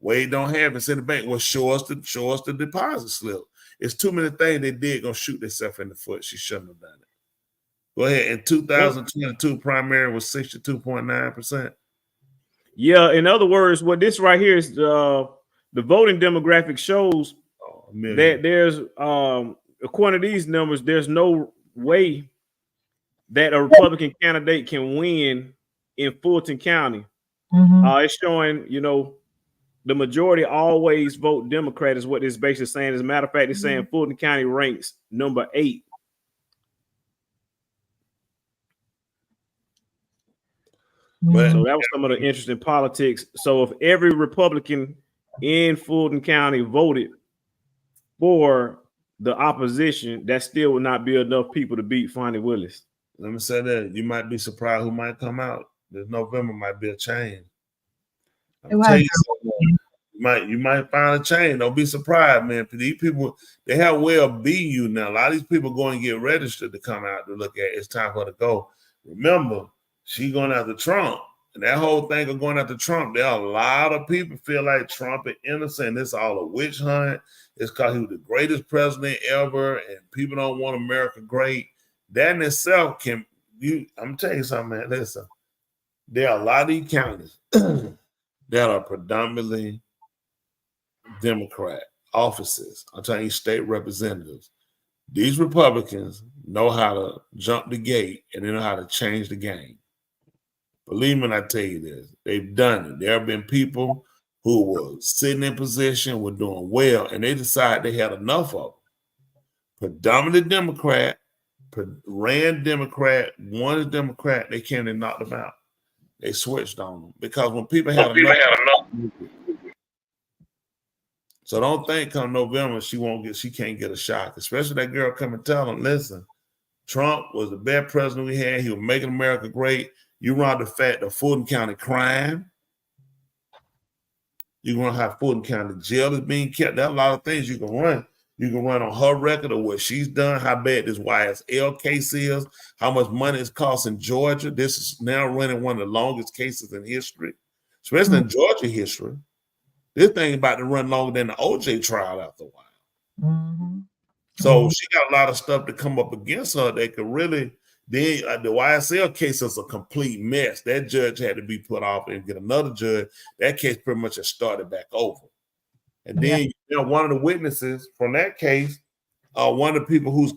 Speaker 8: Wade don't have it in the bank. Well, show us the deposit slip. It's too many things they did gonna shoot themselves in the foot. She shouldn't have done it. Go ahead. In 2022, primary was 62.9%.
Speaker 6: Yeah, in other words, what this right here is the voting demographic shows that there's according to these numbers, there's no way that a Republican candidate can win in Fulton County. It's showing, you know, the majority always vote Democrat is what this basically saying. As a matter of fact, it's saying Fulton County ranks number 8
Speaker 8: But
Speaker 6: So that was some of the interesting politics. So if every Republican in Fulton County voted for the opposition, that still would not be enough people to beat Fonnie Willis.
Speaker 8: Let me say that you might be surprised who might come out. This November might be a change. I'll tell you something. You might find a change. Don't be surprised, man. These people, they have a way of beating you now. A lot of these people go and get registered to come out to look at. It's time for her to go. Remember, she going after Trump. And that whole thing of going after Trump, there are a lot of people feel like Trump is innocent. It's all a witch hunt. It's because he was the greatest president ever, and people don't want America great. That in itself I'm telling you something, man. Listen, there are a lot of these counties that are predominantly Democrat offices. I'm telling you, state representatives. These Republicans know how to jump the gate, and they know how to change the game. Believe me when I tell you this. They've done it. There have been people who were sitting in position, were doing well, and they decided they had enough of them. Predominantly Democrat, ran Democrat, won a Democrat, they came and knocked them out. They switched on them because when people had enough. So don't think come November she can't get a shot, especially that girl come and tell them, listen, Trump was the best president we had. He was making America great. You run the fact of Fulton County crime. You're going to have Fulton County jail is being kept. There are a lot of things you can run. You can run on her record of what she's done, how bad this YSL case is, how much money it's costing Georgia. This is now running one of the longest cases in history, especially in Georgia history. This thing about to run longer than the OJ trial after a while. So she got a lot of stuff to come up against her that could really, the YSL case is a complete mess. That judge had to be put off and get another judge. That case pretty much has started back over. And then one of the witnesses from that case, one of the people who's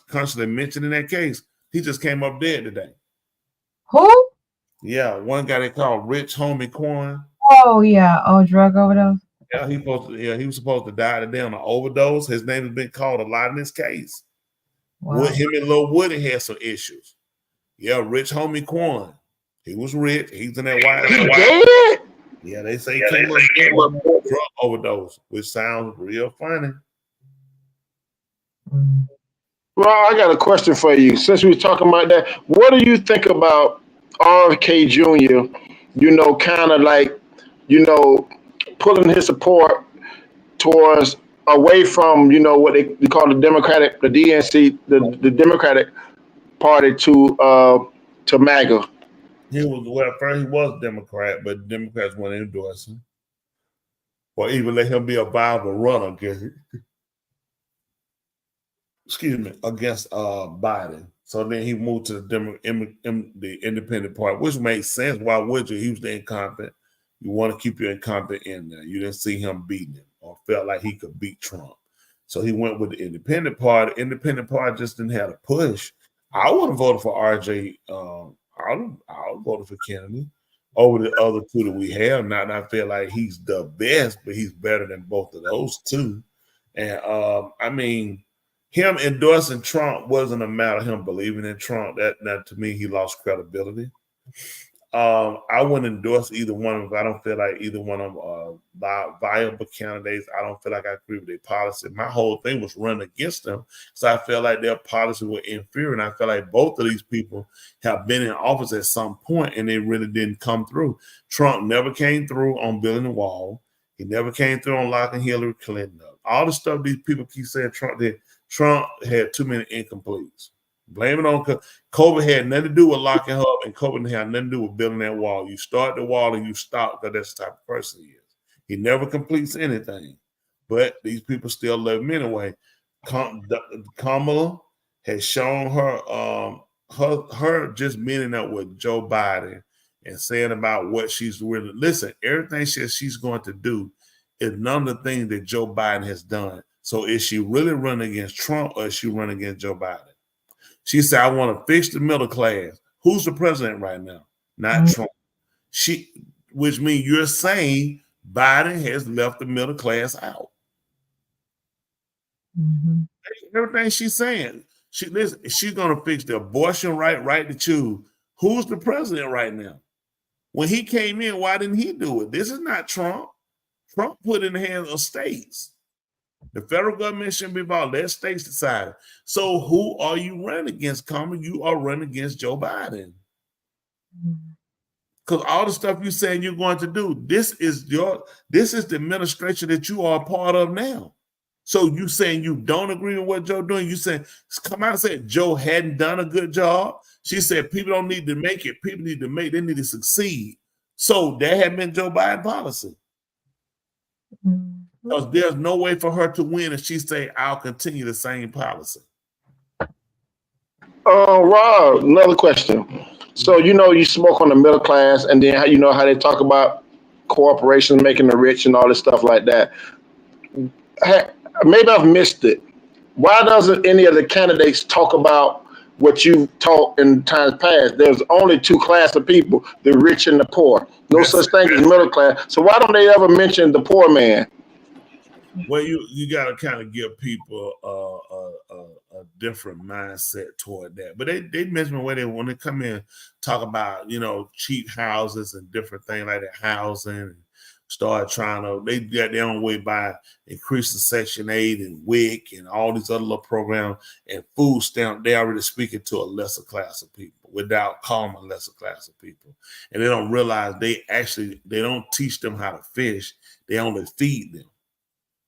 Speaker 8: constantly mentioned in that case, he just came up dead today.
Speaker 5: Who?
Speaker 8: Yeah, one guy they call Rich Homie Quan.
Speaker 5: Oh yeah, drug overdose.
Speaker 8: Yeah, he was supposed to die today on an overdose. His name has been called a lot in this case.
Speaker 5: Wow.
Speaker 8: Him and Lil Woody had some issues. Yeah, Rich Homie Quan. He was rich. He's in that white. Yeah, they say he came up with drug overdose, which sounds real funny.
Speaker 1: Well, I got a question for you. Since we were talking about that, what do you think about RFK Jr., kind of like, pulling his support towards away from, what they call the DNC, the Democratic Party to MAGA?
Speaker 8: First he was Democrat, but Democrats wouldn't endorse him. Or even let him be a viable runner against Biden. So then he moved to the Independent Party, which makes sense. Why would you? He was the incompetent. You want to keep your incompetent in there. You didn't see him beating him or felt like he could beat Trump. So he went with the Independent Party. Independent Party just didn't have a push. I would have voted for RJ. I would have voted for Kennedy over the other two that we have. Not I feel like he's the best, but he's better than both of those two. And him endorsing Trump wasn't a matter of him believing in Trump. That to me, he lost credibility. I wouldn't endorse either one of them. I don't feel like either one of them are viable candidates. I don't feel like I agree with their policy. My whole thing was running against them because I felt like their policy were inferior. And I feel like both of these people have been in office at some point and they really didn't come through. Trump never came through on building the wall. He never came through on locking Hillary Clinton up. All the stuff these people keep saying Trump did, Trump had too many incompletes. Blame it on COVID. Had nothing to do with locking her up, and COVID had nothing to do with building that wall. You start the wall and you stop because that's the type of person he is. He never completes anything, but these people still love him anyway. Kamala has shown her just meeting up with Joe Biden and saying about what she's really everything she's going to do is none of the things that Joe Biden has done. So is she really running against Trump or is she running against Joe Biden? She said, I want to fix the middle class. Who's the president right now? Not Trump. Which means you're saying Biden has left the middle class out. Everything she's saying. She's going to fix the abortion right to choose. Who's the president right now? When he came in, why didn't he do it? This is not Trump. Trump put in the hands of states. The federal government shouldn't be involved. Let states decide. So who are you running against, Carmen? You are running against Joe Biden. Because all the stuff you're saying you're going to do, this is the administration that you are a part of now. So you saying you don't agree with what Joe doing? You saying come out and say Joe hadn't done a good job. She said people don't need to make it. People need to make. They need to succeed. So that had been Joe Biden policy. Because there's no way for her to win if she say I'll continue the same policy.
Speaker 1: Rob, another question. So you spoke on the middle class, and then how they talk about corporations making the rich and all this stuff like that. Maybe I've missed it. Why doesn't any of the candidates talk about what you taught in times past? There's only two classes of people: the rich and the poor. No such thing as middle class. So why don't they ever mention the poor man?
Speaker 8: Well, you got to kind of give people a different mindset toward that. But they mention when they come in, talk about cheap houses and different things like that, housing, and start trying to they got their own way by increasing Section 8 and WIC and all these other little programs and food stamp. They already speaking to a lesser class of people without calling a lesser class of people, and they don't realize they don't teach them how to fish. They only feed them,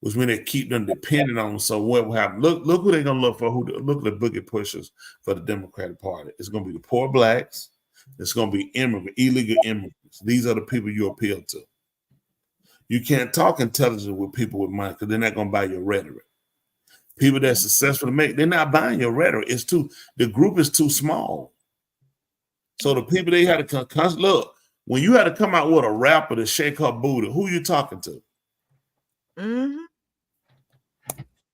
Speaker 8: which means they keep them dependent on them. So what will happen? Look who they're gonna look for. Look at the boogie pushers for the Democratic Party. It's gonna be the poor blacks. It's gonna be illegal immigrants. These are the people you appeal to. You can't talk intelligent with people with money because they're not gonna buy your rhetoric. People that's successful they're not buying your rhetoric. The group is too small. So the people they had to look when you had to come out with a rapper to shake her booty. Who you talking to?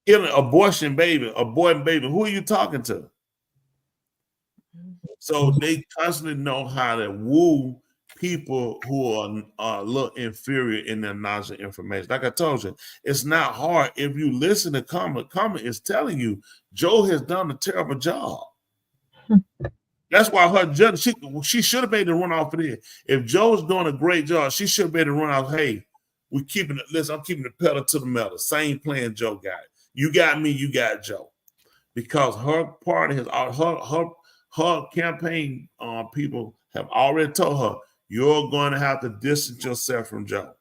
Speaker 8: Killing abortion baby, aborting baby. Who are you talking to? So they constantly know how to woo people who are a little inferior in their knowledge and information. Like I told you, it's not hard if you listen to Carmen. Carmen is telling you Joe has done a terrible job. That's why her judge, she should have made the run off of it. If Joe's doing a great job, she should have made the run off. Hey, we're keeping it. Listen, I'm keeping the pedal to the metal. Same plan Joe got. You got me, you got Joe. Because her party has her campaign people have already told her, you're going to have to distance yourself from Joe.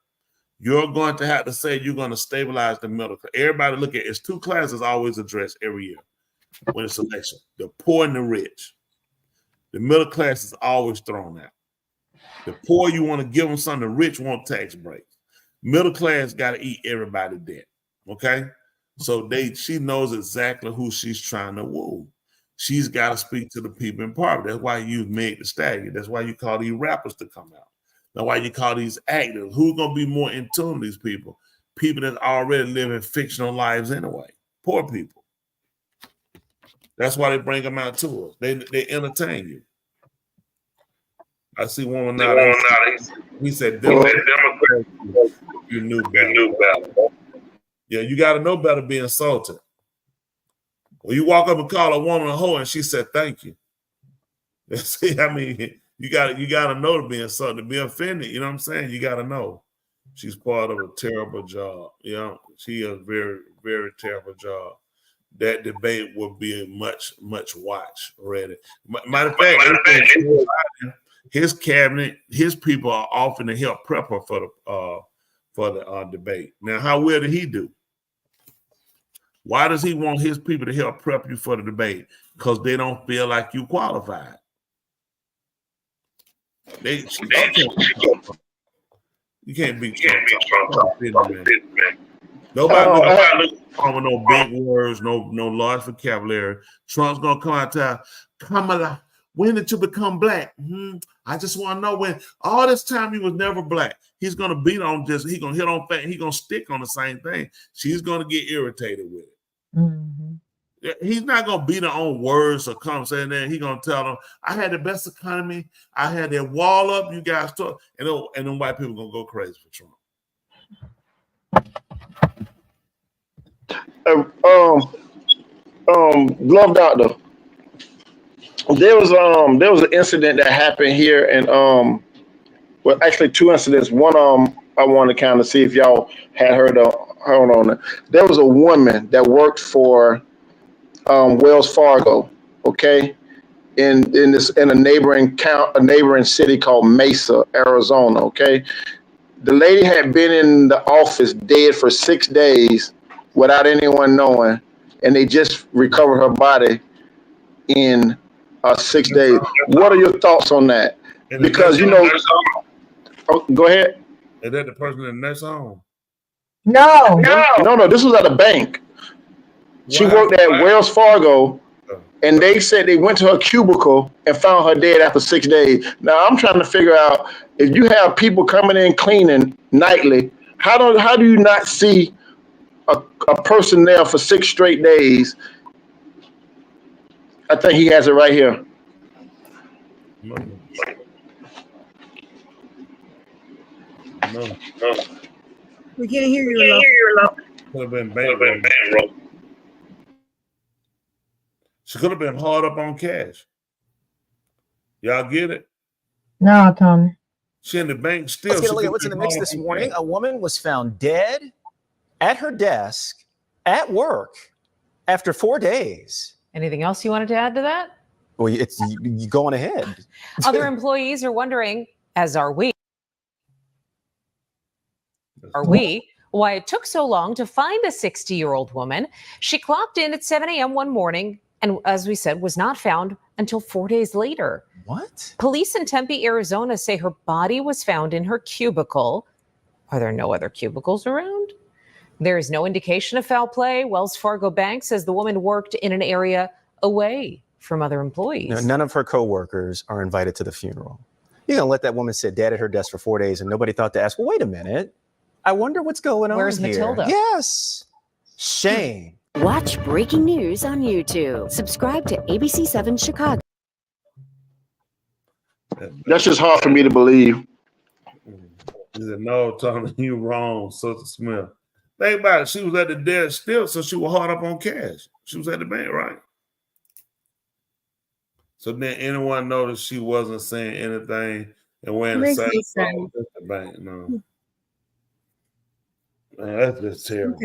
Speaker 8: You're going to have to say you're going to stabilize the middle. Everybody look at it's two classes always addressed every year when it's election: the poor and the rich. The middle class is always thrown out. The poor, you want to give them something. The rich want tax breaks. Middle class got to eat everybody dead. Okay, so she knows exactly who she's trying to woo. She's got to speak to the people in power. That's why you Meg Thee Stallion. That's why you call these rappers to come out. That's why you call these actors. Who's going to be more in tune with these people? People that already living fictional lives anyway. Poor people. That's why they bring them out to us. They entertain you. I see one now. He said, Democrat, you knew better. Yeah, you got to know better being insulted. When you walk up and call a woman a hoe and she said, thank you. See, I mean, you got to know to be insulted, to be offended. You know what I'm saying? You got to know. She's part of a terrible job. You know, she is a very, very terrible job. That debate will be much watch already. Matter of fact, his cabinet, his people are offering to help prep her for the debate. Now, how well did he do? Why does he want his people to help prep you for the debate? Because they don't feel like you qualified. You can't beat Trump. Nobody with no big words, no large vocabulary. Trump's gonna come out and tell Kamala, when did you become black? I just want to know when. All this time he was never black. He's gonna beat on just. He's gonna hit on fact. He's gonna stick on the same thing. She's gonna get irritated with it. He's not gonna beat her on words or come saying that. He's gonna tell them, "I had the best economy. I had that wall up. You guys talk," and then white people gonna go crazy for Trump.
Speaker 1: Love Doctor. There was an incident that happened here in well, actually 2 incidents. One, I want to kind of see if y'all had heard on it. There was a woman that worked for Wells Fargo, okay, in a neighboring city called Mesa, Arizona, okay. The lady had been in the office dead for 6 days without anyone knowing, and they just recovered her body in 6 days. What are your thoughts on that? Because go ahead.
Speaker 8: Is that the person in the next home?
Speaker 5: No.
Speaker 1: This was at a bank. She worked at Wells Fargo, and they said they went to her cubicle and found her dead after 6 days. Now I'm trying to figure out, if you have people coming in cleaning nightly, how do you not see a person there for 6 straight days? I think he has it right here.
Speaker 8: No.
Speaker 7: We can't hear you.
Speaker 8: Could have been bankroll. She could have been hard up on cash. Y'all get it?
Speaker 5: No, Tommy.
Speaker 8: She in the bank still.
Speaker 11: Let's get a look at what's in the mix this morning. A woman was found dead at her desk at work after 4 days.
Speaker 12: Anything else you wanted to add to that?
Speaker 11: Well, it's you going ahead.
Speaker 12: Other employees are wondering, as are we, why it took so long to find the 60-year-old woman. She clocked in at 7 a.m. one morning and, as we said, was not found until 4 days later.
Speaker 11: What?
Speaker 12: Police in Tempe, Arizona say her body was found in her cubicle. Are there no other cubicles around? There is no indication of foul play. Wells Fargo Bank says the woman worked in an area away from other employees.
Speaker 11: No, none of her coworkers are invited to the funeral. You're going to let that woman sit dead at her desk for 4 days and nobody thought to ask, well, wait a minute. I wonder what's going on
Speaker 12: Where's
Speaker 11: here.
Speaker 12: Matilda?
Speaker 11: Yes. Shame.
Speaker 13: Watch breaking news on YouTube. Subscribe to ABC7 Chicago.
Speaker 1: That's just hard for me to believe.
Speaker 8: He said, no, Tommy, you wrong, Sister Smith. Think about it. She was at the desk still, so she was hard up on cash. She was at the bank, right? So then anyone noticed she wasn't saying anything and wearing the same clothes at the bank? No. Man, that's just terrible.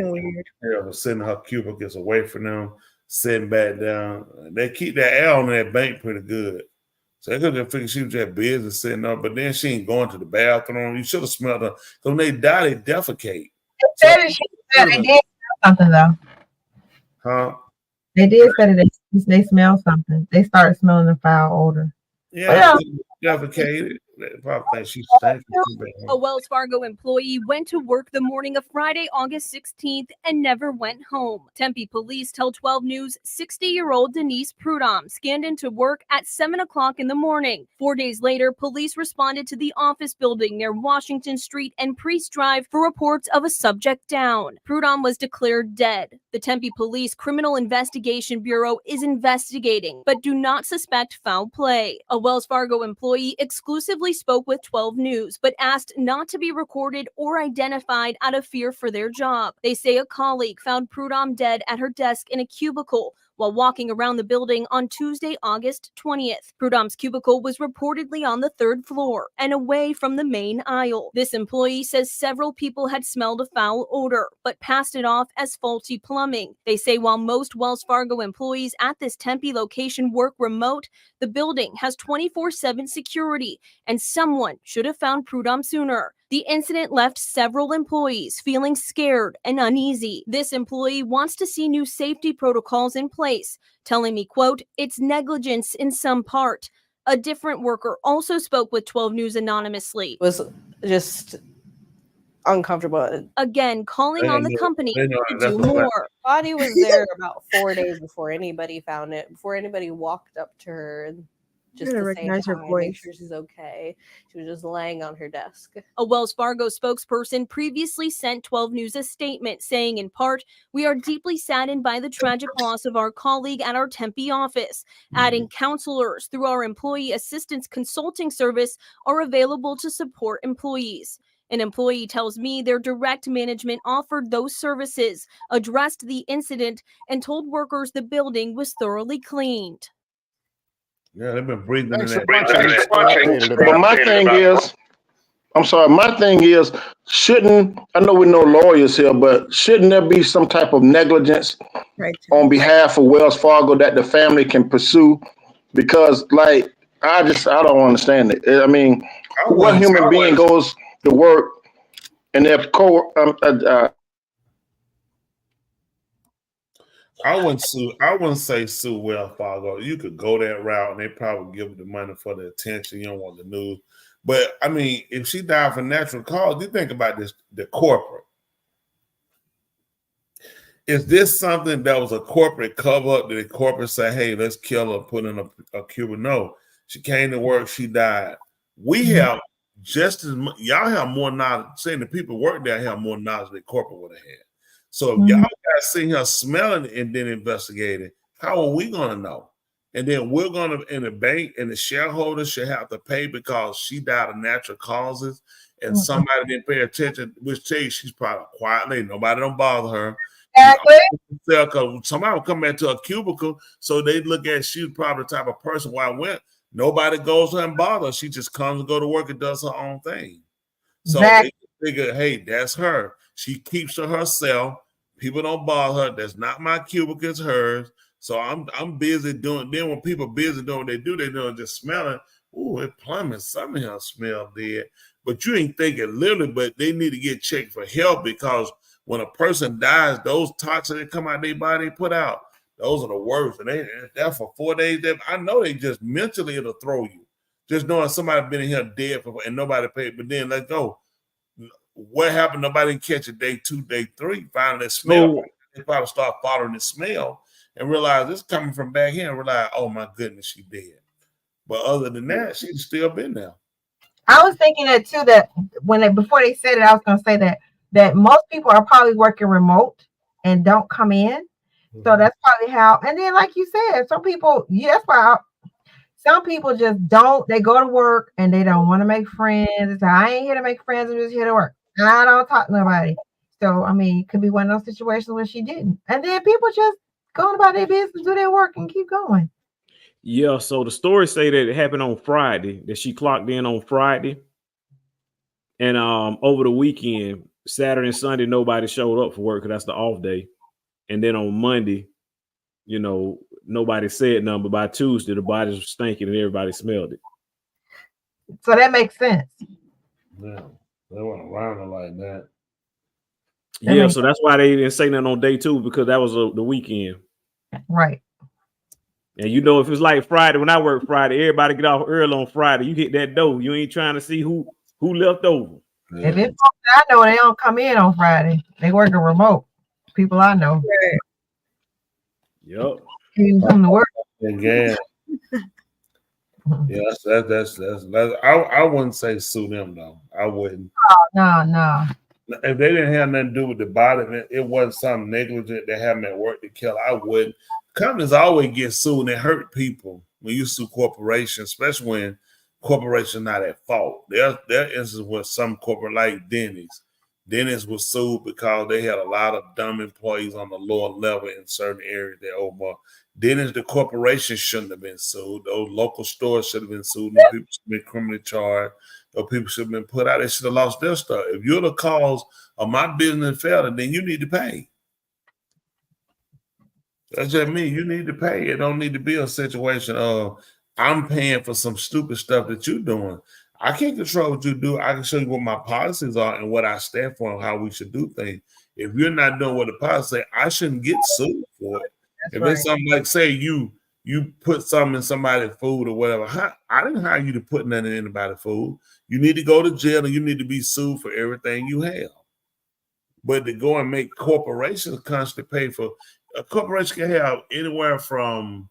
Speaker 8: Terrible. Sitting her cubicles away from them, sitting back down. They keep that air on that bank pretty good. So I could have figured she was just busy sitting up, but then she ain't going to the bathroom. You should have smelled her. Because when they die, they defecate.
Speaker 5: They did smell something though.
Speaker 8: Huh?
Speaker 5: They did say that they smelled something. They started smelling the foul odor.
Speaker 8: Yeah, defecated. They probably think she's stinking.
Speaker 24: A Wells Fargo employee went to work the morning of Friday, August 16th, and never went home. Tempe police tell 12 News 60-year-old Denise Prudhomme scanned into work at 7 o'clock in the morning. 4 days later, police responded to the office building near Washington Street and Priest Drive for reports of a subject down. Prudhomme was declared dead. The Tempe Police Criminal Investigation Bureau is investigating, but do not suspect foul play. A Wells Fargo employee exclusively spoke with 12 News, but asked not to be recorded or identified out of fear for their job. They say a colleague found Prudhomme dead at her desk in a cubicle while walking around the building on Tuesday, August 20th. Prudhomme's cubicle was reportedly on the 3rd floor and away from the main aisle. This employee says several people had smelled a foul odor, but passed it off as faulty plumbing. They say while most Wells Fargo employees at this Tempe location work remote, the building has 24/7 security, and someone should have found Prudhomme sooner. The incident left several employees feeling scared and uneasy. This employee wants to see new safety protocols in place, telling me, quote, "It's negligence in some part." A different worker also spoke with 12 News anonymously.
Speaker 25: It was just uncomfortable.
Speaker 24: Again, calling on the company to do more.
Speaker 25: Body was there about 4 days before anybody found it, before anybody walked up to her and just to
Speaker 7: recognize
Speaker 25: say
Speaker 7: her
Speaker 25: hi,
Speaker 7: voice.
Speaker 25: make sure she's okay. She was just laying on her desk.
Speaker 24: A Wells Fargo spokesperson previously sent 12 News a statement saying, in part, "We are deeply saddened by the tragic loss of our colleague at our Tempe office," adding counselors through our employee assistance consulting service are available to support employees. An employee tells me their direct management offered those services, addressed the incident, and told workers the building was thoroughly cleaned.
Speaker 8: Yeah, they've been breathing in
Speaker 1: Thanks
Speaker 8: that.
Speaker 1: for watching. But my thing is, I'm sorry. My thing is, I know we're no lawyers here, but shouldn't there be some type of negligence on behalf of Wells Fargo that the family can pursue? Because, like, I don't understand it. I mean, what human being goes to work and their
Speaker 8: I wouldn't say sue Wells Fargo. You could go that route and they probably give the money for the attention. You don't want the news. But I mean, if she died for natural cause, you think about this, the corporate. Is this something that was a corporate cover up? Did the corporate say, hey, let's kill her, put in a cubicle? No. She came to work, she died. We have just as much, y'all have more knowledge, saying the people work there have more knowledge than corporate would have had. So if y'all guys sitting here smelling and then investigating, how are we going to know? And then we're going to, in the bank, and the shareholders should have to pay because she died of natural causes and somebody didn't pay attention, which tells you she's probably a quiet lady. Nobody don't bother her. Exactly. Somebody will come back to a cubicle, so they look at she was probably the type of person where I went. Nobody goes to her and bother her. She just comes and go to work and does her own thing. So they figure, hey, that's her. She keeps to herself. People don't bother her. That's not my cubicle, it's hers. So I'm busy doing. Then when people busy doing what they do, they doing just smelling. Ooh, it plumbing. Some of them smell dead. But you ain't thinking literally. But they need to get checked for health because when a person dies, those toxins that come out their body put out, those are the worst. And they're for 4 days. I know they just mentally it'll throw you. Just knowing somebody been in here dead and nobody paid. But then let's go. What happened? Nobody didn't catch it day 2, day 3. Finally, smell. They probably start following the smell and realize it's coming from back here and realize, oh my goodness, she dead. But other than that, she's still been there.
Speaker 5: I was thinking that too, that before they said it, I was going to say that most people are probably working remote and don't come in. So that's probably how. And then, like you said, some people, that's why some people just don't. They go to work and they don't want to make friends. It's like, I ain't here to make friends. I'm just here to work. I don't talk to nobody. So, I mean, it could be one of those situations where she didn't. And then people just go about their business, do their work, and keep going.
Speaker 6: Yeah, so the story say that it happened on Friday, that she clocked in on Friday. And over the weekend, Saturday and Sunday, nobody showed up for work because that's the off day. And then on Monday, nobody said nothing. But by Tuesday, the bodies were stinking and everybody smelled it.
Speaker 5: So that makes sense.
Speaker 8: Yeah, they went around her like that.
Speaker 6: Yeah, so that's why they didn't say nothing on day 2 because that was the weekend.
Speaker 5: Right.
Speaker 6: And if it's like Friday, when I work Friday, everybody get off early on Friday. You hit that door. You ain't trying to see who left over.
Speaker 5: Yeah. If it's I know, they don't come in on Friday. They working remote. People I know.
Speaker 6: Yep.
Speaker 5: You come to work.
Speaker 8: Again. Yeah, that's I wouldn't say sue them though. I wouldn't.
Speaker 5: No.
Speaker 8: If they didn't have nothing to do with the body, it wasn't something negligent that happened at work to kill. I wouldn't. Companies always get sued and they hurt people when you sue corporations, especially when corporations not at fault. There instances with some corporate like Denny's. Denny's was sued because they had a lot of dumb employees on the lower level in certain areas that over. Denny's, the corporation shouldn't have been sued. Those local stores should have been sued. And people should have been criminally charged. Or people should have been put out. They should have lost their stuff. If you're the cause of my business failing, then you need to pay. That's just me. You need to pay. It don't need to be a situation of I'm paying for some stupid stuff that you're doing. I can't control what you do. I can show you what my policies are and what I stand for and how we should do things. If you're not doing what the policy say, I shouldn't get sued for it. If it's something like, say you put something in somebody's food or whatever, I didn't hire you to put nothing in anybody's food. You need to go to jail and you need to be sued for everything you have. But to go and make corporations constantly pay for, a corporation can have anywhere from,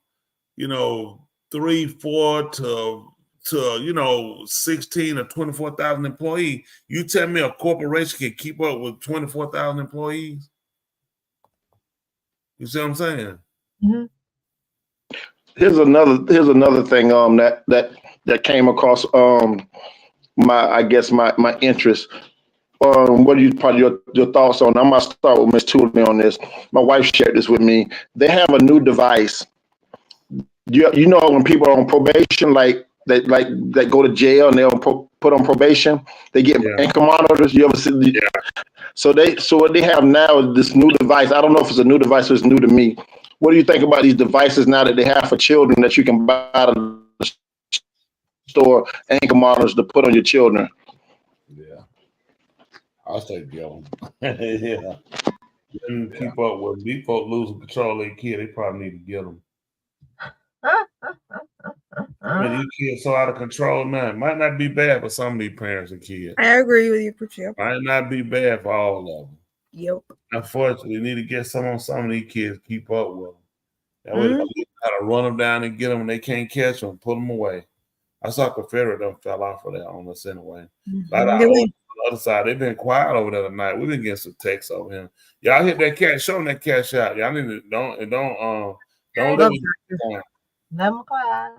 Speaker 8: 3, 4 to 16 or 24,000 employees. You tell me a corporation can keep up with 24,000 employees? You see what I'm saying?
Speaker 5: Mm-hmm.
Speaker 1: Here's another thing that came across my interest. What are your thoughts on? I'm gonna start with Ms. Tooley on this. My wife shared this with me. They have a new device. You know when people are on probation, like that go to jail and they'll put on probation. They get ankle monitors. You ever see? So what they have now is this new device. I don't know if it's a new device or it's new to me. What do you think about these devices now that they have for children that you can buy at the store, ankle monitors to put on your children?
Speaker 8: Yeah, I'll say get them. Yeah, and keep up with these folks losing control of their kid. They probably need to get them. Man, these kids so out of control now. It might not be bad for some of these parents and kids.
Speaker 7: I agree with you, Puccio.
Speaker 8: Might not be bad for all of them.
Speaker 7: Yep.
Speaker 8: Unfortunately, you need to get some of these kids keep up with them. That way, they gotta run them down and get them, and they can't catch them, put them away. I saw Confederate them fell off of that on us anyway. But on the other side, they've been quiet over there tonight. We've been getting some texts over here. Y'all hit that cash, show them that cash out. Y'all need to don't let me
Speaker 5: Let them quiet.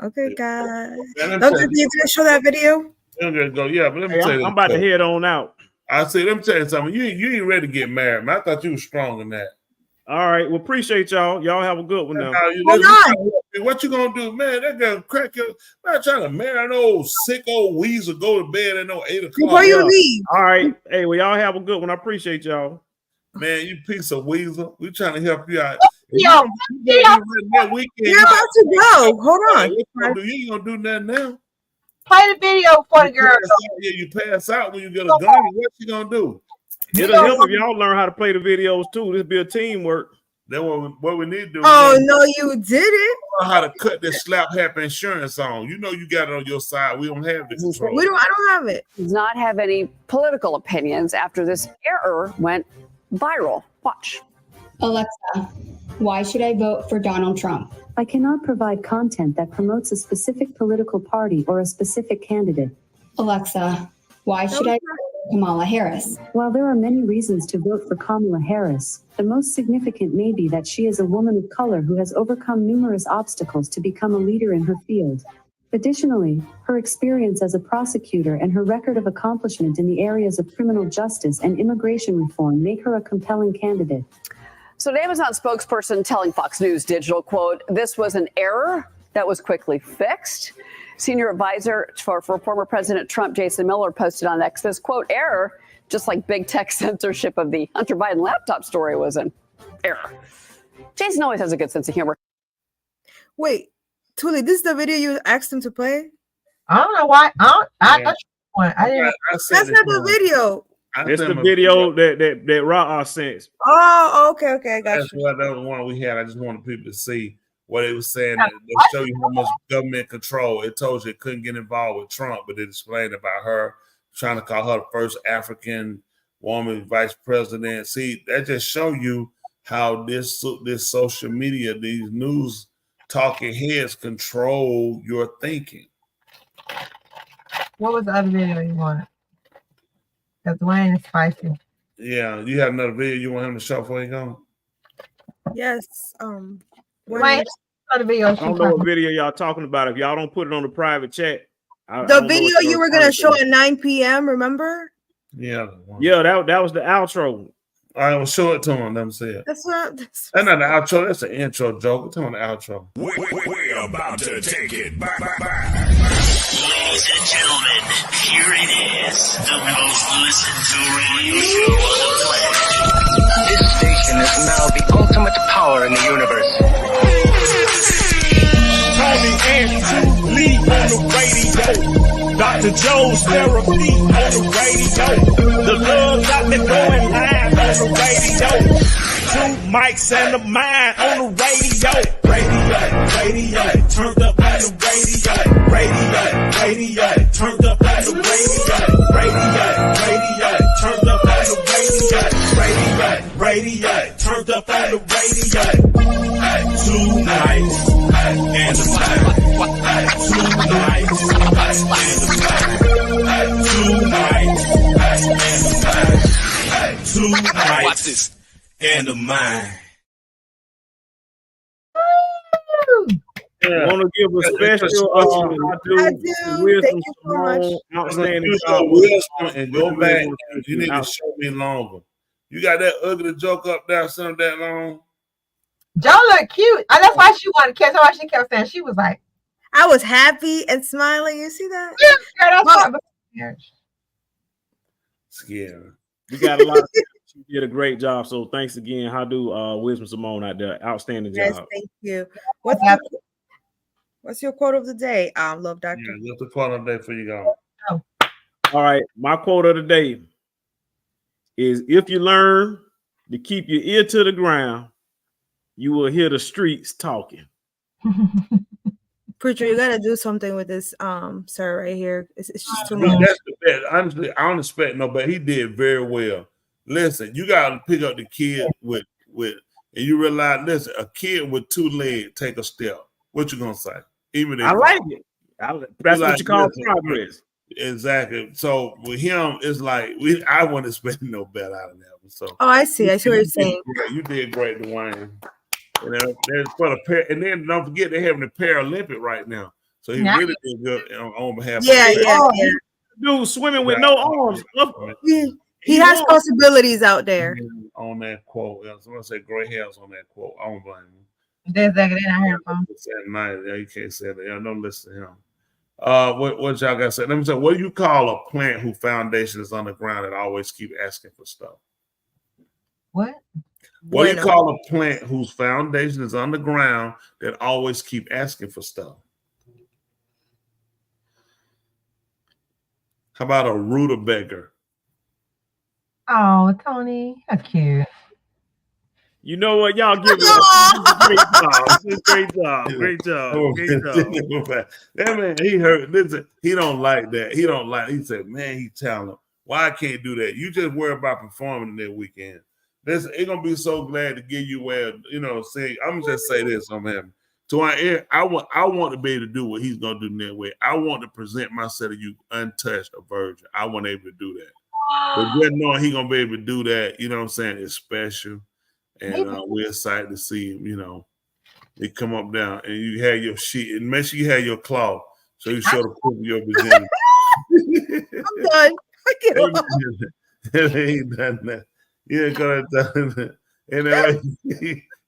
Speaker 7: Okay, guys. Don't you need to show that video?
Speaker 8: Go, yeah, but let me tell you.
Speaker 6: I'm about to head on out.
Speaker 8: I say, let me tell you something. You ain't ready to get married, man. I thought you was strong in that.
Speaker 6: All right. Well, appreciate y'all. Y'all have a good one now.
Speaker 8: What you gonna do, man? That girl crack your man trying to marry an old sick old weasel, go to bed at 8 o'clock.
Speaker 7: Before you leave.
Speaker 6: All right. Hey, well, y'all have a good one. I appreciate y'all.
Speaker 8: Man, you piece of weasel. We trying to help you out.
Speaker 7: You're about to go. Hold on.
Speaker 8: You ain't gonna do nothing now.
Speaker 5: Play the video for the girl.
Speaker 8: Yeah, you pass out when you get a gun. What you gonna do?
Speaker 6: It'll help if y'all learn how to play the videos too. This be a teamwork.
Speaker 8: That's what we need to do.
Speaker 7: Oh no, you did it.
Speaker 8: How to cut this slap happy insurance on? You know you got it on your side. We don't have the control.
Speaker 7: I don't have it.
Speaker 9: Does not have any political opinions after this error went viral. Watch.
Speaker 10: Alexa, why should I vote for Donald Trump?
Speaker 14: I cannot provide content that promotes a specific political party or a specific candidate.
Speaker 10: Alexa, why should I vote for Kamala Harris?
Speaker 14: While there are many reasons to vote for Kamala Harris, the most significant may be that she is a woman of color who has overcome numerous obstacles to become a leader in her field. Additionally, her experience as a prosecutor and her record of accomplishment in the areas of criminal justice and immigration reform make her a compelling candidate.
Speaker 9: So an Amazon spokesperson telling Fox News Digital, quote, this was an error that was quickly fixed. Senior advisor for former President Trump, Jason Miller, posted on X this, quote, error, just like big tech censorship of the Hunter Biden laptop story was an error. Jason always has a good sense of humor.
Speaker 7: Wait, Tuli, this is the video you asked him to play?
Speaker 5: I don't know why. I didn't.
Speaker 7: That's not the video.
Speaker 6: It's the video that Ra sent.
Speaker 7: Oh, okay, I got
Speaker 8: you. That was the one we had. I just wanted people to see what it was saying. They show you how much government control. It told you it couldn't get involved with Trump, but it explained about her trying to call her the first African woman vice president. See, that just show you how this social media, these news talking heads control your thinking.
Speaker 5: What was the other video you wanted? Because Dwayne is spicy.
Speaker 8: Yeah, you have another video you want him to show before he go?
Speaker 7: Yes.
Speaker 5: Dwayne, other video.
Speaker 6: I don't know what video y'all talking about. If y'all don't put it on the private chat.
Speaker 7: The video you were gonna show at 9 p.m. Remember?
Speaker 8: Yeah.
Speaker 6: Yeah, that was the outro.
Speaker 8: I will show it to him. Let him see it.
Speaker 7: That's not
Speaker 8: the outro. That's the intro joke. Tell him the outro.
Speaker 15: We're about to take it back. Ladies and gentlemen, here it is, the most listened to radio show on the planet. This station is now the ultimate power in the universe. Tony and Lee on the radio. Dr. Joe's therapy on the radio. The love got me going live on the radio. 2 mics and a mind on the radio. Radio, turned up on the radio. Radio, turned up on the radio. Radio, turned up on the radio. Radio, turned up on the radio. 2 nights and a mind. 2 nights and a mind. 2 nights and a mind. 2 nights. Watch this. And a mind.
Speaker 6: I want to give a special
Speaker 7: I do. Thank you so much.
Speaker 6: Outstanding
Speaker 8: and go back. You need to show me longer. You got that ugly joke up there, son, that long?
Speaker 5: Joe look cute. That's why she wanted to catch her. She kept saying she was like,
Speaker 7: I was happy and smiling. You see that?
Speaker 5: Yeah,
Speaker 8: Scary.
Speaker 6: We got a lot. You did a great job. So thanks again. How do Wisdom Simone out there? Outstanding
Speaker 7: Yes,
Speaker 6: job.
Speaker 7: thank you. What's your quote of the day? Love Doctor.
Speaker 8: Yeah, just the quote of the day for you go.
Speaker 6: All right. My quote of the day is: if you learn to keep your ear to the ground, you will hear the streets talking.
Speaker 7: Preacher, you gotta do something with this, sir, right here. It's just too much.
Speaker 8: That's the best. Honestly, I don't expect no, but he did very well. Listen, you gotta pick up the kid with, and you realize, listen, a kid with 2 legs take a step. What you gonna say? Even if
Speaker 6: I like it. That's what you call progress.
Speaker 8: Exactly. So with him, it's like I wasn't expecting no better out of that. So
Speaker 7: I see. I see what you're saying.
Speaker 8: You did great, Dwayne. There's for the pair, and then don't forget they're having the Paralympic right now. So he really did good on behalf.
Speaker 7: Yeah.
Speaker 6: Dude swimming with no arms.
Speaker 7: He has possibilities out there.
Speaker 8: On that quote, someone said gray hairs on that quote. I don't blame him.
Speaker 5: That's exactly what I heard from.
Speaker 8: At night, yeah, you can't say that. Yeah, don't listen to him. What y'all got to say? Let me say, what do you call a plant whose foundation is underground and always keep asking for stuff?
Speaker 5: What?
Speaker 8: What do you call a plant whose foundation is underground that always keep asking for stuff? How about a rutabaga?
Speaker 5: Oh, Tony, that's cute.
Speaker 6: You know what? Y'all give it great job. Great job.
Speaker 8: That man, he hurt. Listen, he don't like that. He don't like. He said, "Man, he talented. Why I can't do that? You just worry about performing that weekend. Listen, it's gonna be so glad to give you where say. I'm gonna just say this on him. To our ear, I want to be able to do what he's gonna do that way. I want to present myself to you untouched, a virgin. I want to be able to do that. But just knowing he gonna be able to do that, you know what I'm saying, is special. And we're excited to see him, they come up down and you have your sheet and make sure you have your claw so you show the proof of your virginity.
Speaker 7: I'm done.
Speaker 8: He ain't done that. He ain't gonna done that. And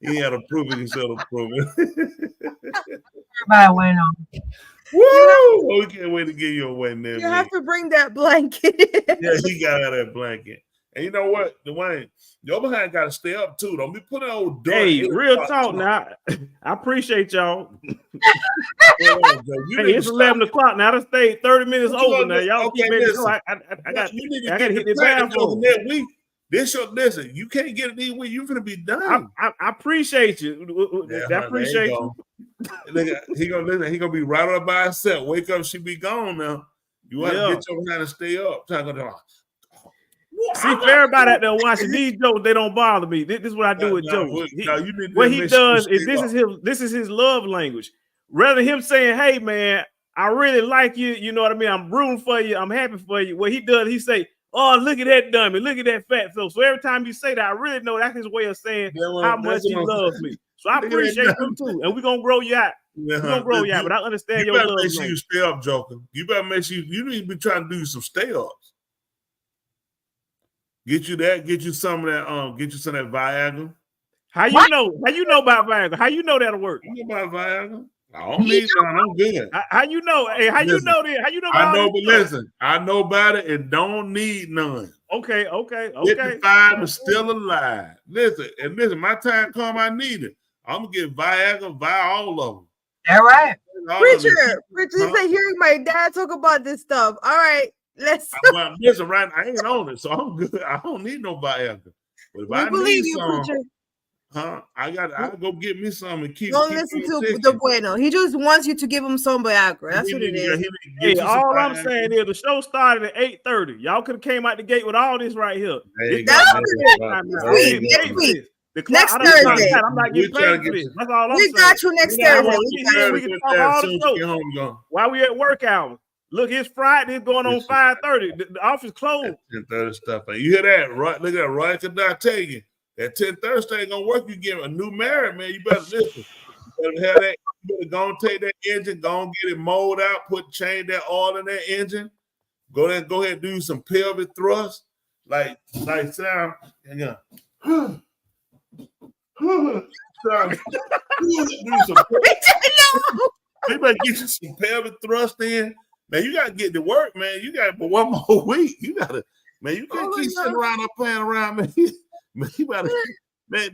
Speaker 8: he had a proof, he can show the proof.
Speaker 5: Everybody went on.
Speaker 8: Woo! We can't wait to give you a win there.
Speaker 7: You have to bring that blanket.
Speaker 8: Yeah, he got out of that blanket. And you know what, Dwayne, your behind got to stay up too. Don't be putting old.
Speaker 6: Hey, real talk now. I appreciate y'all. It's 11 o'clock now. I stayed 30 minutes over now. Y'all keep ready to go. I got to hit the bathroom.
Speaker 8: Listen, you can't get it these week. You're gonna be done.
Speaker 6: I appreciate you. I appreciate you.
Speaker 8: He gonna be right up by himself. Wake up, she be gone now. You want to get your behind and stay up.
Speaker 6: See, for everybody out there watching these jokes, they don't bother me. This is what I do with jokes. What he does is this is his love language. Rather him saying, "Hey man, I really like you," you know what I mean? I'm rooting for you. I'm happy for you. What he does, he say, "Oh, look at that dummy. Look at that fat fellow." So every time you say that, I really know that's his way of saying how much he loves me. So I appreciate him too. And we're gonna grow you out. We're gonna grow you out, but I understand your love.
Speaker 8: Make sure you stay up, Joker. You better make sure you need to be trying to do some stay ups. Get you some of that, get you some of that Viagra.
Speaker 6: How you know about Viagra? How you know that'll work?
Speaker 8: You know about Viagra? I don't need none. I'm good.
Speaker 6: How you know? Hey, how you know that? How you know about
Speaker 8: I know, but listen, I know about it and don't need none.
Speaker 6: Okay.
Speaker 8: 55 is still alive. Listen, my time come, I need it. I'm gonna get Viagra, all of them.
Speaker 5: All right.
Speaker 7: Preacher said hearing my dad talk about this stuff. All right.
Speaker 8: Listen, right? I ain't on it, so I'm good. I don't need no Viagra. But if I need some, I go get me some and keep.
Speaker 7: Don't listen to the bueno. He just wants you to give him some Viagra. That's what it is.
Speaker 6: Hey, all I'm saying is the show started at 8:30. Y'all could have came out the gate with all this right here.
Speaker 7: Next Thursday.
Speaker 6: I'm not getting paid for this. That's all I'm saying.
Speaker 7: We got you next Thursday.
Speaker 6: We can talk all the show while we at work hours. Look, it's Friday. It's going on 5:30. The office closed.
Speaker 8: 10:30 stuff. You hear that? Right? Look at that. Right? Could not tell you that 10:30 ain't gonna work. You get a new married man. You better listen. You better have that. You better go and take that engine. Go and get it mowed out. Change that oil in that engine. Go ahead and do some pelvic thrust. Like sound. And do some. You better get you some pelvic thrust in. Man, you gotta get to work, man. You got for one more week. You gotta, man. You can't keep sitting around up playing around, man. Man, you gotta. Man,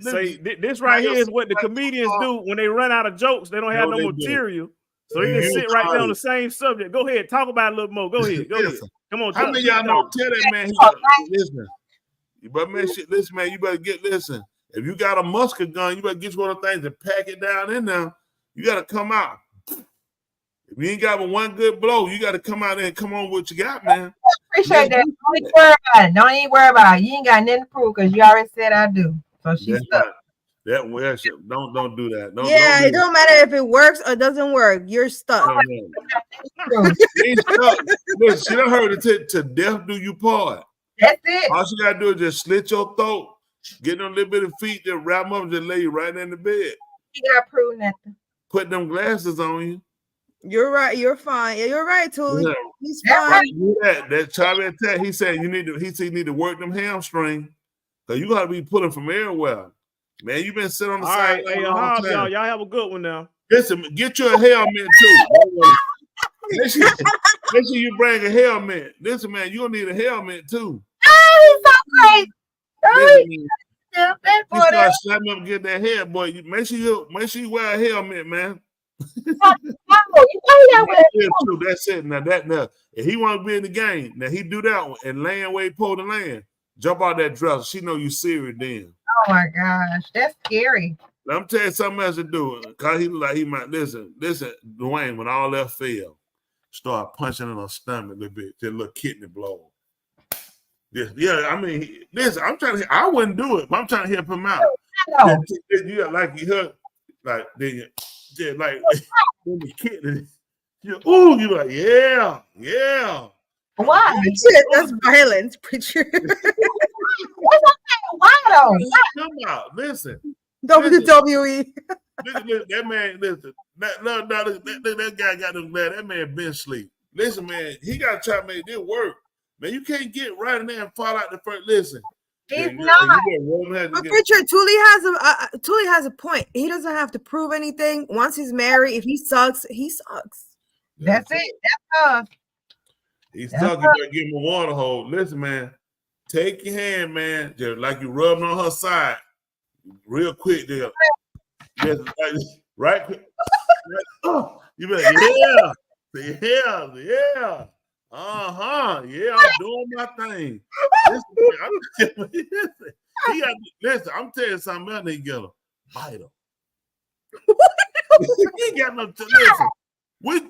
Speaker 6: this right here is what the comedians do when they run out of jokes. They don't have no material, so they just sit right there on the same subject. Go ahead, talk about it a little more. Go ahead, go ahead. Come on.
Speaker 8: How many y'all know? Tell that man. Listen, you better man, listen, man. You better listen. If you got a musket gun, you better get you one of those things and pack it down in there. You gotta come out. If you ain't got one good blow, you gotta come out there and come on with what you got, man.
Speaker 5: Appreciate that. Don't even worry about it. Don't even worry about it. You ain't got nothing to prove because you already said I do. So she's stuck.
Speaker 8: That don't do that.
Speaker 7: It don't matter if it works or doesn't work. You're stuck.
Speaker 8: She's stuck. Listen, she done heard it to death do you part.
Speaker 5: That's it.
Speaker 8: All she gotta do is just slit your throat, get them little bit of feet, then wrap them up and just lay you right in the bed.
Speaker 5: You gotta prove nothing.
Speaker 8: Put them glasses on you.
Speaker 7: You're right. You're fine. Yeah, you're right, Tuli.
Speaker 8: Yeah.
Speaker 7: He's fine.
Speaker 8: That Chavi attack, he said you need to. He said you need to work them hamstring, because you gotta be pulling from everywhere. Man, you been sitting on the side.
Speaker 6: Right, hey, y'all have a good one now.
Speaker 8: Listen, get you a helmet too. Make sure you bring a helmet. Listen, man, you gonna need a helmet too.
Speaker 5: Oh, he's so crazy.
Speaker 8: You start slapping up, get that head, boy. Make sure you wear a helmet, man. That's it. Now if he want to be in the game, now he do that one and land where he pulled the land. Jump out that dress. She know you serious then.
Speaker 5: Oh my gosh, that's scary.
Speaker 8: Let me tell you something else to do. Cause he look like he might listen, Dwayne, when all that failed, start punching in her stomach a little bit, just a little kidney blow. Yeah, I mean, listen, I wouldn't do it, but I'm trying to help him out. You like you heard, like then you like when the kidney, you like, yeah.
Speaker 5: Why?
Speaker 7: That's violence, preacher.
Speaker 5: Why though?
Speaker 8: Come out, listen.
Speaker 7: WWE.
Speaker 8: Look, that man, listen. That guy got them glad. That man been asleep. Listen, man, he got to try to make this work. Man, you can't get right in there and fall out the first. Listen.
Speaker 5: He's not.
Speaker 7: But preacher, Tuli has a point. He doesn't have to prove anything. Once he's married, if he sucks, he sucks.
Speaker 5: That's it. That's tough.
Speaker 8: He's stuck. You better give him a water hole. Listen, man. Take your hand, man, just like you rubbing on her side, real quick there. Just like, right quick. You better, yeah. Yeah, I'm doing my thing. Listen, I'm telling you something else, they get him. Bite him. He got no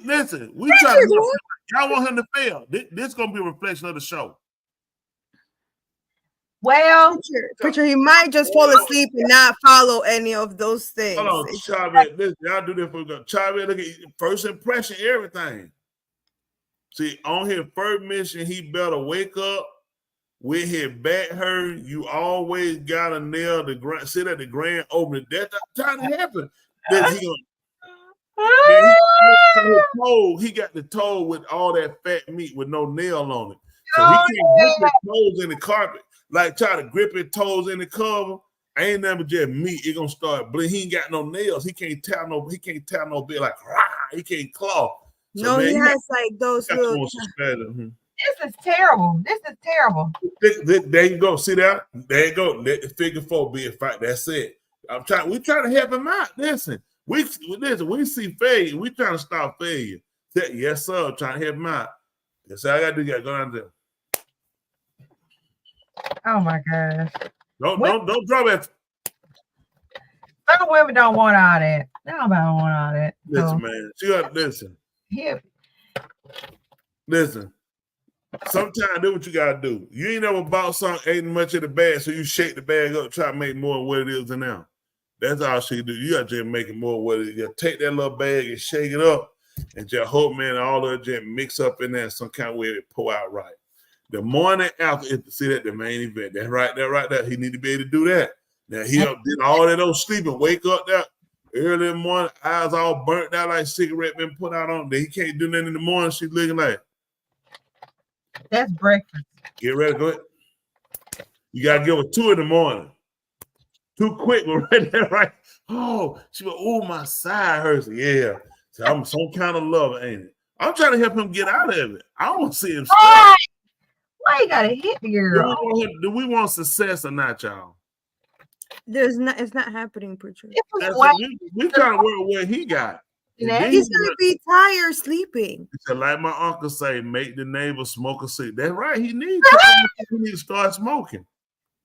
Speaker 8: listen. We try to y'all want him to fail. This gonna be a reflection of the show.
Speaker 5: Well,
Speaker 7: preacher, he might just fall asleep and not follow any of those things.
Speaker 8: Hold on, Chavi, listen, y'all do this for Chavi. Look at first impression, everything. See, on his first mission, he better wake up with his back hurt. You always gotta nail the grand. Sit at the grand opening. That's not trying to happen. Then he got the toe with all that fat meat with no nail on it. So he can't grip his toes in the carpet. Like try to grip his toes in the cover. Ain't never just meat. It gonna start bleeding. He ain't got no nails. He can't tap no bit like rah. He can't claw. So,
Speaker 7: no,
Speaker 8: man,
Speaker 7: he has like those little.
Speaker 5: This is terrible.
Speaker 8: There you go. See that? There you go. Let the figure four be a fight. That's it. We're trying to help him out. Listen, we see failure. We trying to stop failure. Yes, sir. Trying to help him out. That's all I gotta do. Go down there.
Speaker 5: Oh my gosh.
Speaker 8: Don't drop it.
Speaker 5: Some women don't want all that. Nobody don't want all that.
Speaker 8: Listen, man. You gotta listen.
Speaker 5: Yeah.
Speaker 8: Listen. Sometimes do what you gotta do. You ain't never bought something, ain't much of the bag, so you shake the bag up, try to make more of what it is now. That's all she do. You gotta just make it more of what it is. You take that little bag and shake it up, and just hope, man, all of it just mix up in there some kind of way to pour out right. The morning after, see that the main event. That's right there. He need to be able to do that. Now he did all that old sleeping, wake up there early in the morning, eyes all burnt out like cigarette been put out on. Then he can't do nothing in the morning. She's looking like
Speaker 5: that's breakfast.
Speaker 8: Get ready, go ahead. You gotta give her 2 in the morning. Too quick, but right there, right? Oh, she went, oh, my side hurts. Yeah. I'm some kind of lover, ain't it? I'm trying to help him get out of it. I don't want to see him.
Speaker 5: Why you gotta hit the girl?
Speaker 8: Do we want success or not, y'all?
Speaker 7: It's not happening, preacher.
Speaker 8: We trying to work what he got.
Speaker 7: He's gonna be tired sleeping.
Speaker 8: So like my uncle say, make the neighbor smoke a cigarette. That's right. He needs to start smoking.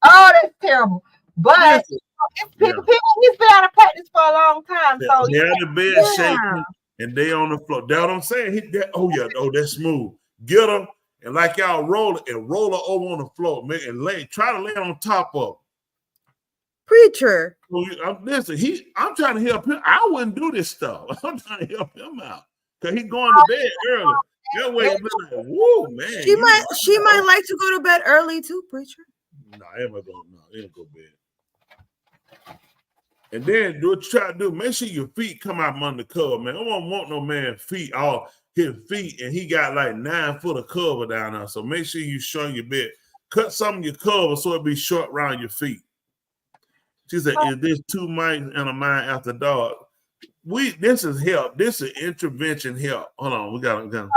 Speaker 5: Oh, that's terrible. But people, he's been out of practice for a long time. So
Speaker 8: they had the bed shaking and they on the floor. That's what I'm saying. That's smooth. Get him and like y'all roll it and roll her over on the floor, man, and try to lay on top of.
Speaker 7: Preacher.
Speaker 8: Listen, I'm trying to help him. I wouldn't do this stuff. I'm trying to help him out because he's going to bed early. That way, like, whoa, man.
Speaker 7: She might like to go to bed early too, preacher.
Speaker 8: No, Emma don't go to bed. And then do what you try to do. Make sure your feet come out from under the cover, man. I don't want no man feet all his feet, and he got like 9 foot of cover down there. So make sure you shorten your bed. Cut some of your cover so it be short around your feet. She said, "Is this 2 mice and a mind after dark?" This is help. This is intervention help. Hold on, we got a lot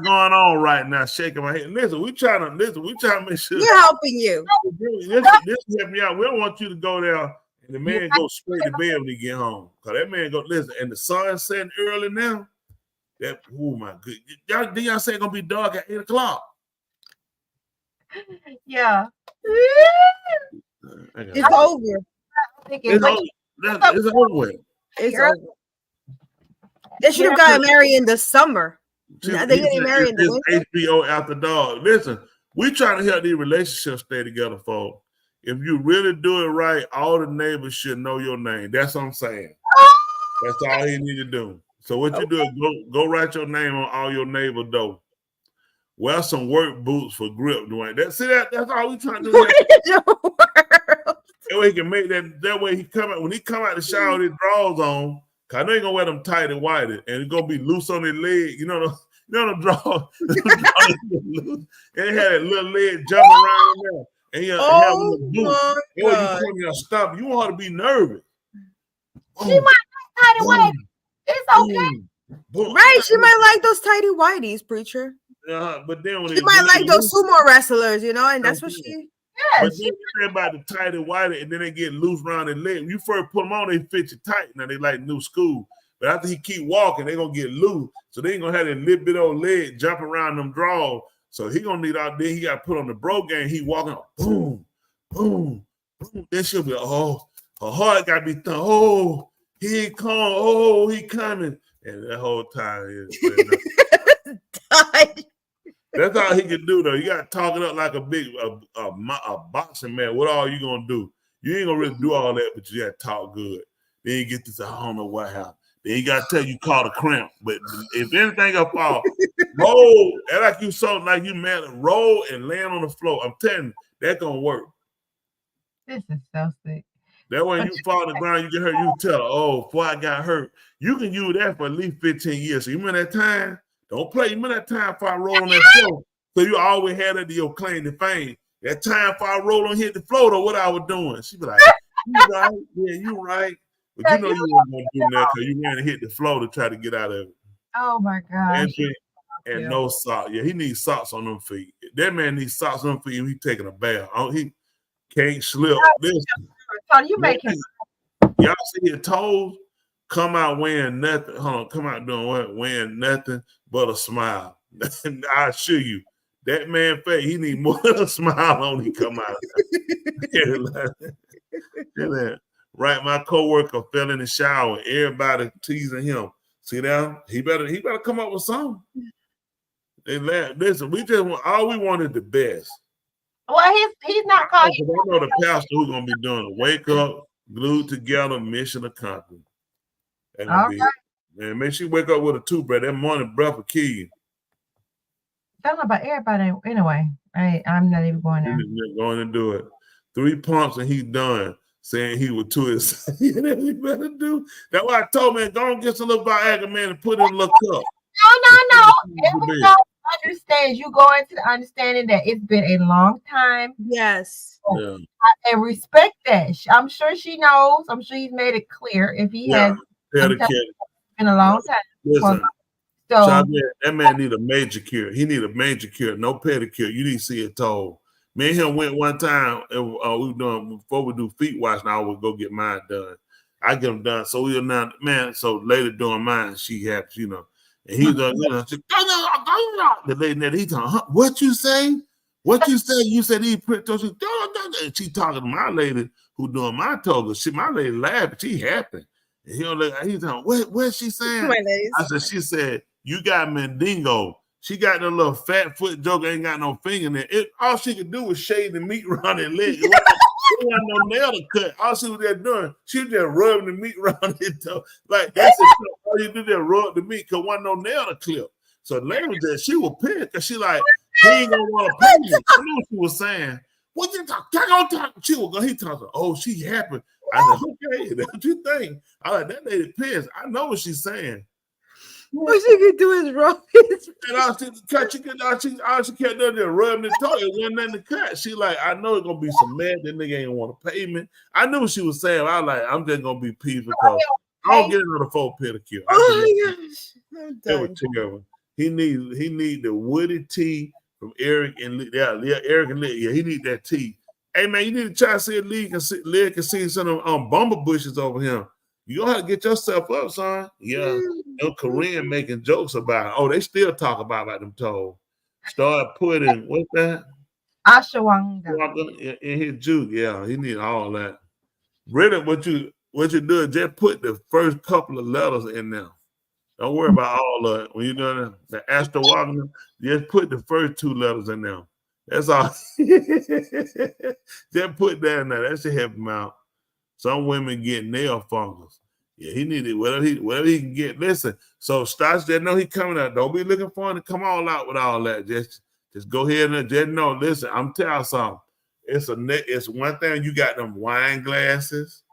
Speaker 8: going on right now. Shaking my head. Listen, we trying to make sure
Speaker 7: we're helping you.
Speaker 8: This help me out. We don't want you to go there and the man go straight to bed when he get home. Cause that man go listen, and the sun's setting early now. Oh my good. Y'all say it's gonna be dark at 8 o'clock.
Speaker 5: Yeah.
Speaker 7: It's over.
Speaker 8: It's over with.
Speaker 7: It's over. They should have gotten married in the summer. Now they getting married in the winter.
Speaker 8: HBO After Dark. Listen, we trying to help these relationships stay together, folks. If you really do it right, all the neighbors should know your name. That's what I'm saying. That's all you need to do. So what you do is go write your name on all your neighbor door. Wear some work boots for grip, Dwayne. That's all we trying to do. That way he can make that way he come out when he come out the shower with his drawers on. Cause I know he gonna wear them tight and white, and it's gonna be loose on his leg. You know the drawers. And he had a little leg jumping around in there. And he had a little boot. You come here stop. You want her to be nervous.
Speaker 5: She might like tight and white. It's okay.
Speaker 7: Right? She might like those tighty whities, preacher.
Speaker 8: But then
Speaker 7: she might like those sumo wrestlers, and that's what she.
Speaker 8: But then you say about the tight and white, and then they get loose around their leg. When you first put them on, they fit you tight. Now they like new school. But after he keep walking, they gonna get loose. So they ain't gonna have that little bit old leg jump around them draws. So he gonna need out there. He got put on the bro game. He walking, boom, boom, boom. Then she'll be her heart gotta be thumb. Oh, he ain't come. Oh, he coming. And that whole time that's all he can do though. You gotta talk it up like a big a boxing man. What all you gonna do? You ain't gonna really do all that, but you gotta talk good. Then you get to say, I don't know what happened. Then you gotta tell you caught a cramp. But if anything will fall, roll and like you mad, roll and land on the floor. I'm telling you, that gonna work.
Speaker 5: This is so sick.
Speaker 8: That way you fall on the ground, you get hurt, you tell her, oh, before I got hurt. You can use that for at least 15 years. So you remember that time? Don't play. You remember that time if I roll on that floor? So you always had it to your claim to fame. That time if I roll on hit the floor, though, what I was doing. She be like, you right? Yeah, you right. But you know you weren't going to do that because you ran and hit the floor to try to get out of it.
Speaker 5: Oh, my gosh.
Speaker 8: And no socks. Yeah, he needs socks on them feet. That man needs socks on them feet when he's taking a bath. He can't slip.
Speaker 5: Tony, you making
Speaker 8: y'all see your toes come out wearing nothing. Hold on, come out doing what? Wearing nothing but a smile. I assure you, that man face, he need more than a smile on he come out. Right, my coworker fell in the shower. Everybody teasing him. See that? He better come up with something. They laugh. Listen, all we wanted the best.
Speaker 5: Well, he's not calling.
Speaker 8: I know the pastor who's gonna be doing a wake up, glued together, mission accomplished. All right. Man, make sure you wake up with a toothbrush. That morning breath will kill you.
Speaker 5: Don't know about everybody anyway. I'm not even going there.
Speaker 8: He's going to do it. 3 pumps and he's done. Saying he would to his. He better do. That's why I told man, go and get some little Viagra, man, and put it in a little cup.
Speaker 5: No. Everybody understands. You go into the understanding that it's been a long time.
Speaker 7: Yes.
Speaker 8: Yeah.
Speaker 5: And respect that. I'm sure she knows. I'm sure he's made it clear. If he has been in a long time.
Speaker 8: Listen,
Speaker 5: So
Speaker 8: that man need a major cure. He need a major cure, no pedicure. You need to see it told. Me and him went one time, and we doing before we do feet wash. Now I would go get mine done. I get them done. So we are now, man. So later doing mine, she happy, you know. And he's like, you know, the lady there, he talking, huh? What you say? What you say? You said he put those. And she talking to my lady who doing my toga. My lady laughing. She happy. And he's talking, what she saying? I said, she said, you got Mandingo. She got the little fat foot joke, ain't got no finger in it. All she could do was shave the meat around her leg. She wasn't no nail to cut. All she was there doing, she was just rubbing the meat around it. Like that's it. All you do there, rub the meat, because wasn't no nail to clip. So the lady was there, she was pissed because she like, he ain't gonna want to pay me. I knew what she was saying. What you talk? She was going, he talking, oh, she happy. I said, okay, that's what you think. I like, that lady pissed. I know what she's saying.
Speaker 7: What she could do is rub his.
Speaker 8: And all she kept doing there rubbing the toe. It wasn't nothing to cut. She like, I know it's gonna be some mad. That nigga ain't want to pay me. I knew what she was saying. I was like, I'm just gonna be peeved because I don't get another full pedicure.
Speaker 7: Oh my gosh,
Speaker 8: that was terrible. He need the woody tea from Eric and Lee. Yeah, Eric and Lee. Yeah, he need that tea. Hey man, you need to try to see if Lee can see some of them bumble bushes over here. You gonna have to get yourself up, son. Yeah, no Korean making jokes about it. Oh, they still talk about them toes. Start putting what's that?
Speaker 5: Ashwagandha
Speaker 8: in his juice. Yeah, he need all that. Really, what you do is just put the first couple of letters in there. Don't worry about all of it. When you're doing the ashwagandha, just put the first two letters in there. That's all. Just put that in there. That should help him out. Some women get nail fungus. Yeah, he needed whatever he can get. Listen, so Stotts just know he coming out. Don't be looking for him to come all out with all that. Just go ahead and just know. Listen, I'm telling you something. It's one thing. You got them wine glasses.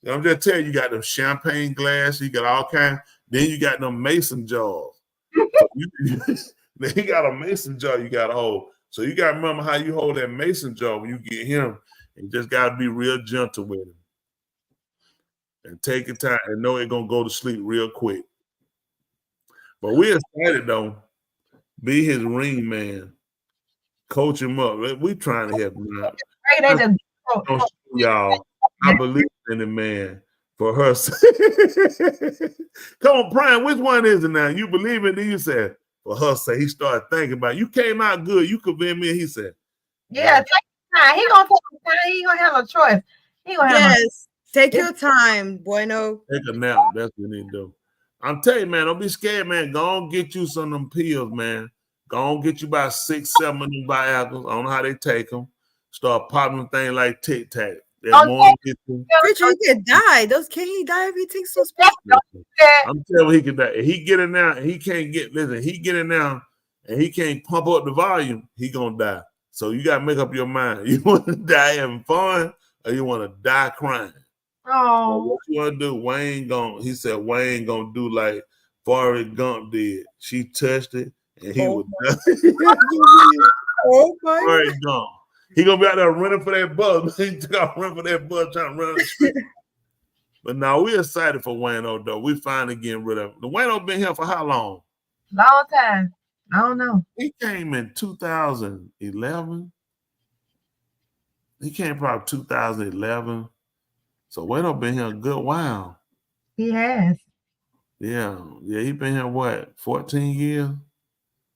Speaker 8: I'm just telling you, got them champagne glasses. You got all kinds. Then you got them mason jars. Then you got a mason jar you got to hold. So you got to remember how you hold that mason jar when you get him. You just got to be real gentle with him. And take your time and know it's going to go to sleep real quick. But we're excited, though. Be his ring man. Coach him up. We trying to help him out. Y'all, I believe in the man for her. Come on, Brian, which one is it now? You believe in it? You said, for her sake, he started thinking about it. You came out good. You convinced me. He said,
Speaker 5: yeah, take your time. He going to have a choice. He gonna have
Speaker 7: take your time, bueno.
Speaker 8: Take a nap. That's what you need to do. I'm telling you, man, don't be scared, man. Go on, get you some of them pills, man. Go on, get you about 6, 7 of them Viagras. I don't know how they take them. Start popping them things like Tic Tac.
Speaker 7: Richard, he could die. Can he die if he takes those pills?
Speaker 8: I'm telling you, he could die. If he get in now and he can't get, listen, he get in now and he can't pump up the volume, he gonna die. So you gotta make up your mind. You want to die having fun or you want to die crying?
Speaker 5: Oh,
Speaker 8: what you want to do? He said Wayne gonna do like Forrest Gump did. She touched it and he was done.
Speaker 7: Oh my
Speaker 8: Forrest Gump. He gonna be out there running for that bus. He took out running for that bus trying to run the street. But now we're excited for Wayno though. We finally getting rid of him. The Wayno been here for how long?
Speaker 5: Long time. I don't know.
Speaker 8: He came in 2011. He came probably 2011. So Wayno been here a good while.
Speaker 5: He has.
Speaker 8: Yeah. He been here what? 14 years?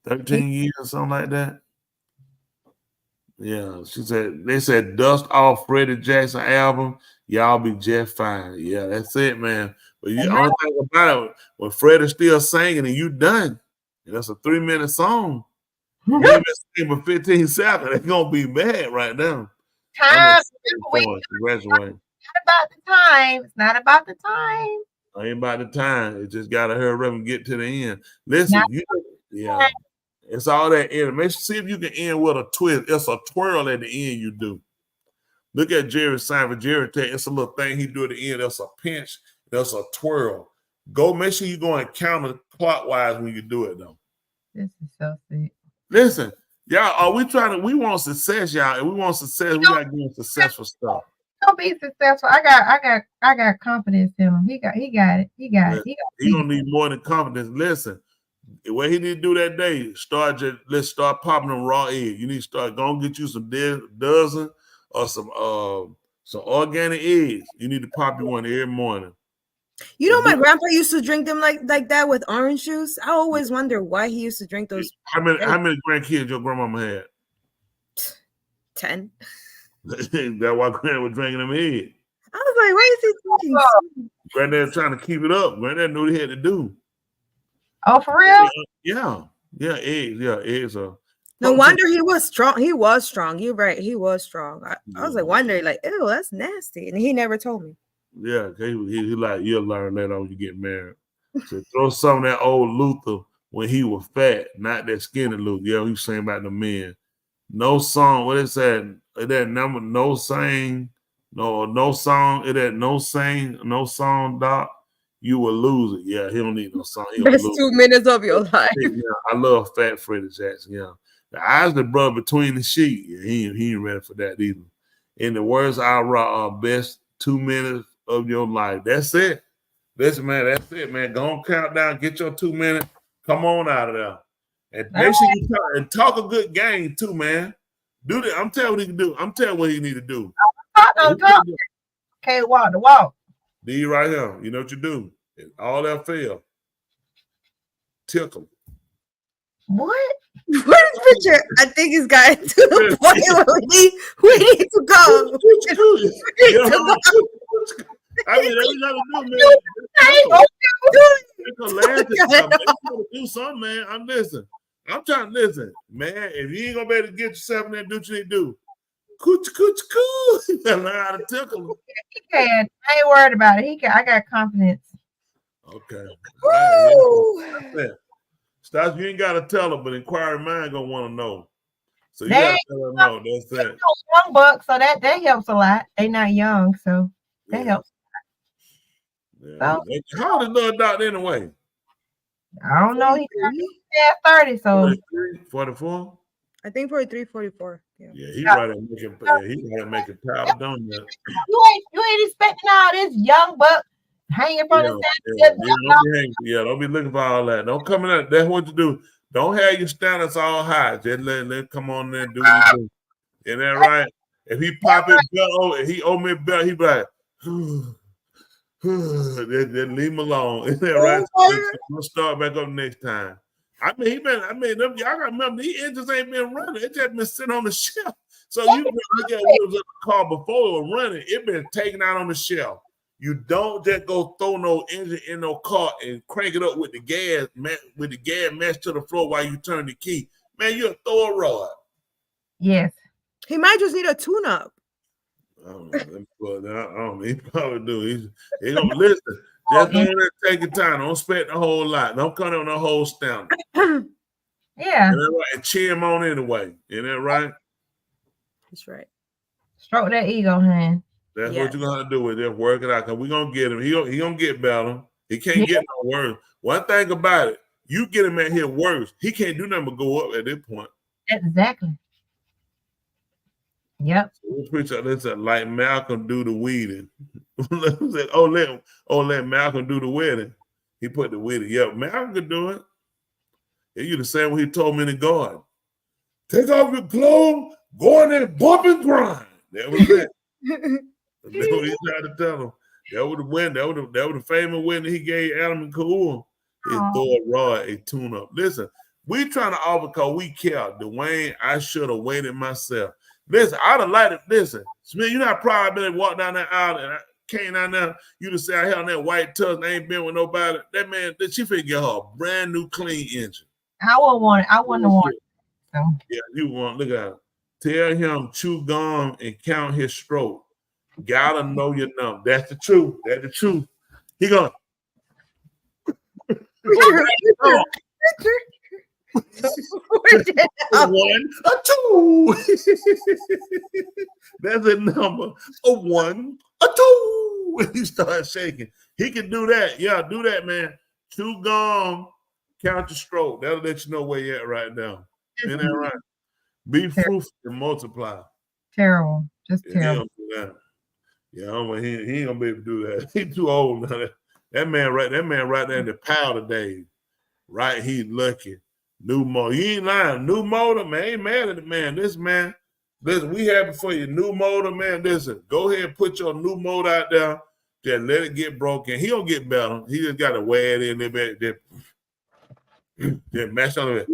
Speaker 8: 13 years, something like that. Yeah, they said dust off Freddie Jackson album, y'all be just fine. Yeah, that's it, man. But you only thing about it, when Freddie's still singing and you done, and that's a 3-minute song. You been singing for 15 seconds, they're gonna be mad right now.
Speaker 5: Time.
Speaker 8: Congratulations.
Speaker 5: It's not about the time. It's not about the time.
Speaker 8: Ain't about the time. It just gotta hurry up and get to the end. Listen, yeah. It's all that end. See if you can end with a twist. It's a twirl at the end you do. Look at Jerry Seinfeld. Jerry, it's a little thing he do at the end. That's a pinch. That's a twirl. Make sure you go and counterclockwise when you do it, though.
Speaker 5: This is so sick.
Speaker 8: Listen, y'all, we want success, y'all. And we want success. We got to do successful stuff.
Speaker 5: He'll be successful. I got confidence in him. He got it. He
Speaker 8: don't need more than confidence. Listen, what he need to do that day, let's start popping them raw eggs. You need to start go and get you some dozen or some organic eggs. You need to pop you one every morning.
Speaker 7: You know, my grandpa used to drink them like that with orange juice. I always wonder why he used to drink those.
Speaker 8: How many grandkids your grandmama had?
Speaker 7: 10.
Speaker 8: That's why Granddad was drinking them eggs.
Speaker 7: I was like, why is he drinking?
Speaker 8: Granddad trying to keep it up. Granddad knew what he had to do.
Speaker 5: Oh, for real?
Speaker 8: Yeah, eggs. Yeah, eggs are.
Speaker 7: No wonder he was strong. He was strong. You're right. He was strong. I was like wondering, like, ew, that's nasty. And he never told me.
Speaker 8: Yeah, he like, you'll learn that when you get married. So throw some of that old Luther when he was fat, not that skinny Luther. Yeah, he was saying about the men. No song. What is that? That number? No sing. No song. It that no sing. No song. Doc. You will lose it. Yeah, he don't need no song.
Speaker 7: That's 2 minutes of your life.
Speaker 8: Yeah, I love Fat Freddie Jackson. Yeah, the eyes that brother between the sheets. Yeah, he ain't ready for that either. In the words I wrote, best 2 minutes of your life. That's it. Listen, man, that's it, man. Go on, count down, get your 2 minutes. Come on out of there. And make sure you talk a good game too, man. Do that. I'm telling what he can do. I'm telling what he need to do.
Speaker 5: Talk. Can't walk the walk.
Speaker 8: D right here. You know what you do. If all that fail. Tickle.
Speaker 7: What? What is picture? I think he's got to the point where we need to go.
Speaker 8: I mean, that's what you gotta do, man. Do something, man. I'm trying to listen, man. If you ain't gonna be able to get yourself in there, do what you need to do. Cooch. You gotta learn how to tickle him.
Speaker 5: He can. I ain't worried about it. He can. I got confidence.
Speaker 8: Okay. Right, Stas, you ain't gotta tell her, but inquiring mind gonna want to know. So you gotta tell her no. That's that.
Speaker 5: Young bucks, so that helps a lot. They not young, so that helps.
Speaker 8: Yeah. So, how old is little doctor anyway?
Speaker 5: I don't know. He's 30, so
Speaker 8: 44.
Speaker 7: I think 43, 44.
Speaker 8: Yeah, he right at making power done that.
Speaker 5: You ain't expecting all this young buck hanging from the
Speaker 8: side. Don't be looking for all that. Don't come in there. That's what you do. Don't have your standards all high. Just let come on there and do what you do. Isn't that right? If he pop his belt, if he owe me a belt, he be like, then leave him alone. Isn't that right? We'll start back up next time. Y'all gotta remember these engines ain't been running. It just been sitting on the shelf. So you look at what was in the car before it was running, it been taken out on the shelf. You don't just go throw no engine in no car and crank it up with the gas matched to the floor while you turn the key. Man, you'll throw a rod.
Speaker 5: Yes.
Speaker 7: He might just need a tune-up.
Speaker 8: I don't know. He probably do. He gonna listen. Just go there, take your time. Don't expect a whole lot. Don't come on the whole standard.
Speaker 5: Yeah.
Speaker 8: Right? And cheer him on anyway. Isn't that right?
Speaker 7: That's right.
Speaker 5: Stroke that ego, man.
Speaker 8: That's what you're gonna do with it. Work it out. Cause we're gonna get him. He gonna get better. He can't get no worse. One thing about it, you get him at here worse. He can't do nothing but go up at this point.
Speaker 5: Exactly. Yep.
Speaker 8: So we'll preach out this like Malcolm do the weeding. let Malcolm do the wedding. He put the wedding. Yeah, Malcolm could do it. And you the same way he told me in the garden. Take off your clothes, go in there, bump and grind. That was it. That's what he tried to tell him. That was the win. That was the famous win that he gave Adam and Kaul. His throw a rod, a tune-up. Listen, we trying to offer because we care. Dwayne, I should have waited myself. Listen, I'd have liked it. Listen, Smith, you know how proud I've been to walk down that aisle and I came down there. You to say I held on that white tux and I ain't been with nobody. That man, she finna get her a brand new clean engine.
Speaker 5: I wouldn't want it. I wouldn't want it. So.
Speaker 8: Yeah, you want. Look at her. Tell him chew gum and count his stroke. Gotta know your number. That's the truth. That's the truth. He gonna. One, a two. That's a number. A one, a two. He starts shaking. He can do that. Yeah, do that, man. Chew gum, count your stroke. That'll let you know where you're at right now. Isn't that right? Be fruitful and multiply.
Speaker 5: Terrible. Just terrible.
Speaker 8: Yeah, he ain't gonna be able to do that. He too old now. That man right there in the powder days. Right, he's lucky. New motor. You ain't lying. New motor, man. Ain't mad at the man. Listen, we happy for you. New motor, man. Listen, go ahead and put your new motor out there. Just let it get broken. He don't get better. He just got to wear it in there. Just mash on it.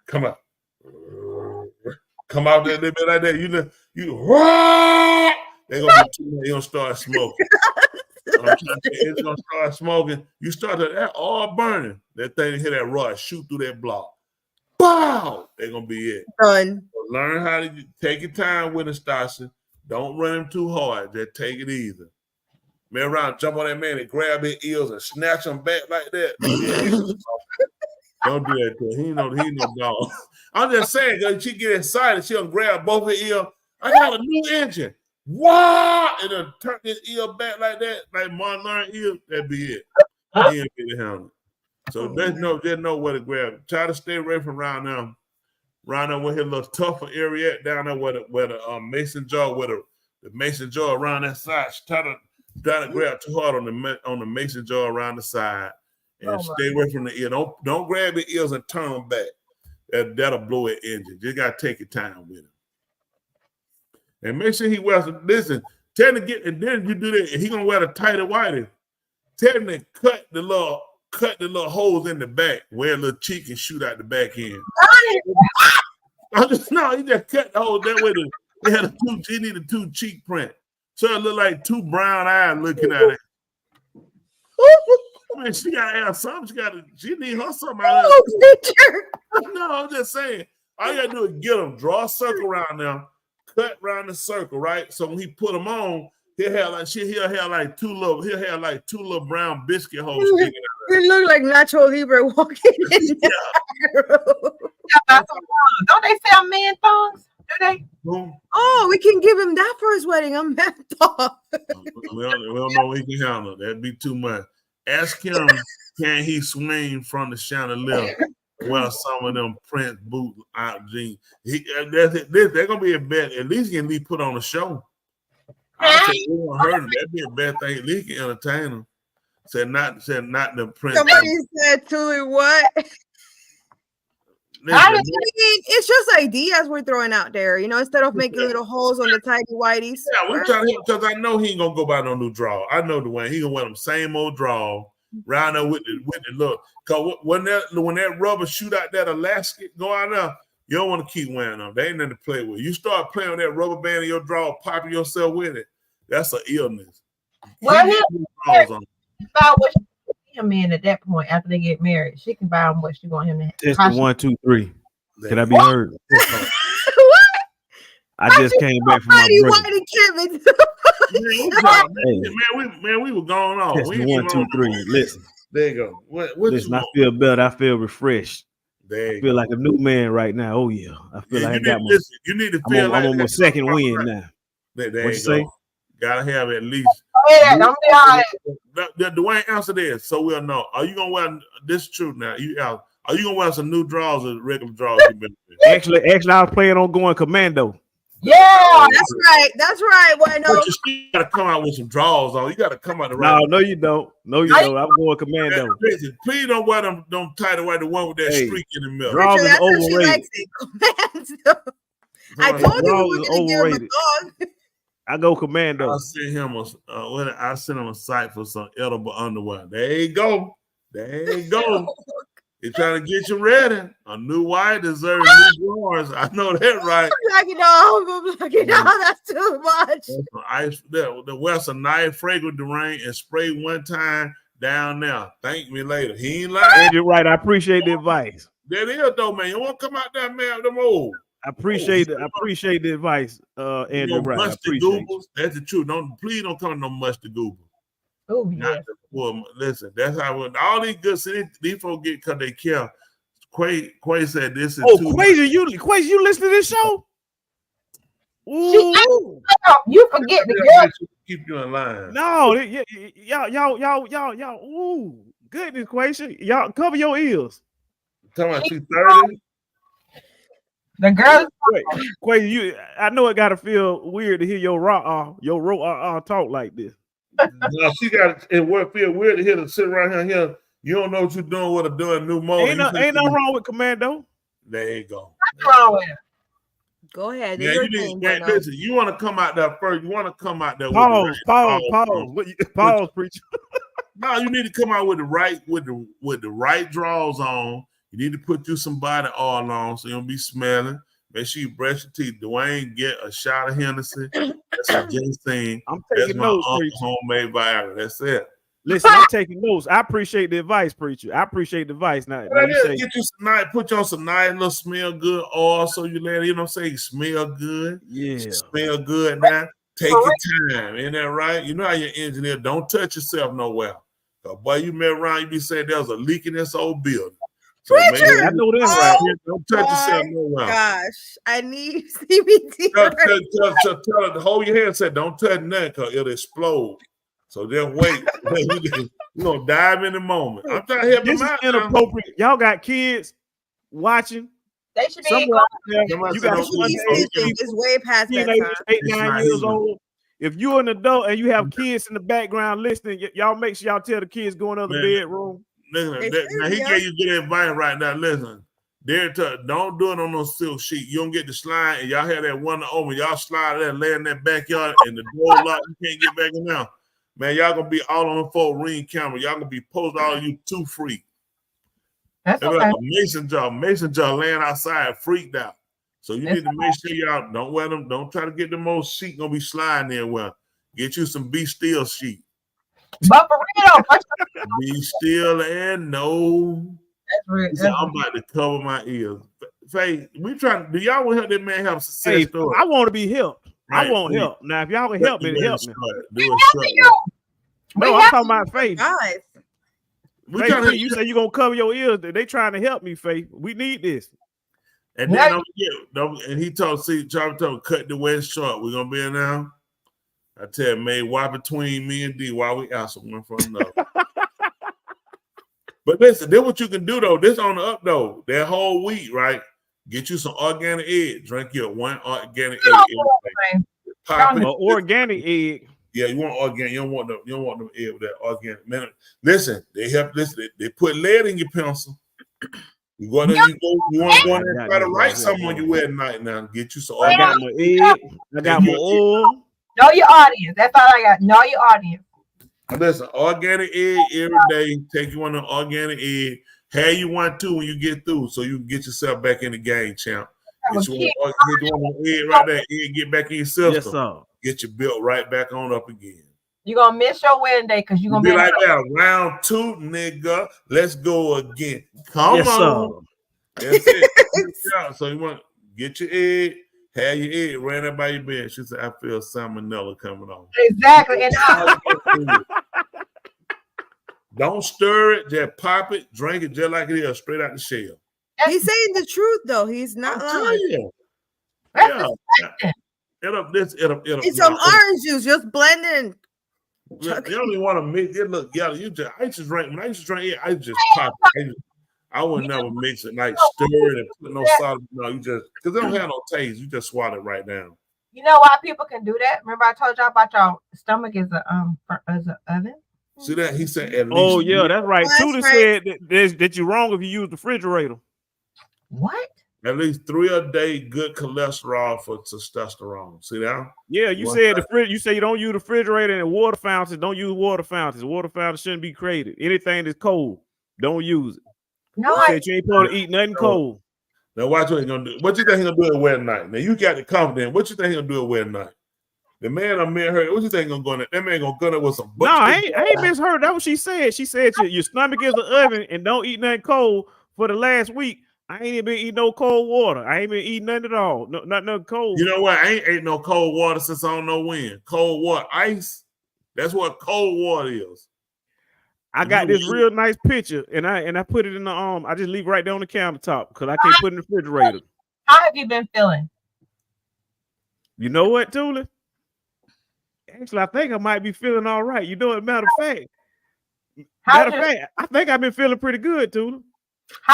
Speaker 8: Come out. Come out there a little bit like that. They're gonna start smoking. It's gonna start smoking. You start that all burning. That thing hit that rod, shoot through that block. Bow! They're gonna be it.
Speaker 7: Done.
Speaker 8: So learn how to take your time with it, Stasha. Don't run him too hard. Just take it easy. Man, around, jump on that man and grab his ears and snatch him back like that. Don't do that to him. He no dog. I'm just saying, because she get excited, she'll grab both her ears. I got a new engine. Wow! And then turn his ear back like that, like Martin ear. That'd be it. He ain't get it handled. So there's no way to grab. Try to stay away from around now. Around there where his little tougher area at, down there where the mason jar, where the mason jar around that side. Try to grab too hard on the mason jar around the side, and stay away from the ear. Don't grab the ears and turn them back. That'll blow an engine. You gotta take your time with it. And make sure he wears listen, tell him to get, and then you do that, and he gonna wear the tighter whitey. Tell him to cut the little holes in the back where a little cheek can shoot out the back end. He just cut the hole that way. He need a 2 cheek print. So it look like 2 brown eyes looking at it. Man, she gotta have something. She need her something out of it. No, I'm just saying. All you gotta do is get them, draw a circle around them. Cut around the circle, right? So when he put them on, he'll have like two little brown biscuit holes sticking out.
Speaker 7: It look like Nacho Libre walking in there.
Speaker 5: Don't they sell man thongs? Do they?
Speaker 7: Oh, we can give him that for his wedding. I'm mad dog.
Speaker 8: We don't know what he can handle. That'd be too much. Ask him, can he swing from the chandelier? Well, some of them Prince boot out jeans. They're gonna be a bet. At least he can be put on a show. I said we won't hurt him. That'd be a bad thing. At least he can entertain him. Said not the Prince.
Speaker 7: Somebody said Tuli what? It's just ideas we're throwing out there, instead of making little holes on the tidy whiteys.
Speaker 8: Yeah, we're trying to, because I know he ain't gonna go buy no new draw. I know Dwayne, he gonna wear them same old draw round there with the look. Cause when that rubber shoot out that elastic go out there, you don't want to keep wearing them. They ain't nothing to play with. You start playing with that rubber band in your draw, popping yourself with it. That's an illness.
Speaker 5: Well, about what she him in at that point after they get married. She can buy him what she want him to have.
Speaker 6: Test 1, 2, 3. Can I be heard?
Speaker 7: What?
Speaker 6: I just came back from my break.
Speaker 8: Man, we were going on.
Speaker 6: Test 1, 2, 3. Listen.
Speaker 8: There you go. What
Speaker 6: Listen, I feel better. I feel refreshed.
Speaker 8: I
Speaker 6: feel like a new man right now. Oh yeah, I feel like I got my.
Speaker 8: You need to feel
Speaker 6: I'm on my second win now.
Speaker 8: What
Speaker 6: you say?
Speaker 8: Gotta have at least.
Speaker 5: Don't be honest.
Speaker 8: Dwayne, answer this so we'll know. Are you gonna wear this? Truth now? Are you gonna wear some new draws or regular draws?
Speaker 6: Actually, I was planning on going commando.
Speaker 5: Yeah,
Speaker 7: that's right. Why no?
Speaker 8: But you still gotta come out with some draws on. You gotta come out the right.
Speaker 6: No, you don't. No, you don't. I'm going commando.
Speaker 8: Listen, please don't wear them tight away. The one with that streak in the middle.
Speaker 6: Draws is overrated.
Speaker 7: I told you we were gonna give him a dog.
Speaker 6: I go commando.
Speaker 8: I sent him a site for some edible underwear. There you go. He's trying to get you ready. A new wife deserves new drawers. I know that, right?
Speaker 7: I'm blocking off. That's too much.
Speaker 8: The West a nice fragrant rain and spray one time down there. Thank me later. He ain't lying.
Speaker 6: You're right. I appreciate the advice.
Speaker 8: That is though, man. You want to come out there, man? Them old.
Speaker 6: I appreciate it. I appreciate the advice, Andrew. Right.
Speaker 8: Musty goobers. That's the truth. Please don't come to no musty goobers.
Speaker 5: Oh yeah.
Speaker 8: Listen, that's how all these good these folks get because they care. Quay said this is
Speaker 6: Quay, you listen to this show? Ooh.
Speaker 5: You forget the girl.
Speaker 8: Keep you in line.
Speaker 6: No, y'all. Ooh, goodness gracious, y'all cover your ears.
Speaker 8: Talking about 230.
Speaker 5: The girl.
Speaker 6: Quay, I know it gotta feel weird to hear your talk like this.
Speaker 8: No, she got it. Would feel weird to hear to sit around here. You don't know what you're doing with her doing new mode.
Speaker 6: Ain't nothing wrong with Commando.
Speaker 8: There you go.
Speaker 5: What's wrong with it?
Speaker 7: Go ahead.
Speaker 8: Yeah, you need. Listen, you want to come out there first. You want to come out there.
Speaker 6: Pause, preacher.
Speaker 8: No, you need to come out with the right draws on. You need to put you some body oil on so you don't be smelling. Make sure you brush your teeth. Dwayne, get a shot of Hennessy. That's a ginseng.
Speaker 6: I'm taking notes, preacher.
Speaker 8: Homemade Viagra. That's it.
Speaker 6: Listen, I'm taking notes. I appreciate the advice, preacher. I appreciate the advice. Now,
Speaker 8: get you some nice, put you on some nice little smell good oil so you let it, you know what I'm saying? You smell good.
Speaker 6: Yeah.
Speaker 8: You smell good now. Take your time. Ain't that right? You know how your engineer don't touch yourself nowhere. Boy, you met around, you be saying there was a leak in this old building. So
Speaker 7: I
Speaker 6: know that's right.
Speaker 8: Don't touch yourself nowhere.
Speaker 7: Gosh, I need CBT.
Speaker 8: Tell hold your hand and say, don't touch nothing because it'll explode. So then wait. You're going to dive in the moment. I'm trying to help
Speaker 6: This
Speaker 8: them
Speaker 6: is
Speaker 8: out.
Speaker 6: inappropriate. Y'all got kids watching.
Speaker 5: They should be.
Speaker 6: You got
Speaker 7: It's way past that
Speaker 6: teenagers,
Speaker 7: time.
Speaker 6: 8, 9 years old. If you're an adult and you have kids in the background listening, y'all make sure y'all tell the kids go in the other bedroom.
Speaker 8: Listen, now he gave you good advice right now. Listen, don't do it on no silk sheet. You don't get the slide, and y'all have that one open. Y'all slide there, lay in that backyard, and the door locked. You can't get back in now. Man, y'all gonna be all on the full ring camera. Y'all gonna be posted all you too free.
Speaker 5: That's
Speaker 8: okay.
Speaker 5: okay.
Speaker 8: A mason jar laying outside, freaked out. So you need to make sure y'all don't wear them. Don't try to get the most sheet gonna be sliding there. Well, get you some Be Still sheet.
Speaker 5: But for real,
Speaker 8: Be still and know. I'm about to cover my ears. Faye, we trying. Do y'all want to help that man have success?
Speaker 6: Hey, I want to be helped.
Speaker 8: Right,
Speaker 6: I want help. Now, if y'all can help me, help me.
Speaker 8: No,
Speaker 6: I'm talking about Faith.
Speaker 7: Guys.
Speaker 6: Faith, you say you're gonna cover your ears. They trying to help me, Faith. We need this.
Speaker 8: And then and he told, Charlie told, cut the West short. We're gonna be in now. I tell you, man, why between me and D while we answer one from another. But listen, then what you can do though, this on the up though, that whole week, right? Get you some organic egg. Drink your one organic egg. Pop it.
Speaker 6: Organic egg.
Speaker 8: Yeah, you want organic. You don't want them egg with that organic. Man, listen, they help. Listen, they put lead in your pencil. You go there, you want to go in there and try to write something on your wedding night now. Get you some organic.
Speaker 6: I got my egg. I got my oil.
Speaker 5: Know your audience. That's all I got. Know your audience.
Speaker 8: Listen, organic egg every day. Take you on an organic egg. Have you want to when you get through, so you can get yourself back in the game, champ. Get you on the egg right there. Egg, get back in your system.
Speaker 6: Yes, sir.
Speaker 8: Get your built right back on up again.
Speaker 5: You're gonna miss your wedding day because you're gonna
Speaker 8: be like that. Round 2, nigga. Let's go again. Come on. That's it. Yeah. So you want to get your egg. Have your egg ran up by your bed. She said, I feel salmonella coming on.
Speaker 5: Exactly. And
Speaker 8: don't stir it, just pop it, drink it just like it is, straight out the shell.
Speaker 7: He's saying the truth though. He's not lying.
Speaker 8: Yeah.
Speaker 7: It's some orange juice, just blend it.
Speaker 8: You don't even want to mix it. Look, yeah, I used to drink it, I just pop it. I would never mix it, like stir it and put no salt. No, you just because they don't have no taste. You just swallow it right down.
Speaker 5: You know why people can do that? Remember I told y'all about y'all stomach is an oven.
Speaker 8: See that he said. At least
Speaker 6: oh yeah, that's right. Tuda said that you're wrong if you use the refrigerator.
Speaker 5: What?
Speaker 8: At least 3 a day, good cholesterol for testosterone. See that?
Speaker 6: Yeah, you said you say you don't use the refrigerator and water fountains. Don't use water fountains. Water fountains shouldn't be created. Anything that's cold, don't use it.
Speaker 5: No,
Speaker 6: you ain't supposed to eat nothing cold.
Speaker 8: Now watch what he's gonna do. What you think he's gonna do at wedding night? Now you got the confidence. What you think he's gonna do at wedding night? The man I met her. What you think gonna go in? That man gonna go in with some.
Speaker 6: No, I ain't misheard. That's what she said. She said your stomach is an oven and don't eat nothing cold for the last week. I ain't even been eating no cold water. I ain't been eating nothing at all. No, nothing cold.
Speaker 8: You know what? I ain't ate no cold water since I don't know when. Cold water, ice. That's what cold water is.
Speaker 6: I got this real nice picture, and I put it in the I just leave it right there on the countertop because I can't put it in the refrigerator.
Speaker 5: How have you been feeling?
Speaker 6: You know what, Tula? Actually, I think I might be feeling all right. You know, as a matter of fact, I think I've been feeling pretty good, Tula.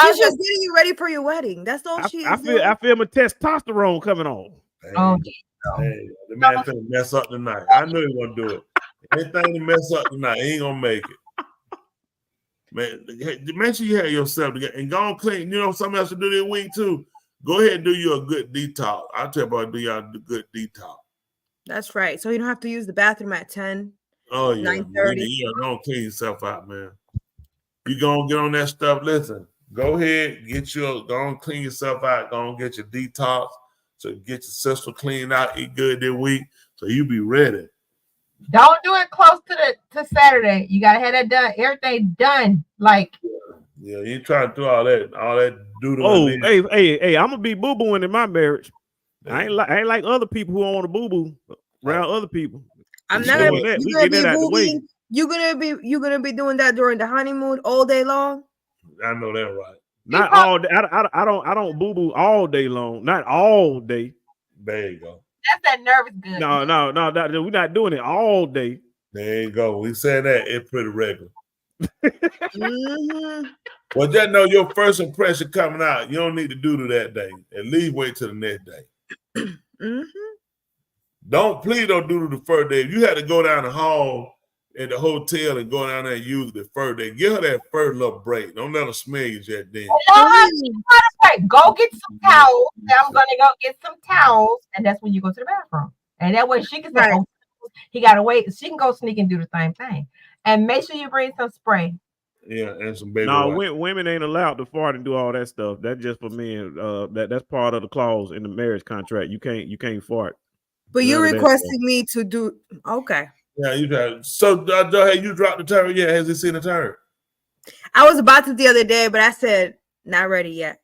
Speaker 7: She's just getting you ready for your wedding. That's all she is.
Speaker 6: I feel my testosterone coming on.
Speaker 8: Hey, the man finna mess up tonight. I knew he was gonna do it. Anything to mess up tonight, he ain't gonna make it. Man, make sure you have yourself together and go on clean. You know, something else to do this week too. Go ahead and do you a good detox. I'll tell you about do y'all a good detox.
Speaker 7: That's right. So you don't have to use the bathroom at 10.
Speaker 8: Oh yeah,
Speaker 7: 9:30.
Speaker 8: Yeah, don't clean yourself out, man. You gonna get on that stuff. Listen, go ahead, go on, clean yourself out. Go on, get your detox. So get your system cleaned out, eat good this week, so you be ready.
Speaker 5: Don't do it close to Saturday. You gotta have that done. Everything done. Like
Speaker 8: yeah, you ain't trying to do all that doodle.
Speaker 6: Oh, hey, I'm gonna be boo-booing in my marriage. Yeah. I ain't like other people who don't want to boo-boo around other people.
Speaker 7: I'm not gonna be. You're gonna be doing that during the honeymoon all day long.
Speaker 8: I know that, right?
Speaker 6: Not all day. I don't boo-boo all day long. Not all day.
Speaker 8: There you go.
Speaker 5: That's that nervous good.
Speaker 6: No, we're not doing it all day.
Speaker 8: There you go. We said that it's pretty regular. Well, just know your first impression coming out. You don't need to do that day. At least wait till the next day. Don't do the first day. If you had to go down the hall at the hotel and go down there and use the first day, give her that first little break. Don't let her smell you just then.
Speaker 5: Go get some towels. I'm gonna go get some towels, and that's when you go to the bathroom. And that way she can say, oh, he gotta wait. She can go sneak and do the same thing. And make sure you bring some spray.
Speaker 8: Yeah, and some baby.
Speaker 6: No, women ain't allowed to fart and do all that stuff. That's just for men. That's part of the clause in the marriage contract. You can't fart.
Speaker 7: But you're requesting me to do okay.
Speaker 8: Yeah, you got. So, have you dropped the turd yet? Has he seen the turd?
Speaker 7: I was about to the other day, but I said not ready yet.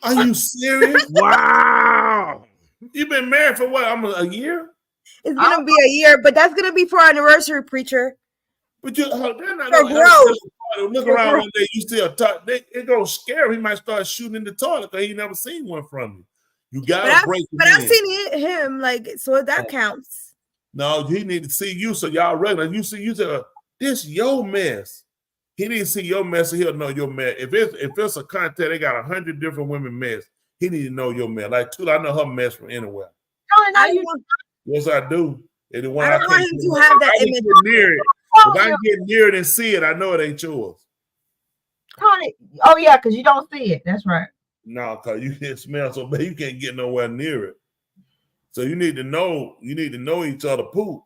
Speaker 8: Are you serious?
Speaker 6: Wow!
Speaker 8: You've been married for what? Almost a year.
Speaker 7: It's gonna be a year, but that's gonna be for our anniversary, preacher.
Speaker 8: But they're not
Speaker 7: for growth.
Speaker 8: Look around one day, you still talk. It gonna scare him. He might start shooting in the toilet because he never seen one from you. You gotta break it.
Speaker 7: But I've seen him, like, so that counts.
Speaker 8: No, he need to see you, so y'all regular. You say this your mess. He didn't see your mess, so he'll know your mess. If it's a contest, they got 100 different women mess. He need to know your mess. Like Tula, I know her mess from anywhere. Yes, I do. And the one I don't want him to have that image. Near it. If I get near it and see it, I know it ain't yours.
Speaker 5: Tony, oh yeah, because you don't see it. That's right.
Speaker 8: No, because you can smell so bad you can't get nowhere near it. So you need to know each other poop.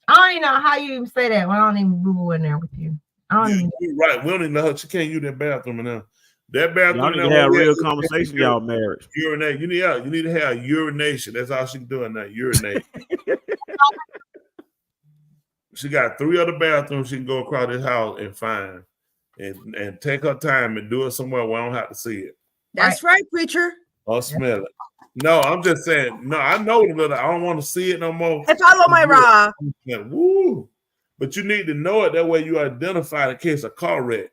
Speaker 5: I don't even know how you even say that when I don't even boo in there with you.
Speaker 8: You're right. We don't even know her. She can't use that bathroom in there. That bathroom.
Speaker 6: Y'all need to have real conversation, y'all marriage.
Speaker 8: Urinate. You need to have urination. That's all she can do in that. Urinate. She got 3 other bathrooms she can go across this house and find. And take her time and do it somewhere where I don't have to see it.
Speaker 7: That's right, preacher.
Speaker 8: Or smell it. No, I'm just saying. No, I know the little. I don't want to see it no more.
Speaker 7: I follow my raw.
Speaker 8: Woo! But you need to know it. That way you identify in case of car wreck.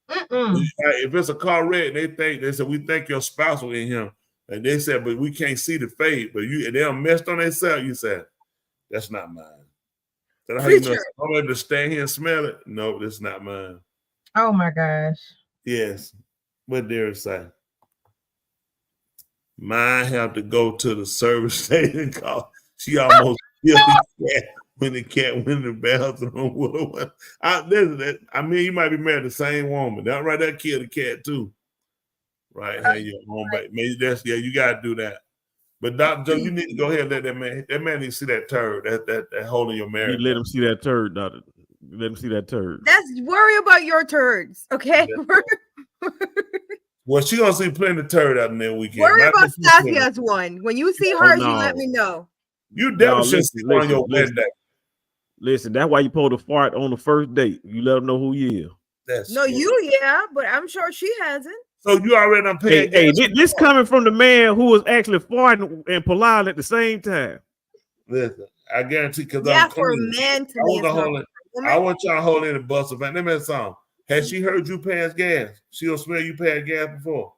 Speaker 8: If it's a car wreck, they said we think your spouse was in here, and they said, but we can't see the face. But they done messed on themselves. You said that's not mine. So how you know, I'm able to stand here and smell it. No, that's not mine.
Speaker 5: Oh my gosh.
Speaker 8: Yes. What dare I say? Mine have to go to the service station call. She almost killed the cat when the cat went in the bathroom with her. I mean, you might be married to the same woman. That right there killed the cat too. Right? Hey, your home baby. Maybe you gotta do that. But Dr. Joe, you need to go ahead and let that man need to see that turd, that hole in your marriage.
Speaker 6: You let him see that turd, Doctor. Let him see that turd.
Speaker 7: Worry about your turds, okay?
Speaker 8: Yeah. Well, she gonna see plenty of turd out in that weekend.
Speaker 7: Worry about Stasia's one. When you see hers, you let me know.
Speaker 8: You definitely should see on your wedding day.
Speaker 6: Listen, that's why you supposed to fart on the first date. You let them know who you is.
Speaker 7: But I'm sure she hasn't.
Speaker 8: So you already done paid.
Speaker 6: Hey, this coming from the man who was actually farting and polite at the same time.
Speaker 8: Listen, I guarantee because
Speaker 7: for a man to be
Speaker 8: I want y'all to hold in the bus. Let me ask something. Has she heard you pass gas? She'll smell you pass gas before.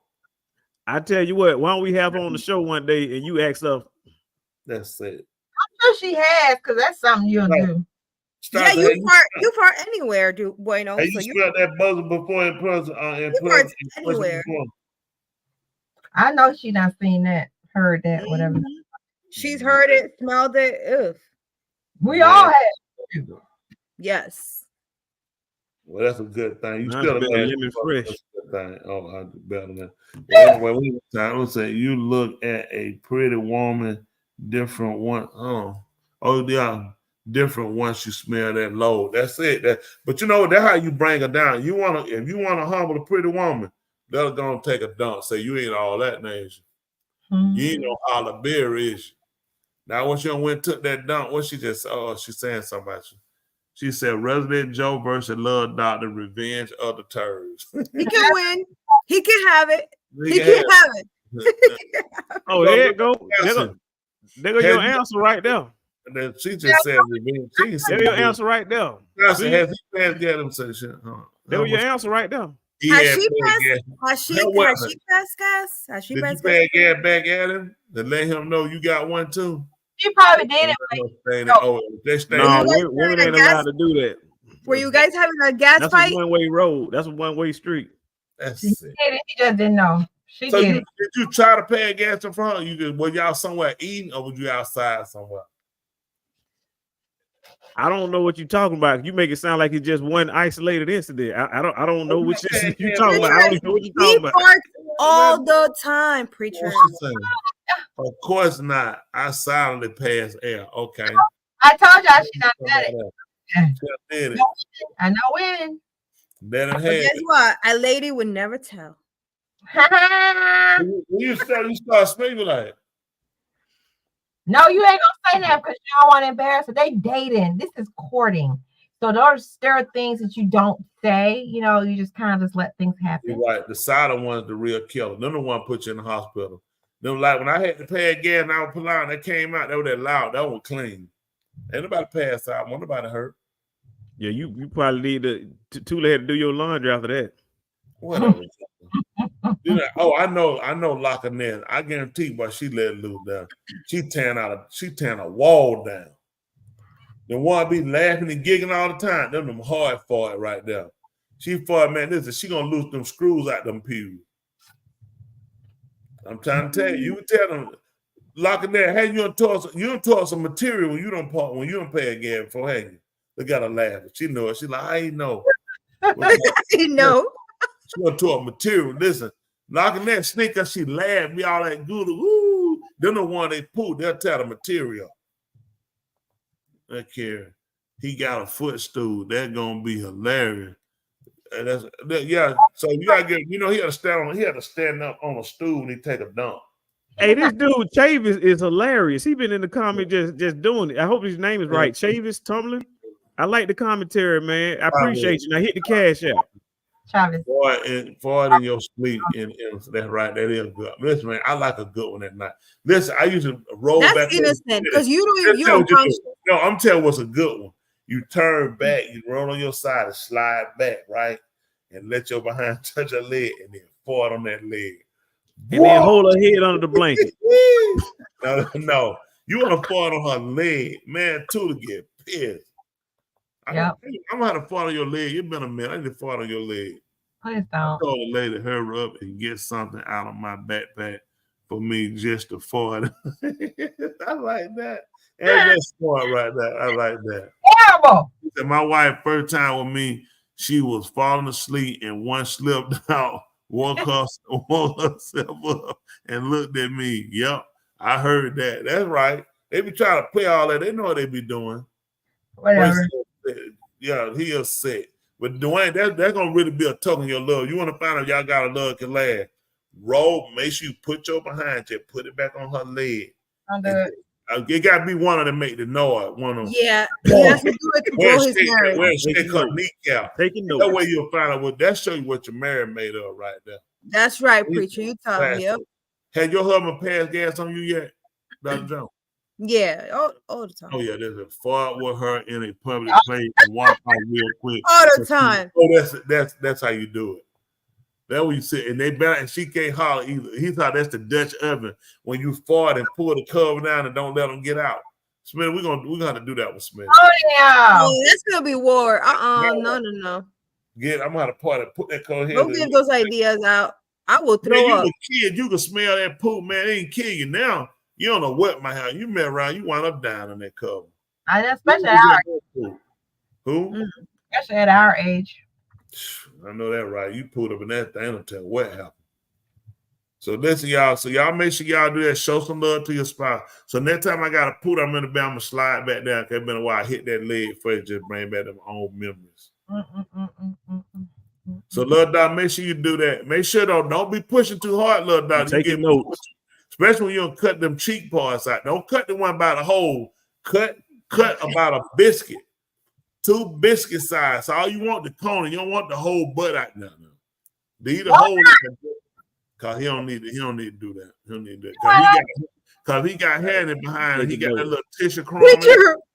Speaker 6: I tell you what, why don't we have her on the show one day and you ask her?
Speaker 8: That's it.
Speaker 5: I'm sure she has, because that's something you'll do.
Speaker 7: Yeah, you fart anywhere, Bueno.
Speaker 8: Hey, you smelled that buzzer before in person.
Speaker 7: Anywhere.
Speaker 5: I know she not seen that, heard that, whatever.
Speaker 7: She's heard it, smelled it. Ugh.
Speaker 5: We all have.
Speaker 7: Yes.
Speaker 8: Well, that's a good thing. You
Speaker 6: Nice
Speaker 8: still
Speaker 6: bit of
Speaker 8: a
Speaker 6: lemon fresh.
Speaker 8: good thing. Oh, I better than that. Well, anyway, I was saying you look at a pretty woman, different one. Oh yeah, different once you smell that load. That's it. But you know that's how you bring her down. If you wanna humble a pretty woman, let her go and take a dump. Say you ain't all that nation. You ain't no holler beer, is you? Now when she went and took that dump, what she just she's saying something about you. She said Resident Joe versus Love Doctor, Revenge of the Turds.
Speaker 7: He can win. He can have it. He can have it.
Speaker 6: Oh, there you go. There go your answer right there.
Speaker 8: And then she just said revenge.
Speaker 6: There your answer right there.
Speaker 8: Has he passed get him say shit?
Speaker 6: There was your answer right there.
Speaker 7: Has she passed gas? Has she
Speaker 8: Did
Speaker 7: passed
Speaker 8: you pass
Speaker 7: gas?
Speaker 8: gas back at him to let him know you got one too?
Speaker 5: She probably did it.
Speaker 6: No, women ain't allowed to do that.
Speaker 7: Were you guys having a gas
Speaker 6: That's
Speaker 7: fight?
Speaker 6: a one-way road. That's a one-way street.
Speaker 5: She did it. She just didn't know. She
Speaker 8: So
Speaker 5: did
Speaker 8: did
Speaker 5: it.
Speaker 8: you try to pay gas in front? Were y'all somewhere eating or were you outside somewhere?
Speaker 6: I don't know what you're talking about. You make it sound like it's just one isolated incident. I don't know what you're talking about. I don't know what you're talking about.
Speaker 7: He parks all the time, preacher.
Speaker 8: Of course not. I silently pass air. Okay.
Speaker 5: I told y'all she not did it.
Speaker 8: Did it.
Speaker 5: I know when.
Speaker 8: Then
Speaker 7: But guess what? A lady would never tell.
Speaker 8: You start speaking like.
Speaker 5: No, you ain't gonna say that because you don't want to embarrass her. They dating. This is courting. So there are things that you don't say. You know, you just kind of just let things happen.
Speaker 8: You're right. The silent one's the real killer. Them the one put you in the hospital. Them like when I had to pay again, I was pulling out. That came out. That was that loud. That one clean. Ain't nobody pass out. Ain't nobody hurt.
Speaker 6: Yeah, you probably need to let her do your laundry after that.
Speaker 8: Whatever. I know Loch Ness. I guarantee you, but she let it loose down. She tearing a wall down. The one be laughing and giggling all the time. Them hard for it right there. She for it, man. Listen, she gonna lose them screws out them pews. I'm trying to tell you. You tell them, Loch Ness, hey, you don't tore some material when you don't pay a gas before, hey you. They gotta laugh. She know it. She like, I ain't know.
Speaker 7: She know.
Speaker 8: She gonna tore material. Listen, knocking that sneaker, she laughed me all that good. Ooh, then the one they pulled, they'll tell the material. That care. He got a footstool. That's gonna be hilarious. And yeah. So you gotta get. You know, he had to stand up on a stool when he take a dump.
Speaker 6: Hey, this dude Chavis is hilarious. He been in the comment just doing it. I hope his name is right. Chavis Tumblin. I like the commentary, man. I appreciate you. Now hit the cash out.
Speaker 5: Chavis.
Speaker 8: For it in your sleep, and that's right. That is good. Listen, man, I like a good one at night. Listen, I used to roll back.
Speaker 7: That's innocent because you don't function.
Speaker 8: No, I'm telling you what's a good one. You turn back, you roll on your side and slide back, right? And let your behind touch a leg and then fart on that leg.
Speaker 6: And then hold her head under the blanket.
Speaker 8: No. You want to fart on her leg, man, to get pissed. I'm gonna have to fart on your leg. It's been a minute. I need to fart on your leg.
Speaker 5: Please don't.
Speaker 8: I told the lady to hurry up and get something out of my backpack for me just to fart. I like that. And that's smart right there. I like that.
Speaker 5: Terrible.
Speaker 8: My wife, first time with me, she was falling asleep and one slipped out, woke herself up and looked at me. Yep, I heard that. That's right. They be trying to play all that. They know what they be doing.
Speaker 5: Whatever.
Speaker 8: Yeah, he is sick. But Dwayne, that's gonna really be a token of your love. You want to find out y'all got a love can last. Roll, make sure you put your behind you, put it back on her leg. It gotta be one of them make the noise. One of them.
Speaker 7: Yeah, he has to do it to blow his marriage.
Speaker 8: Where stick her kneecap.
Speaker 6: Taking notes.
Speaker 8: That way you'll find out what that show you what your marriage made of right there.
Speaker 7: That's right, preacher. You tell me. Yep.
Speaker 8: Had your husband passed gas on you yet, Dr. Jones?
Speaker 7: Yeah, all the time.
Speaker 8: Oh yeah, there's a fart with her in a public place and walk out real quick.
Speaker 7: All the time.
Speaker 8: Oh, that's how you do it. That way you sit and and she can't holler either. He thought that's the Dutch oven when you fart and pull the cover down and don't let them get out. Smitty, we're gonna do that with Smitty.
Speaker 5: Oh yeah.
Speaker 7: Oh, that's gonna be war. No.
Speaker 8: I'm gonna put that code here.
Speaker 7: Don't give those ideas out. I will throw
Speaker 8: Man, you
Speaker 7: up.
Speaker 8: a kid, you can smell that poop, man. It ain't kill you now. You don't know what might happen. You met around, you wind up down in that cover.
Speaker 5: I know, especially at our age.
Speaker 8: Who?
Speaker 5: Especially at our age.
Speaker 8: I know that right. You pulled up in that thing, don't tell what happened. So listen, y'all. So y'all make sure y'all do that. Show some love to your spouse. So next time I got a poop, I'm gonna slide back down. Cause it's been a while. I hit that leg first, just bring back them old memories. So Lil Doc, make sure you do that. Make sure though, don't be pushing too hard, Lil Doc.
Speaker 6: Take your notes.
Speaker 8: Especially when you don't cut them cheek parts out. Don't cut the one by the hole. Cut about a biscuit. 2 biscuit size. So all you want the cone. You don't want the whole butt out now. Leave the whole. Cause he don't need to do that. He don't need to do that. Cause he got hair in it behind and he got that little tissue chrome.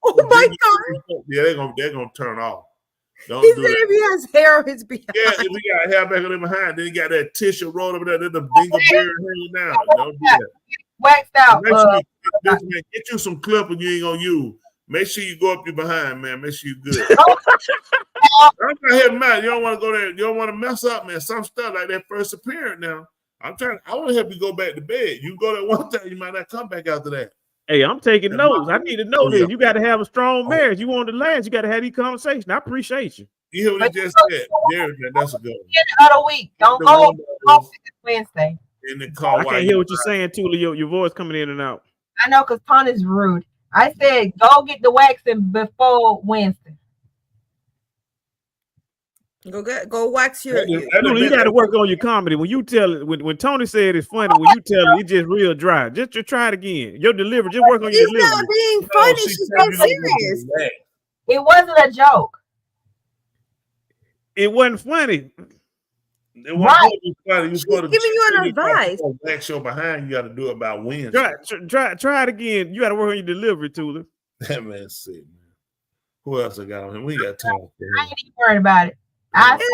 Speaker 7: Oh my God.
Speaker 8: Yeah, they're gonna turn off. Don't
Speaker 7: He
Speaker 8: do
Speaker 7: said
Speaker 8: that.
Speaker 7: if he has hair on his behind.
Speaker 8: Yeah, if he got hair back on him behind, then he got that tissue rolled over there, then the dingleberry hanging down. Don't do that.
Speaker 5: Waxed out.
Speaker 8: Make sure you get you some clippers you ain't gonna use. Make sure you go up your behind, man. Make sure you good. I'm gonna help him out. You don't want to go there. You don't want to mess up, man. Some stuff like that first appearance now. I want to help you go back to bed. You go there one time, you might not come back after that.
Speaker 6: Hey, I'm taking notes. I need to know this. You got to have a strong marriage. You want to last, you got to have these conversations. I appreciate you.
Speaker 8: You hear what he just said? There, that's a good one.
Speaker 5: The other week. Don't go Wednesday.
Speaker 8: In the car.
Speaker 6: I can't hear what you're saying, Tula. Your voice coming in and out.
Speaker 5: I know, because Tony's rude. I said go get the waxing before Wednesday.
Speaker 7: Go wax your.
Speaker 6: Tula, you got to work on your comedy. When you tell it, when Tony said it's funny, when you tell it, it's just real dry. Just to try it again. Your delivery, just work on your delivery.
Speaker 7: She's not being funny. She's being serious.
Speaker 5: It wasn't a joke.
Speaker 6: It wasn't funny.
Speaker 8: It wasn't funny.
Speaker 7: She's giving you an advice.
Speaker 8: Wax your behind. You got to do it by Wednesday.
Speaker 6: Try it again. You got to work on your delivery, Tula.
Speaker 8: That man's sick, man. Who else I got on him? We got time.
Speaker 5: I ain't even worried about it. I see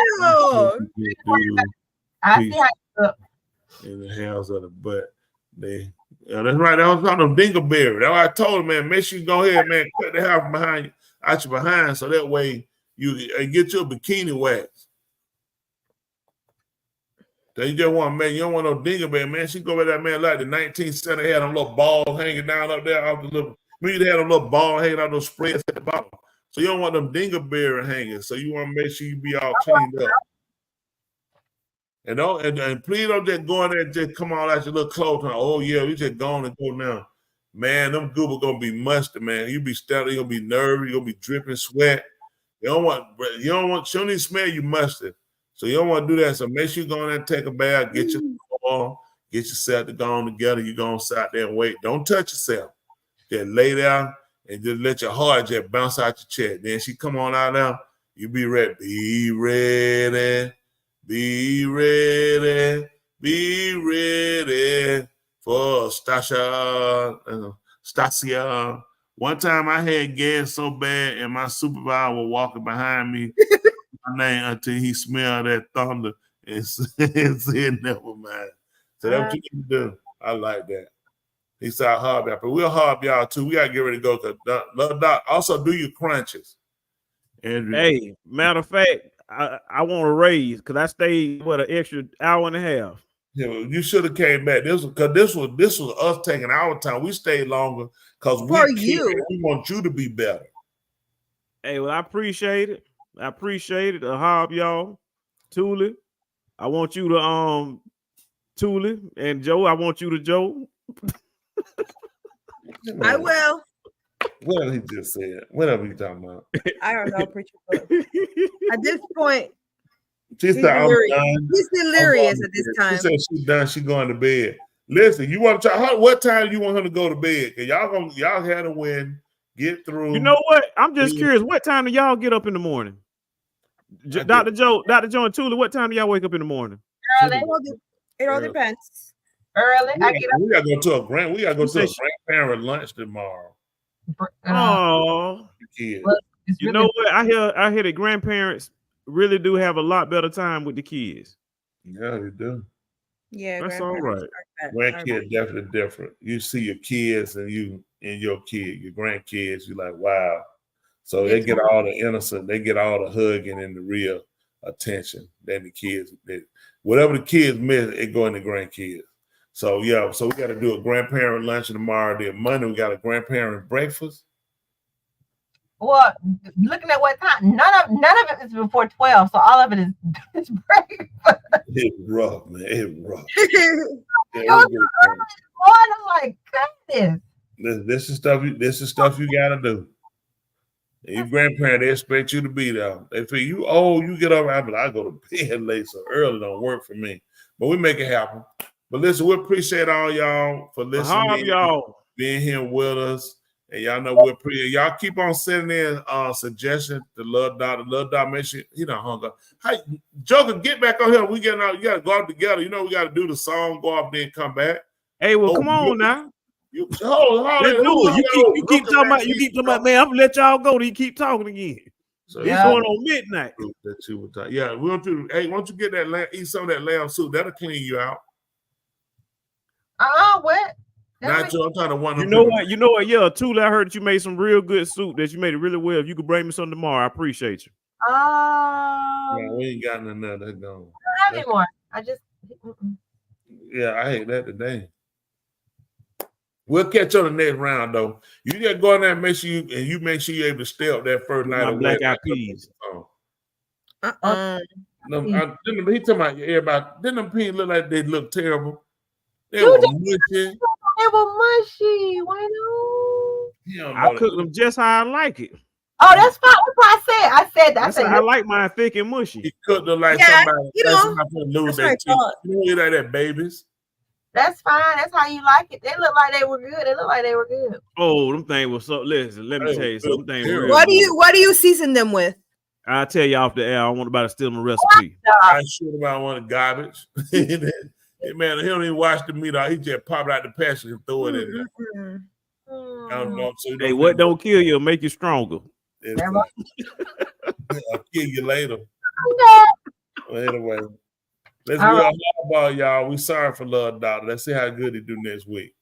Speaker 5: how you look.
Speaker 8: In the house of the butt. That's right. That was on them dingleberry. That's why I told him, man, make sure you go ahead, man, cut the hair behind out your behind, so that way you get your bikini wax. So you just want, man, you don't want no dingleberry, man. She go with that man like the 19th century had them little balls hanging down up there off the little. Maybe they had them little balls hanging out those spreads at the bottom. So you don't want them dingleberry hanging. So you want to make sure you be all cleaned up. And please don't just go in there and just come on out your little clothes. Oh yeah, we just going and go now. Man, them goober gonna be musty, man. You be studying, you're gonna be nervous, you're gonna be dripping sweat. You don't want she don't need to smell you musty. So you don't want to do that. So make sure you go in there and take a bath, get your oil, get yourself to go on together. You're gonna sit out there and wait. Don't touch yourself. Just lay down and just let your heart just bounce out your chest. Then she come on out now, you be ready. Be ready. Be ready. Be ready for Stasia. One time I had gas so bad and my supervisor was walking behind me my name until he smelled that thunder and said, never mind. So that's what you need to do. I like that. He said, hard y'all, but we'll hard y'all too. We got to get ready to go. Because Doc, also do your crunches. Andrew.
Speaker 6: Hey, matter of fact, I want to raise because I stayed an extra hour and a half.
Speaker 8: Yeah, you should have came back. This was us taking our time. We stayed longer because we want you to be better.
Speaker 6: Hey, well, I appreciate it. I appreciate it. Hob y'all, Tula. I want you to Tula and Joe. I want you to Joe.
Speaker 7: I will.
Speaker 8: What he just said? Whatever you talking about?
Speaker 7: I don't know, preacher. At this point,
Speaker 8: he's done.
Speaker 7: He's delirious at this time.
Speaker 8: She said she's done. She's going to bed. Listen, you want to try? What time do you want her to go to bed? Cause y'all had to win. Get through.
Speaker 6: You know what? I'm just curious. What time do y'all get up in the morning? Dr. Joe and Tula, what time do y'all wake up in the morning?
Speaker 5: Early.
Speaker 7: It all depends.
Speaker 5: Early.
Speaker 8: We gotta go to a grandparent lunch tomorrow.
Speaker 6: Oh,
Speaker 8: kids.
Speaker 6: You know what? I hear that grandparents really do have a lot better time with the kids.
Speaker 8: Yeah, they do.
Speaker 7: Yeah,
Speaker 6: that's all right.
Speaker 8: Grandkids definitely different. You see your kids and in your kid, your grandkids. You're like, wow. So they get all the innocent, they get all the hugging and the real attention. Then the kids, whatever the kids miss, it go in the grandkids. So yeah, so we got to do a grandparent lunch tomorrow. Then Monday we got a grandparent breakfast.
Speaker 5: Well, looking at what time, none of it is before 12, so all of it is breakfast.
Speaker 8: It's rough, man. It's rough.
Speaker 5: I'm like, goodness.
Speaker 8: This is stuff you gotta do. And your grandparent, they expect you to be there. They feel you old, you get up. I go to bed late, so early don't work for me. But we make it happen. But listen, we appreciate all y'all for listening, being here with us. And y'all know we appreciate y'all. Keep on sending in suggestions to Love Dot. Love Dot, make sure he not hung up. Hey, Joker, get back on here. We getting out. You gotta go out together. You know we gotta do the song, go up, then come back.
Speaker 6: Hey, well, come on now.
Speaker 8: You keep talking
Speaker 6: about, man, I'm gonna let y'all go. Then you keep talking again. So it's going on midnight.
Speaker 8: That you were talking. Yeah, we want to. Hey, why don't you get that lamb, eat some of that lamb soup? That'll clean you out.
Speaker 5: What?
Speaker 8: Not you. I'm trying to wonder.
Speaker 6: You know what? Yeah, Tula, I heard that you made some real good soup. That you made it really well. If you could bring me some tomorrow, I appreciate you.
Speaker 8: Yeah, we ain't got none of that going.
Speaker 5: I don't have any more. I just.
Speaker 8: Yeah, I hate that today. We'll catch on the next round though. You just go in there and make sure you're able to stay up that first night.
Speaker 6: My Black Eyed Peas.
Speaker 8: No, he talking about everybody. Didn't them peas look like they look terrible? They were mushy.
Speaker 5: They were mushy. Why no?
Speaker 6: I cook them just how I like it.
Speaker 5: Oh, that's fine. That's what I said. I said
Speaker 6: I like mine thick and mushy.
Speaker 8: He cooked them like somebody. Lose their teeth. You know, like babies.
Speaker 5: That's fine. That's how you like it. They look like they were good.
Speaker 6: Oh, them things was so. Listen, let me tell you something.
Speaker 7: What do you season them with?
Speaker 6: I'll tell you off the air. I want about to steal my recipe.
Speaker 8: I shoot about one of garbage. Man, he don't even wash the meat out. He just pop it out the pasture and throw it in there. I don't know. So
Speaker 6: hey, what don't kill you will make you stronger.
Speaker 8: I'll kill you later. Well, anyway, let's do a hardball, y'all. We sorry for Love Doctor. Let's see how good he do next week.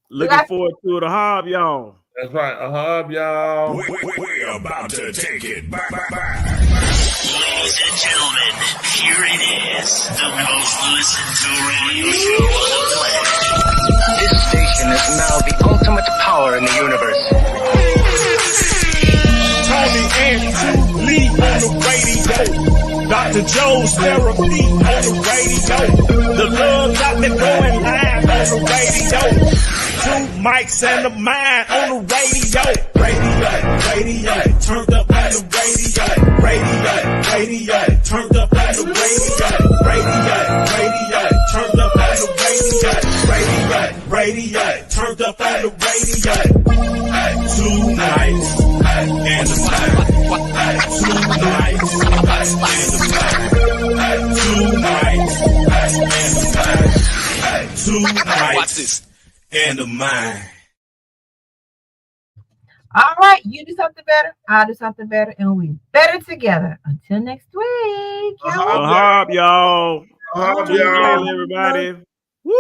Speaker 6: Looking forward to the hob, y'all.
Speaker 8: That's right, a hob, y'all.
Speaker 15: We're about to take it back.
Speaker 16: Ladies and gentlemen, here it is, the most listened to radio show on the planet. This station is now the ultimate power in the universe.
Speaker 15: Tony and Lee on the radio. Dr. Joe's therapy on the radio. The Love Doctor going live on the radio. 2 mics and a mind on the radio. Radio, turned up on the radio. Radio, turned up on the radio. Radio, turned up on the radio. Radio, turned up on the radio. 2 nights and a mind. 2 nights and a mind. 2 nights and a mind. 2 nights. Watch this. And a mind.
Speaker 5: All right, you do something better, I'll do something better, and we better together. Until next week.
Speaker 6: Hob, y'all.
Speaker 8: Hob, y'all.
Speaker 6: Everybody. Woo!